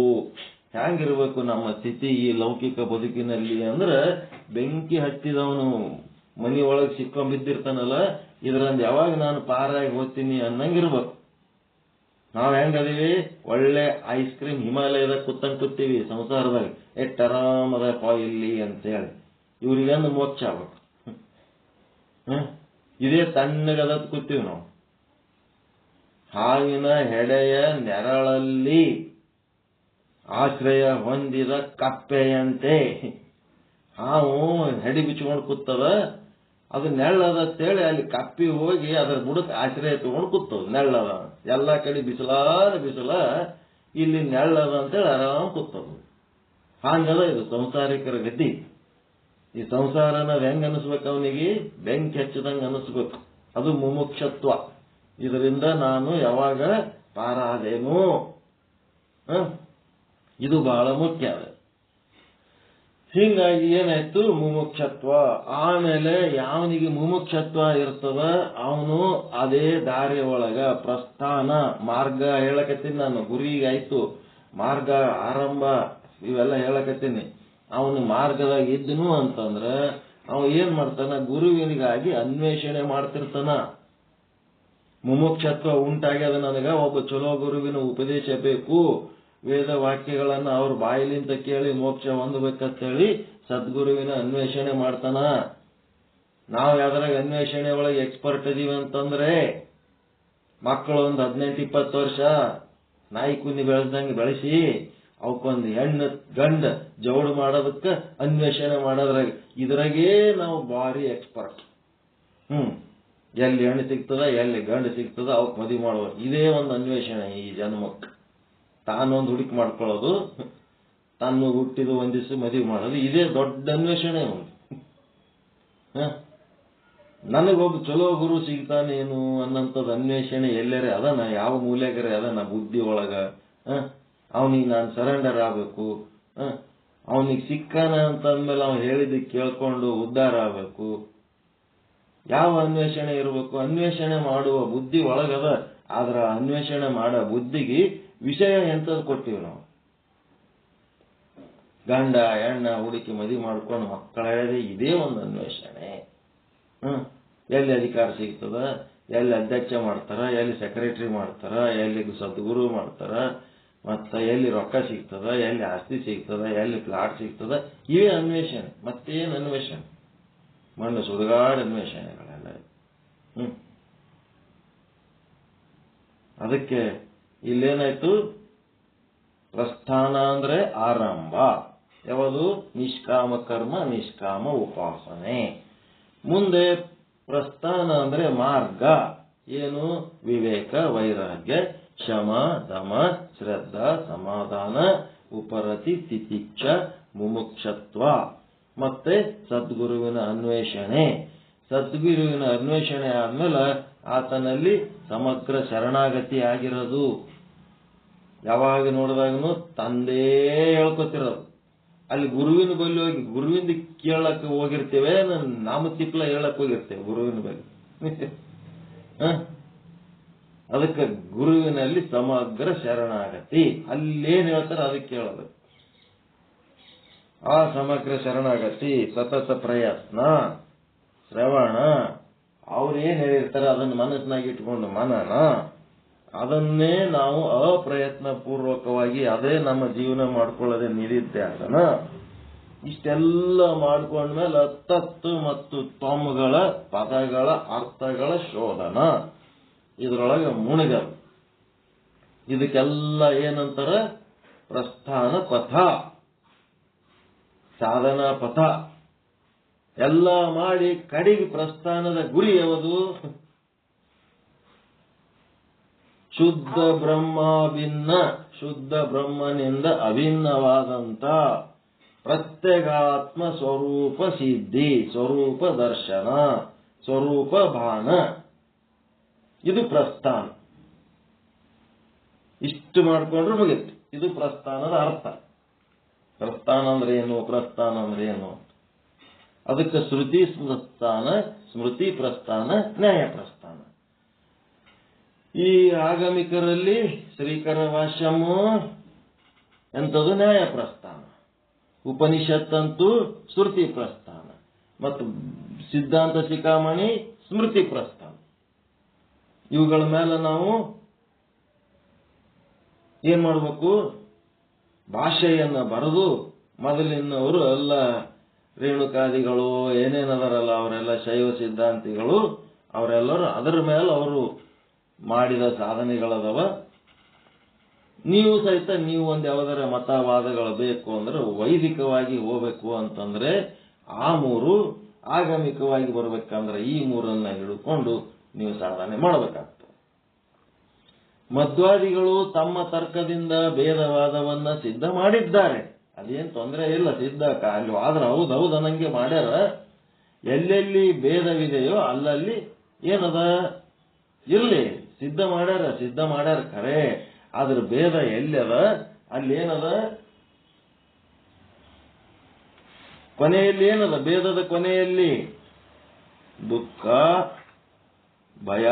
ಹ್ಯಾಂಗಿರ್ಬೇಕು ನಮ್ಮ ಸ್ಥಿತಿ ಈ ಲೌಕಿಕ ಬದುಕಿನಲ್ಲಿ ಅಂದ್ರೆ, ಬೆಂಕಿ ಹತ್ತಿದವನು ಮನಿ ಒಳಗೆ ಸಿಕ್ಕೊಂಡ್ಬಿದ್ದಿರ್ತಾನಲ್ಲ, ಇದರಿಂದ ಯಾವಾಗ ನಾನು ಪಾರಾಗಿ ಹೋಗ್ತೀನಿ ಅನ್ನಂಗಿರ್ಬೇಕು. ನಾವ್ ಹೆಂಗದೀವಿ? ಒಳ್ಳೆ ಐಸ್ ಕ್ರೀಮ್ ಹಿಮಾಲಯದಾಗ ಕೂತೀವಿ ಸಂಸಾರದಾಗ, ಎಷ್ಟು ಆರಾಮದಪ್ಪ ಇಲ್ಲಿ ಅಂತೇಳಿ. ಇವ್ರಿಗಂದು ಮೋಕ್ಷ ಆಗ್ಬೇಕು. ಇದೇ ತಣ್ಣಗದ ಕೂತೀವಿ ನಾವು. ಹಾವಿನ ಹೆಡೆಯ ನೆರಳಲ್ಲಿ ಆಶ್ರಯ ಹೊಂದಿದ ಕಪ್ಪೆಯಂತೆ. ಹಾವು ಹೆಡಿ ಬಿಚ್ಕೊಂಡು ಕೂತದ, ಅದು ನೆಳ್ಳದಂತೇಳಿ ಅಲ್ಲಿ ಕಪ್ಪಿ ಹೋಗಿ ಅದರ ಬುಡಕ್ಕೆ ಆಶ್ರಯ ತಗೊಂಡು ಕೂತದ. ನೆಳ್ಳದ, ಎಲ್ಲಾ ಕಡೆ ಬಿಸಿಲ, ಇಲ್ಲಿ ನೆಳ್ಳದ ಅಂತೇಳಿ ಆರಾಮ್ ಕೂತದ. ಹಾಂಗದ ಇದು ಸಂಸಾರಿಕರ ಗತಿ. ಈ ಸಂಸಾರನ ಹೆಂಗ್ ಅನಿಸ್ಬೇಕು? ಅವನಿಗೆ ಬೆಂಕಿ ಹಚ್ಚದಂಗ ಅನಿಸ್ಬೇಕು. ಅದು ಮುಮುಕ್ಷತ್ವ. ಇದರಿಂದ ನಾನು ಯಾವಾಗ ಪಾರಾದೇನು, ಇದು ಬಹಳ ಮುಖ್ಯ. ಹೀಗಾಗಿ ಏನಾಯ್ತು? ಮುಮುಕ್ಷತ್ವ. ಆಮೇಲೆ ಯಾವನಿಗೆ ಮುಮುಕ್ಷತ್ವ ಇರ್ತದ ಅವನು ಅದೇ ದಾರಿ ಒಳಗ ಪ್ರಸ್ಥಾನ ಮಾರ್ಗ ಹೇಳಕತ್ತೀನಿ ನಾನು. ಗುರಿಗಾಯ್ತು, ಮಾರ್ಗ ಆರಂಭ ಇವೆಲ್ಲ ಹೇಳಕತ್ತೀನಿ. ಅವನು ಮಾರ್ಗದಾಗ ಇದ್ದನು ಅಂತಂದ್ರ ಅವ ಏನ್ ಮಾಡ್ತಾನ? ಗುರುವಿನಿಗಾಗಿ ಅನ್ವೇಷಣೆ ಮಾಡ್ತಿರ್ತಾನ. ಮುಮುಕ್ಷತ್ವ ಉಂಟಾಗ್ಯದ ನನಗ, ಒಬ್ಬ ಚಲೋ ಗುರುವಿನ ಉಪದೇಶ ಬೇಕು, ವೇದ ವಾಕ್ಯಗಳನ್ನ ಅವ್ರ ಬಾಯಿಲಿಂದ ಕೇಳಿ ಮೋಕ್ಷ ಹೊಂದಬೇಕಂತೇಳಿ ಸದ್ಗುರುವಿನ ಅನ್ವೇಷಣೆ ಮಾಡ್ತಾನ. ನಾವು ಯಾವ್ದ್ರಾಗ ಅನ್ವೇಷಣೆ ಒಳಗೆ ಎಕ್ಸ್ಪರ್ಟ್ ಇದೀವಿ ಅಂತಂದ್ರೆ, ಮಕ್ಕಳು ಒಂದು 18-20 ವರ್ಷ ನಾಯಿ ಕುನಿ ಬೆಳೆದಂಗೆ ಬೆಳೆಸಿ ಅವಕ್ಕೊಂದು ಹೆಣ್ಣು ಗಂಡ ಜೋಡು ಮಾಡೋದಕ್ಕೆ ಅನ್ವೇಷಣೆ ಮಾಡೋದ್ರಾಗ ಇದ್ರಾಗೇ ನಾವು ಭಾರಿ ಎಕ್ಸ್ಪರ್ಟ್. ಎಲ್ಲಿ ಹೆಣ್ಣು ಸಿಗ್ತದ, ಎಲ್ಲಿ ಗಂಡು ಸಿಗ್ತದ, ಅವಕ್ ಮದುವೆ ಮಾಡುವ. ಇದೇ ಒಂದು ಅನ್ವೇಷಣೆ ಈ ಜನ್ಮಕ್ಕೆ. ತಾನೊಂದು ಹುಡುಕಿ ಮಾಡ್ಕೊಳ್ಳೋದು, ತಾನು ಹುಟ್ಟಿದು ಒಂದಿವ್ಸ ಮದುವೆ ಮಾಡೋದು, ಇದೇ ದೊಡ್ಡ ಅನ್ವೇಷಣೆ ಒಂದು. ನನಗೊಬ್ಬ ಚಲೋ ಗುರು ಸಿಗ್ತಾನೇನು ಅನ್ನಂಥದ್ದು ಅನ್ವೇಷಣೆ ಎಲ್ಲರೇ ಅದನ, ಯಾವ ಮೂಲೆಗರೆ ಅದನ ಬುದ್ಧಿ ಒಳಗ. ಅವನಿಗೆ ನಾನು ಸರೆಂಡರ್ ಆಗಬೇಕು, ಅವನಿಗೆ ಸಿಕ್ಕಾನ ಅಂತಂದ್ಮೇಲೆ ಅವನು ಹೇಳಿದ್ದಕ್ಕೆ ಕೇಳ್ಕೊಂಡು ಉದ್ಧಾರ ಆಗಬೇಕು. ಯಾವ ಅನ್ವೇಷಣೆ ಇರಬೇಕು? ಅನ್ವೇಷಣೆ ಮಾಡುವ ಬುದ್ಧಿ ಒಳಗದ. ಆದ್ರ ಅನ್ವೇಷಣೆ ಮಾಡೋ ಬುದ್ಧಿಗೆ ವಿಷಯ ಎಂತದ್ದು ಕೊಟ್ಟಿವಿ ನಾವು? ಗಂಡ ಹೆಣ್ಣ ಹುಡುಕಿ ಮದುವೆ ಮಾಡ್ಕೊಂಡು ಮಕ್ಕಳ ಹೇಳಿದೆ, ಇದೇ ಒಂದು ಅನ್ವೇಷಣೆ. ಎಲ್ಲಿ ಅಧಿಕಾರ ಸಿಗ್ತದ, ಎಲ್ಲಿ ಅಧ್ಯಕ್ಷ ಮಾಡ್ತಾರ, ಎಲ್ಲಿ ಸೆಕ್ರೆಟರಿ ಮಾಡ್ತಾರ, ಎಲ್ಲಿ ಸದ್ಗುರು ಮಾಡ್ತಾರ, ಮತ್ತ ಎಲ್ಲಿ ರೊಕ್ಕ ಸಿಗ್ತದ, ಎಲ್ಲಿ ಆಸ್ತಿ ಸಿಗ್ತದ, ಎಲ್ಲಿ ಪ್ಲಾಟ್ ಸಿಗ್ತದ, ಇವೇ ಅನ್ವೇಷಣೆ. ಮತ್ತೇನು ಅನ್ವೇಷಣೆ? ಮಣ್ಣು ಸುಡುಗಾಡ ಅನ್ವೇಷಣೆಗಳೆಲ್ಲ. ಅದಕ್ಕೆ ಇಲ್ಲೇನಾಯ್ತು? ಪ್ರಸ್ಥಾನ ಅಂದ್ರೆ ಆರಂಭ. ಯಾವುದು? ನಿಷ್ಕಾಮ ಕರ್ಮ, ನಿಷ್ಕಾಮ ಉಪಾಸನೆ. ಮುಂದೆ ಪ್ರಸ್ಥಾನ ಅಂದ್ರೆ ಮಾರ್ಗ. ಏನು? ವಿವೇಕ, ವೈರಾಗ್ಯ, ಶಮ, ದಮ, ಶ್ರದ್ಧಾ, ಸಮಾಧಾನ, ಉಪರತಿ, ತಿತಿಕ್ಷ, ಮುಮುಕ್ಷತ್ವ, ಮತ್ತೆ ಸದ್ಗುರುವಿನ ಅನ್ವೇಷಣೆ. ಸದ್ಗುರುವಿನ ಅನ್ವೇಷಣೆ ಆದ್ಮೇಲೆ ಆತನಲ್ಲಿ ಸಮಗ್ರ ಶರಣಾಗತಿ ಆಗಿರೋದು. ಯಾವಾಗ ನೋಡಿದಾಗನು ತಂದೇ ಹೇಳ್ಕೊತಿರೋದು. ಅಲ್ಲಿ ಗುರುವಿನ ಬಳಿ ಹೋಗಿ ಗುರುವಿಂದ ಕೇಳಕ್ ಹೋಗಿರ್ತೇವೆ, ನಾಮ ತಿಪ್ಲ ಹೇಳಕ್ ಹೋಗಿರ್ತೇವೆ ಗುರುವಿನ ಬಳಿ. ಅದಕ್ಕೆ ಗುರುವಿನಲ್ಲಿ ಸಮಗ್ರ ಶರಣಾಗತಿ. ಅಲ್ಲೇನ್ ಹೇಳ್ತಾರೆ ಅದಕ್ಕೆ ಕೇಳೋದು. ಆ ಸಮಗ್ರ ಶರಣಾಗತಿ, ಸತತ ಪ್ರಯತ್ನ, ಶ್ರವಣ, ಅವ್ರು ಏನ್ ಹೇಳಿರ್ತಾರೆ ಅದನ್ನ ಮನಸ್ಸಿನಾಗ ಇಟ್ಕೊಂಡು ಮನನ, ಅದನ್ನೇ ನಾವು ಅಪ್ರಯತ್ನ ಪೂರ್ವಕವಾಗಿ ಅದೇ ನಮ್ಮ ಜೀವನ ಮಾಡ್ಕೊಳ್ಳೋದೇ ನಿಧಿಧ್ಯಾಸನ. ಇಷ್ಟೆಲ್ಲ ಮಾಡ್ಕೊಂಡ್ಮೇಲೆ ತತ್ತು ಮತ್ತು ತ್ವಮ್ಗಳ ಪದಗಳ ಅರ್ಥಗಳ ಶೋಧನ, ಇದರೊಳಗೆ ಮುಳುಗಲ್. ಇದಕ್ಕೆಲ್ಲ ಏನಂತಾರ? ಪ್ರಸ್ಥಾನ ಪಥ, ಸಾಧನಾ ಪಥ ಎಲ್ಲ ಮಾಡಿ ಕಡೆಗೆ ಪ್ರಸ್ಥಾನದ ಗುರಿ ಯಾವುದು? ಶುದ್ಧ ಬ್ರಹ್ಮಾಭಿನ್ನ, ಶುದ್ಧ ಬ್ರಹ್ಮನಿಂದ ಅಭಿನ್ನವಾದಂತ ಪ್ರತ್ಯಗಾತ್ಮ ಸ್ವರೂಪ ಸಿದ್ಧಿ, ಸ್ವರೂಪ ದರ್ಶನ, ಸ್ವರೂಪ ಭಾನ. ಇದು ಪ್ರಸ್ಥಾನ. ಇಷ್ಟು ಮಾಡಿಕೊಂಡ್ರೆ ಮುಗಿತು. ಇದು ಪ್ರಸ್ಥಾನದ ಅರ್ಥ. ಪ್ರಸ್ಥಾನ ಅಂದ್ರೆ ಏನು? ಪ್ರಸ್ಥಾನ ಅಂದ್ರೆ ಏನು? ಅದಕ್ಕೆ ಶ್ರುತಿ ಪ್ರಸ್ಥಾನ, ಸ್ಮೃತಿ ಪ್ರಸ್ಥಾನ, ನ್ಯಾಯ ಪ್ರಸ್ಥಾನ. ಈ ಆಗಮಿಕರಲ್ಲಿ ಶ್ರೀಕರ ಭಾಷ್ಯಮು ಎಂಥದ್ದು? ನ್ಯಾಯ ಪ್ರಸ್ಥಾನ. ಉಪನಿಷತ್ತಂತೂ ಶ್ರುತಿ ಪ್ರಸ್ಥಾನ ಮತ್ತು ಸಿದ್ಧಾಂತ ಶಿಖಾಮಣಿ ಸ್ಮೃತಿ ಪ್ರಸ್ಥಾನ. ಇವುಗಳ ಮೇಲೆ ನಾವು ಏನ್ ಮಾಡಬೇಕು? ಭಾಷೆಯನ್ನ ಬರೆದು, ಮೊದಲಿನವರು ಎಲ್ಲ ರೇಣುಕಾದಿಗಳು ಏನೇನದಾರಲ್ಲ ಅವರೆಲ್ಲ ಶೈವ ಸಿದ್ಧಾಂತಿಗಳು, ಅವರೆಲ್ಲರೂ ಅದರ ಮೇಲೆ ಅವರು ಮಾಡಿದ ಸಾಧನೆಗಳದವ. ನೀವು ಸಹಿತ ನೀವು ಒಂದು ಯಾವುದರ ಮತವಾದಗಳು ಬೇಕು ಅಂದ್ರೆ ವೈದಿಕವಾಗಿ ಹೋಗ್ಬೇಕು ಅಂತಂದ್ರೆ ಆ ಮೂರು, ಆಗಮಿಕವಾಗಿ ಬರ್ಬೇಕಂದ್ರೆ ಈ ಮೂರನ್ನ ಹಿಡ್ಕೊಂಡು ನೀವು ಸಾಧನೆ ಮಾಡಬೇಕಾಗ್ತದೆ. ಮಧ್ವಾದಿಗಳು ತಮ್ಮ ತರ್ಕದಿಂದ ಭೇದವಾದವನ್ನ ಸಿದ್ಧ ಮಾಡಿದ್ದಾರೆ. ಅದೇನ್ ತೊಂದರೆ ಇಲ್ಲ, ಸಿದ್ಧ ಅಲ್ಲಿ ಆದ್ರೆ ಹೌದು ಅನ್ನಂಗೆ ಮಾಡ್ಯಾರ. ಎಲ್ಲೆಲ್ಲಿ ಭೇದವಿದೆಯೋ ಅಲ್ಲಲ್ಲಿ ಏನದ ಇರ್ಲಿ, ಸಿದ್ಧ ಮಾಡ್ಯಾರ ಖರೆ. ಆದ್ರ ಭೇದ ಎಲ್ಲದ ಅಲ್ಲಿ ಏನದ? ಕೊನೆಯಲ್ಲಿ ಏನದ? ಭೇದದ ಕೊನೆಯಲ್ಲಿ ದುಃಖ, ಭಯ,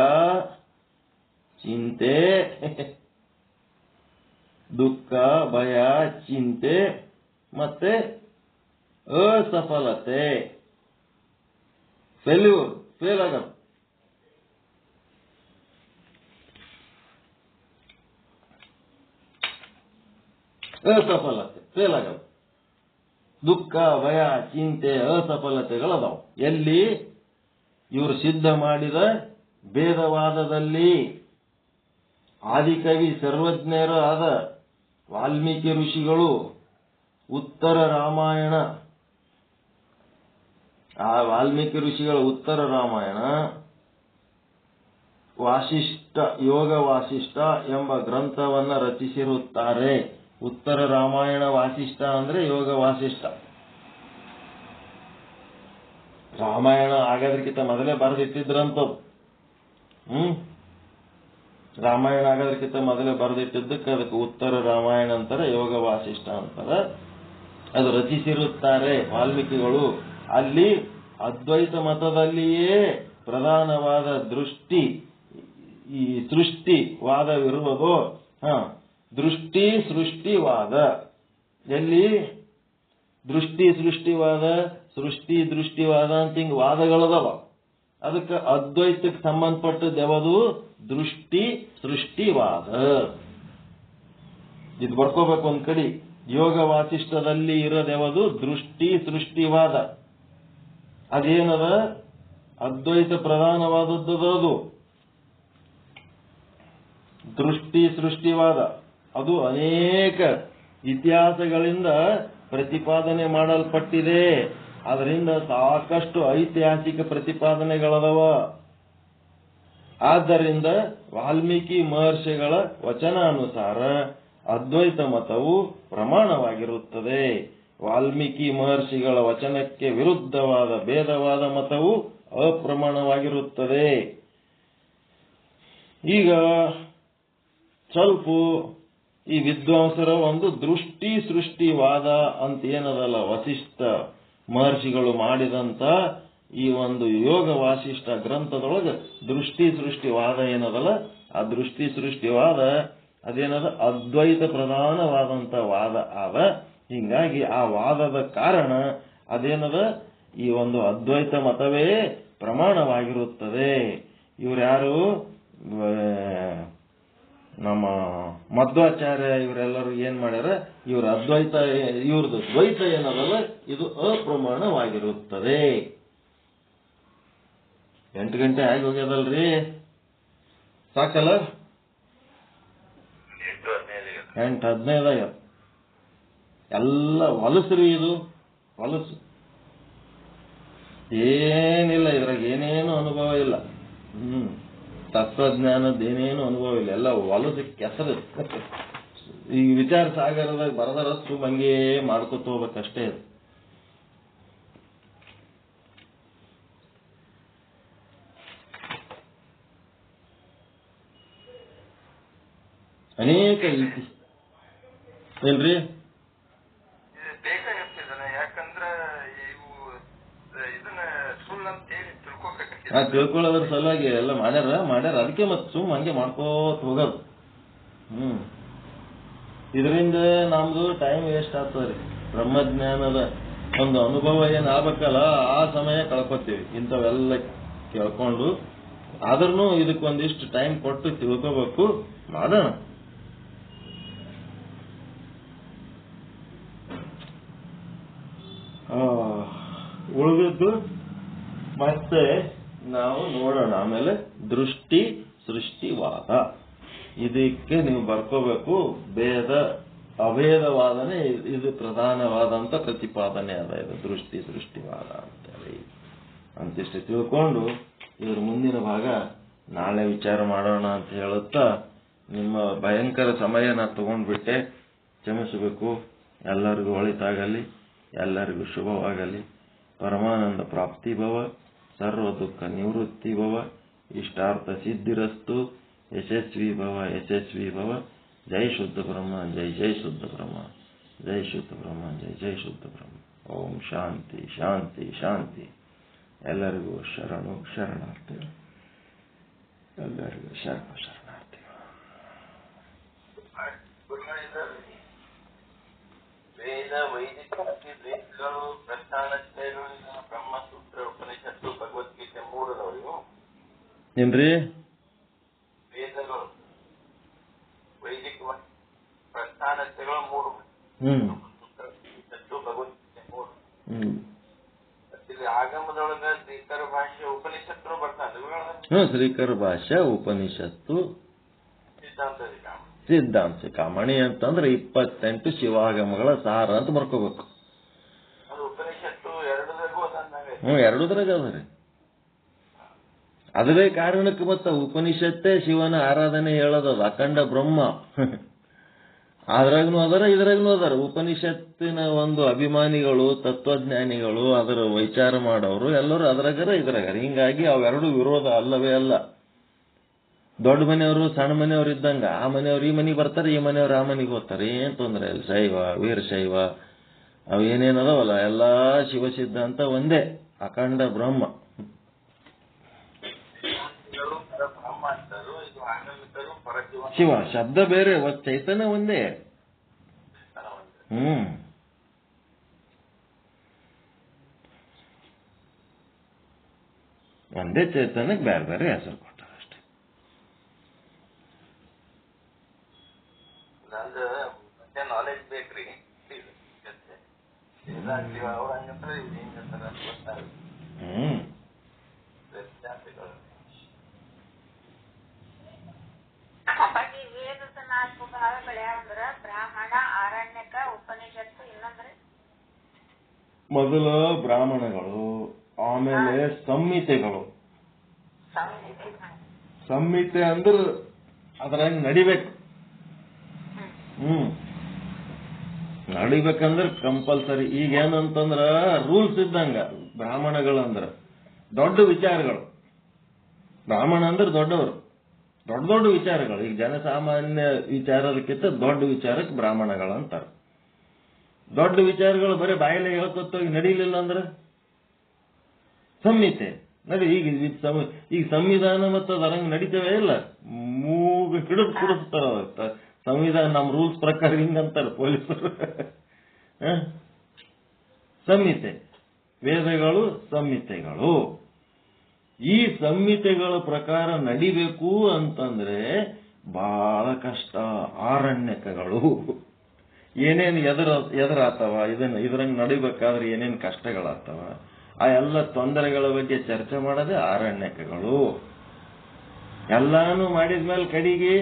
ಚಿಂತೆ, ದುಃಖ, ಭಯ, ಚಿಂತೆ ಮತ್ತೆ ಅಸಫಲತೆ, ಫೇಲ್ ಆಗದು. ಅಸಫಲತೆ, ಫೇಲ್ ಆಗದು. ದುಃಖ, ಭಯ, ಚಿಂತೆ, ಅಸಫಲತೆಗಳದಾವು. ಎಲ್ಲಿ? ಇವರು ಸಿದ್ಧ ಮಾಡಿದ ಭೇದವಾದದಲ್ಲಿ. ಆದಿಕವಿ ಸರ್ವಜ್ಞರು ಆದ ವಾಲ್ಮೀಕಿ ಋಷಿಗಳು ಉತ್ತರ ರಾಮಾಯಣ, ಆ ವಾಲ್ಮೀಕಿ ಋಷಿಗಳ ಉತ್ತರ ರಾಮಾಯಣ, ವಾಸಿಷ್ಠ, ಯೋಗ ವಾಸಿಷ್ಠ ಎಂಬ ಗ್ರಂಥವನ್ನ ರಚಿಸಿರುತ್ತಾರೆ. ಉತ್ತರ ರಾಮಾಯಣ ವಾಸಿಷ್ಠ ಅಂದ್ರೆ ಯೋಗ ವಾಸಿಷ್ಠ. ರಾಮಾಯಣ ಆಗೋದಕ್ಕಿಂತ ಮೊದಲೇ ಬರೆದಿಟ್ಟಿದ್ರಂಥದ್ದು. ರಾಮಾಯಣ ಆಗೋದಕ್ಕಿಂತ ಮೊದಲೇ ಬರೆದಿಟ್ಟಿದ್ದಕ್ಕೆ ಅದಕ್ಕೆ ಉತ್ತರ ರಾಮಾಯಣ ಅಂತಾರೆ, ಯೋಗ ವಾಸಿಷ್ಠ ಅಂತಾರೆ. ಅದು ರಚಿಸಿರುತ್ತಾರೆ ವಾಲ್ಮೀಕಿಗಳು. ಅಲ್ಲಿ ಅದ್ವೈತ ಮತದಲ್ಲಿಯೇ ಪ್ರಧಾನವಾದ ದೃಷ್ಟಿ, ಈ ಸೃಷ್ಟಿವಾದವಿರುವುದು. ದೃಷ್ಟಿ ಸೃಷ್ಟಿವಾದ. ಎಲ್ಲಿ? ದೃಷ್ಟಿ ಸೃಷ್ಟಿವಾದ, ಸೃಷ್ಟಿ ದೃಷ್ಟಿವಾದ ಅಂತ ಹಿಂಗ ವಾದಗಳದವ. ಅದಕ್ಕೆ ಅದ್ವೈತಕ್ಕೆ ಸಂಬಂಧಪಟ್ಟದ್ದು ಯಾವುದು? ದೃಷ್ಟಿ ಸೃಷ್ಟಿವಾದ. ಇದು ಬರ್ಕೋಬೇಕು ಒಂದ್ ಕಡೆ. ಯೋಗ ವಾಸಿಷ್ಠದಲ್ಲಿ ಇರೋದ್ಯಾವುದು? ದೃಷ್ಟಿ ಸೃಷ್ಟಿವಾದ. ಅದೇನದ? ಅದ್ವೈತ ಪ್ರಧಾನವಾದದ್ದು ಅದು ದೃಷ್ಟಿ ಸೃಷ್ಟಿವಾದ. ಅದು ಅನೇಕ ಇತಿಹಾಸಗಳಿಂದ ಪ್ರತಿಪಾದನೆ ಮಾಡಲ್ಪಟ್ಟಿದೆ. ಅದರಿಂದ ಸಾಕಷ್ಟು ಐತಿಹಾಸಿಕ ಪ್ರತಿಪಾದನೆಗಳದವ. ಆದ್ದರಿಂದ ವಾಲ್ಮೀಕಿ ಮಹರ್ಷಿಗಳ ವಚನಾನುಸಾರ ಅದ್ವೈತ ಮತವು ಪ್ರಮಾಣವಾಗಿರುತ್ತದೆ. ವಾಲ್ಮೀಕಿ ಮಹರ್ಷಿಗಳ ವಚನಕ್ಕೆ ವಿರುದ್ಧವಾದ ಭೇದವಾದ ಮತವು ಅಪ್ರಮಾಣವಾಗಿರುತ್ತದೆ. ಈಗ ಸ್ವಲ್ಪ ಈ ವಿದ್ವಾಂಸರ ಒಂದು ದೃಷ್ಟಿ ಸೃಷ್ಟಿವಾದ ಅಂತ ಏನದಲ್ಲ, ವಸಿಷ್ಠ ಮಹರ್ಷಿಗಳು ಮಾಡಿದಂತ ಈ ಒಂದು ಯೋಗ ವಾಸಿಷ್ಠ ಗ್ರಂಥದೊಳಗೆ ದೃಷ್ಟಿ ಸೃಷ್ಟಿವಾದ ಏನದಲ್ಲ, ಆ ದೃಷ್ಟಿ ಸೃಷ್ಟಿವಾದ ಅದೇನದ ಅದ್ವೈತ ಪ್ರಧಾನವಾದಂತ ವಾದ ಆದ. ಹಿಂಗಾಗಿ ಆ ವಾದದ ಕಾರಣ ಅದೇನದ, ಈ ಒಂದು ಅದ್ವೈತ ಮತವೇ ಪ್ರಮಾಣವಾಗಿರುತ್ತದೆ. ಇವ್ರ್ಯಾರು, ನಮ್ಮ ಮಧ್ವಾಚಾರ್ಯ ಇವರೆಲ್ಲರೂ ಏನ್ ಮಾಡ್ಯಾರ, ಇವ್ರ ಅದ್ವೈತ, ಇವ್ರದ್ದು ದ್ವೈತ ಏನದಲ್ಲ ಇದು ಅಪ್ರಮಾಣವಾಗಿರುತ್ತದೆ. 8 ಗಂಟೆ ಆಗಿ ಹೋಗ್ಯದಲ್ರಿ, ಸಾಕಲ್ಲ? 8:15 ಎಲ್ಲ ಹೊಲಸ್ರಿ, ಇದು ಹೊಲಸು, ಏನಿಲ್ಲ ಇದ್ರಾಗ, ಏನೇನು ಅನುಭವ ಇಲ್ಲ. ತತ್ವಜ್ಞಾನದ ಏನೇನು ಅನುಭವ ಇಲ್ಲ, ಎಲ್ಲ ಹೊಲಸು ಕೆಸರು. ಈ ವಿಚಾರ ಸಾಗರದಾಗ ಬರದರಷ್ಟು ಹಂಗೆ ಮಾಡ್ಕೊತ ಹೋಗ್ಬೇಕಷ್ಟೇ. ಅನೇಕ ಏನ್ರಿ ಬೇಕಾಗಿರ್ತಿದ್ದಾನೆ, ಯಾಕಂದ್ರ ಇವು ಇದನ್ನ ಸುಳ್ಳು ಅಂತ ಹೇಳಿ ತಿಳ್ಕೊಬೇಕಾಗ್ತದೆ. ತಿಳ್ಕೊಳ್ಳೋದ್ರ ಸಲುವಾಗಿ ಎಲ್ಲ ಮಾಡ್ಯಾರ ಅದಕ್ಕೆ ಮತ್ತೆ ಸುಮ್ ಹಂಗೆ ಮಾಡ್ಕೋತ ಹೋಗೋದು. ಇದರಿಂದ ನಮ್ದು ಟೈಮ್ ವೇಸ್ಟ್ ಆಗ್ತದ್ರಿ. ಬ್ರಹ್ಮಜ್ಞಾನದ ಒಂದು ಅನುಭವ ಏನ್ ಆಗ್ಬೇಕಲ್ಲ, ಆ ಸಮಯ ಕಳ್ಕೊತೀವಿ ಇಂಥವೆಲ್ಲ ಕೇಳ್ಕೊಂಡು. ಆದ್ರೂ ಇದಕ್ಕೊಂದಿಷ್ಟು ಟೈಮ್ ಕೊಟ್ಟು ತಿಳ್ಕೋಬೇಕು, ಮಾಡೋಣ. ಉಳಿದದ್ದು ಮತ್ತೆ ನಾವು ನೋಡೋಣ ಆಮೇಲೆ. ದೃಷ್ಟಿ ಸೃಷ್ಟಿವಾದ, ಇದಕ್ಕೆ ನೀವು ಬರ್ಕೋಬೇಕು. ಭೇದ ಅಭೇದವಾದನೆ ಇದು ಪ್ರಧಾನವಾದಂತ ಪ್ರತಿಪಾದನೆ ಅದ, ಇದು ದೃಷ್ಟಿ ಸೃಷ್ಟಿವಾದ ಅಂತೇಳಿ. ಅಂತಿಷ್ಟು ತಿಳ್ಕೊಂಡು ಇದ್ರ ಮುಂದಿನ ಭಾಗ ನಾಳೆ ವಿಚಾರ ಮಾಡೋಣ ಅಂತ ಹೇಳುತ್ತಾ, ನಿಮ್ಮ ಭಯಂಕರ ಸಮಯ ನಾ ತಗೊಂಡ್ಬಿಟ್ಟೆ, ಕ್ಷಮಿಸಬೇಕು. ಎಲ್ಲರಿಗೂ ಒಳಿತಾಗಲಿ, ಎಲ್ಲರಿಗೂ ಶುಭವಾಗಲಿ. ಪರಮಾನಂದ ಪ್ರಾಪ್ತಿ ಭವ, ಸರ್ವ ದುಃಖ ನಿವೃತ್ತಿ ಭವ, ಇಷ್ಟಾರ್ಥ ಸಿದ್ಧಿರಸ್ತು. ಯಶಸ್ವಿ ಭವ, ಯಶಸ್ವಿ ಭವ. ಜೈ ಶುದ್ಧ ಬ್ರಹ್ಮ, ಜೈ ಜೈ ಶುದ್ಧ ಬ್ರಹ್ಮ, ಜೈ ಶುದ್ಧ ಬ್ರಹ್ಮ, ಜೈ ಜೈ ಶುದ್ಧ ಬ್ರಹ್ಮ. ಓಂ ಶಾಂತಿ ಶಾಂತಿ ಶಾಂತಿ. ಎಲ್ಲರಿಗೂ ಶರಣು ಶರಣಾರ್ಥಿಗಳು, ಎಲ್ಲರಿಗೂ ಶರಣು ಶರಣಾರ್ಥಿಗಳು. ವೇದ ವೈದಿಕ ವೇದಗಳು, ಪ್ರಸ್ಥಾನತ್ರಯಗಳು, ಬ್ರಹ್ಮಸೂತ್ರ, ಉಪನಿಷತ್ತು, ಭಗವದ್ಗೀತೆ ಮೂರದವರು ಏನ್ರಿ? ವೇದಗಳು, ವೈದಿಕ ಪ್ರಸ್ಥಾನತ್ರಯಗಳು 3, ಉಪನಿಷತ್ತು, ಭಗವದ್ಗೀತೆ 3. ಇಲ್ಲಿ ಆಗಮದೊಳಗ ಶ್ರೀಕರ ಭಾಷ್ಯ ಉಪನಿಷತ್ತು ಬರ್ತಾನೆ. ಶ್ರೀಕರ ಭಾಷ್ಯ ಉಪನಿಷತ್ತು ಸಿದ್ಧಾಂತ ಶಿಖಾಮಣಿ ಅಂತಂದ್ರೆ 28 ಶಿವಾಗಮಗಳ ಸಾರ ಅಂತ ಬರ್ಕೋಬೇಕು. ಎರಡೂದ್ರಾಗ ಅದರಿ. ಅದೇ ಕಾರಣಕ್ಕೆ ಮತ್ತ ಉಪನಿಷತ್ತೇ ಶಿವನ ಆರಾಧನೆ ಹೇಳೋದು, ಅಖಂಡ ಬ್ರಹ್ಮ. ಅದ್ರಾಗ್ನು ಅದರ, ಇದ್ರಾಗ್ನು ಅದರ. ಉಪನಿಷತ್ತಿನ ಒಂದು ಅಭಿಮಾನಿಗಳು, ತತ್ವಜ್ಞಾನಿಗಳು, ಅದರ ವಿಚಾರ ಮಾಡೋರು ಎಲ್ಲರೂ ಅದ್ರಾಗರ ಇದ್ರಾಗರ. ಹಿಂಗಾಗಿ ಅವೆರಡು ವಿರೋಧ ಅಲ್ಲವೇ ಅಲ್ಲ. ದೊಡ್ಡ ಮನೆಯವರು ಸಣ್ಣ ಮನೆಯವರು ಇದ್ದಂಗ, ಆ ಮನೆಯವ್ರು ಈ ಮನೆಗೆ ಬರ್ತಾರೆ, ಈ ಮನೆಯವ್ರು ಆ ಮನೆಗೆ ಹೋಗ್ತಾರೆ, ಏನ್ ತೊಂದ್ರೆ ಇಲ್ಲ. ಶೈವ ವೀರಶೈವ ಅವು ಏನೇನದವಲ್ಲ ಎಲ್ಲಾ ಶಿವ ಸಿದ್ಧಾಂತ ಒಂದೇ, ಅಖಂಡ ಬ್ರಹ್ಮ. ಶಿವ ಶಬ್ದ ಬೇರೆ, ಚೈತನ್ಯ ಒಂದೇ. ಒಂದೇ ಚೈತನ್ಯಕ್ಕೆ ಬೇರೆ ಬೇರೆ ಹೆಸರು ಕೊಟ್ಟಾರ ಅಷ್ಟೇ. ನಾಲೆಜ್ ಬೇಕ್ರಿ. ವೇದದ 4 ಭಾಗಗಳು ಯಾವಂದ್ರ ಬ್ರಾಹ್ಮಣ, ಆರಣ್ಯಕ, ಉಪನಿಷತ್ತು, ಇನ್ನೊಂದ್ರೆ ಮೊದಲ ಬ್ರಾಹ್ಮಣಗಳು, ಆಮೇಲೆ ಸಂಹಿತೆಗಳು. ಸಂಹಿತೆ ಅಂದ್ರ ಅದ್ರಾಗ ನಡಿಬೇಕು. ನಡಿಬೇಕಂದ್ರ ಕಂಪಲ್ಸರಿ. ಈಗ ಏನಂತಂದ್ರ ರೂಲ್ಸ್ ಇದ್ದಂಗ ಬ್ರಾಹ್ಮಣಗಳಂದ್ರ ದೊಡ್ಡ ವಿಚಾರಗಳು. ಬ್ರಾಹ್ಮಣ ಅಂದ್ರೆ ದೊಡ್ಡವರು, ದೊಡ್ಡ ದೊಡ್ಡ ವಿಚಾರಗಳು. ಈಗ ಜನಸಾಮಾನ್ಯ ವಿಚಾರಕ್ಕಿಂತ ದೊಡ್ಡ ವಿಚಾರಕ್ಕೆ ಬ್ರಾಹ್ಮಣಗಳು ಅಂತಾರೆ. ದೊಡ್ಡ ವಿಚಾರಗಳು ಬರೀ ಬಾಯಲ್ಲಿ ಹೇಳ್ಕೊತ್ತೋಗಿ ನಡೀಲಿಲ್ಲ ಅಂದ್ರೆ ಸಂಹಿತೆ ನಡಿ. ಈಗ ಸಂವಿಧಾನ ಮತ್ತು ಅದರಂಗ್ ನಡೀತೇವೆ ಇಲ್ಲ, ಮೂಗು ಹಿಡಿದು ಕುಡಿಸ್ತಾರ. ಸಂವಿಧಾನ ನಮ್ಮ ರೂಲ್ಸ್ ಪ್ರಕಾರ ಹಿಂಗಂತಾರೆ ಪೊಲೀಸರು. ಸಂಹಿತೆ, ವೇದಗಳು ಸಂಹಿತೆಗಳು. ಈ ಸಂಹಿತೆಗಳ ಪ್ರಕಾರ ನಡಿಬೇಕು ಅಂತಂದ್ರೆ ಬಹಳ ಕಷ್ಟ. ಆರಣ್ಯಕಗಳು ಏನೇನು ಎದುರಾತವ, ಇದ್ರಂಗ್ ನಡಿಬೇಕಾದ್ರೆ ಏನೇನು ಕಷ್ಟಗಳಾಗ್ತವ, ಆ ಎಲ್ಲ ತೊಂದರೆಗಳ ಬಗ್ಗೆ ಚರ್ಚೆ ಮಾಡೋದೇ ಆರಣ್ಯಕಗಳು. ಎಲ್ಲಾನು ಮಾಡಿದ್ಮೇಲೆ ಕಡೆಗೆ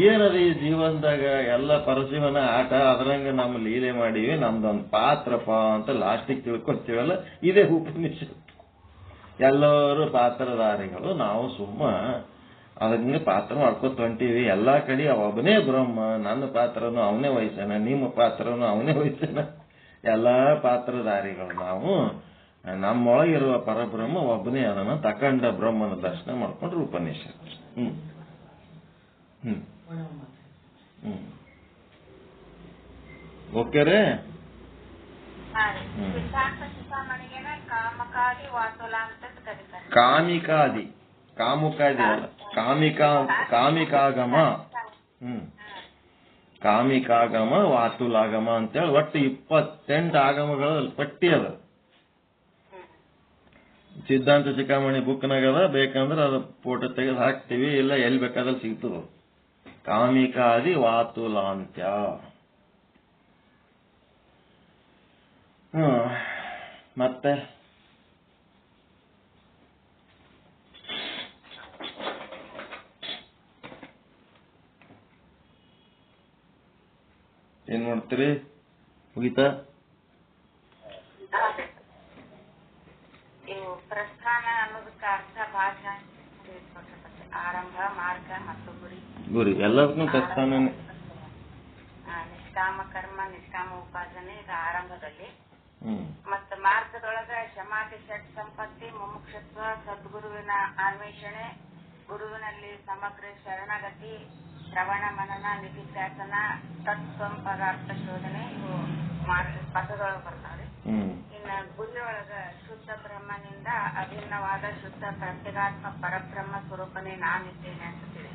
ಏನದ ಈ ಜೀವನದಾಗ ಎಲ್ಲ ಪರಶಿವನ ಆಟ, ಅದ್ರಂಗ ನಮ್ಮ ಲೀಲೆ ಮಾಡೀವಿ, ನಮ್ದೊಂದು ಪಾತ್ರಪ್ಪ ಅಂತ ಲಾಸ್ಟಿಗೆ ತಿಳ್ಕೊತೀವಲ್ಲ, ಇದೇ ಉಪನಿಷತ್ತು. ಎಲ್ಲರೂ ಪಾತ್ರಧಾರಿಗಳು, ನಾವು ಸುಮ್ಮ ಅದನ್ನ ಪಾತ್ರ ಮಾಡ್ಕೊತ ಹೊಂಟೀವಿ. ಎಲ್ಲಾ ಕಡೆ ಒಬ್ಬನೇ ಬ್ರಹ್ಮ, ನನ್ನ ಪಾತ್ರನು ಅವನೇ ವಹಿಸ್ಯಾನ, ನಿಮ್ಮ ಪಾತ್ರನು ಅವನೇ ವಹಿಸ್ಯಾನ, ಎಲ್ಲಾ ಪಾತ್ರಧಾರಿಗಳು ನಾವು. ನಮ್ಮೊಳಗಿರುವ ಪರಬ್ರಹ್ಮ ಒಬ್ಬನೇ ಅದನ್ನ ತಕಂಡ ಬ್ರಹ್ಮನ ದರ್ಶನ ಮಾಡ್ಕೊಂಡ್ರೆ ಉಪನಿಷತ್ತು. ಓಕೆ ರೇ. ಕಾಮಿಕಾದಿ, ಕಾಮುಕಾದಿ ಅಲ್ಲ, ಕಾಮಿಕಾಗಮ. ಕಾಮಿಕಾಗಮ, ವಾತುಲಾಗಮ ಅಂತೇಳಿ ಒಟ್ಟು 28 ಆಗಮಗಳ ಪಟ್ಟಿ ಅದ. ಸಿದ್ಧಾಂತ ಚಿಕಾಮಣಿ ಬುಕ್ನಾಗದ. ಬೇಕಂದ್ರೆ ಅದು ಫೋಟೋ ತೆಗೆದು ಹಾಕ್ತಿವಿ, ಇಲ್ಲ ಎಲ್ಲಿ ಬೇಕಾದ್ರೆ ಸಿಗ್ತದ. ಕಾಮಿಕಾದಿ ವಾತುಲಾಂತ್ಯ. ಮತ್ತೆ ಏನ್ ಮಾಡ್ತೀರಿ? ಮುಗಿತಾ? ಪ್ರಸ್ಥಾನ ಅನ್ನೋದಕ್ಕೆ ಅರ್ಥ ಭಾಷೆ, ಆರಂಭ, ಮಾರ್ಗ ಮತ್ತು ಗುರಿ ಎಲ್ಲದಕ್ಕೂ ಪ್ರಸ್ಥಾನ. ನಿಷ್ಕಾಮ ಕರ್ಮ, ನಿಷ್ಕಾಮ ಉಪಾಸನೆ ಇದು ಆರಂಭದಲ್ಲಿ. ಮತ್ತು ಮಾರ್ಗದೊಳಗ ಶಮಾಧಿ, ಷಟ್ ಸಂಪತ್ತಿ, ಮುಮುಕ್ಷತ್ವ, ಸದ್ಗುರುವಿನ ಅನ್ವೇಷಣೆ, ಗುರುವಿನಲ್ಲಿ ಸಮಗ್ರ ಶರಣಗತಿ, ಶ್ರವಣ ಮನನ, ನಿಧಿಧ್ಯಾಸನ, ತತ್ವ ಪದಾರ್ಥ ಶೋಧನೆ, ಇವು ಪದದೊಳಗೆ ಬರ್ತಾವ್ರಿ. ಇನ್ನು ಗುರಿಯೊಳಗ ಶುದ್ಧ ಬ್ರಹ್ಮನಿಂದ ಅಭಿನ್ನವಾದ ಶುದ್ಧ ಪ್ರತ್ಯೇಗಾತ್ಮ ಪರಬ್ರಹ್ಮ ಸ್ವರೂಪನೇ ನಾನಿದ್ದೇನೆ ಅಂತಿದೆ.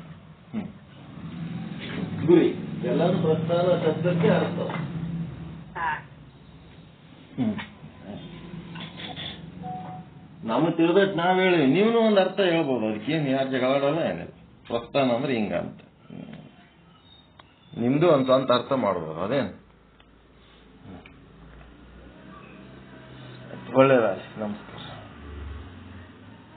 ಗುರಿ ಎಲ್ಲರೂ ಪ್ರಸ್ಥಾನ ಶಬ್ದಕ್ಕೆ ಅರ್ಥ. ನಮಗೆ ತಿಳಿದಟ್ಟು ನಾವ್ ಹೇಳಿ, ನೀವೂ ಒಂದು ಅರ್ಥ ಹೇಳ್ಬೋದು. ಅದಕ್ಕೇನು ಯಾರು ಜಗಳಾಡಲ್ಲ ಏನಿಲ್ಲ. ಪ್ರಸ್ಥಾನ ಅಂದ್ರೆ ಹಿಂಗ ಅಂತ ನಿಮ್ದು ಒಂದು ಸ್ವಂತ ಅರ್ಥ ಮಾಡ್ಬೋದು. ಅದೇನು ಒಳ್ಳೇದಾಗಲಿ. ನಮಸ್ಕಾರ.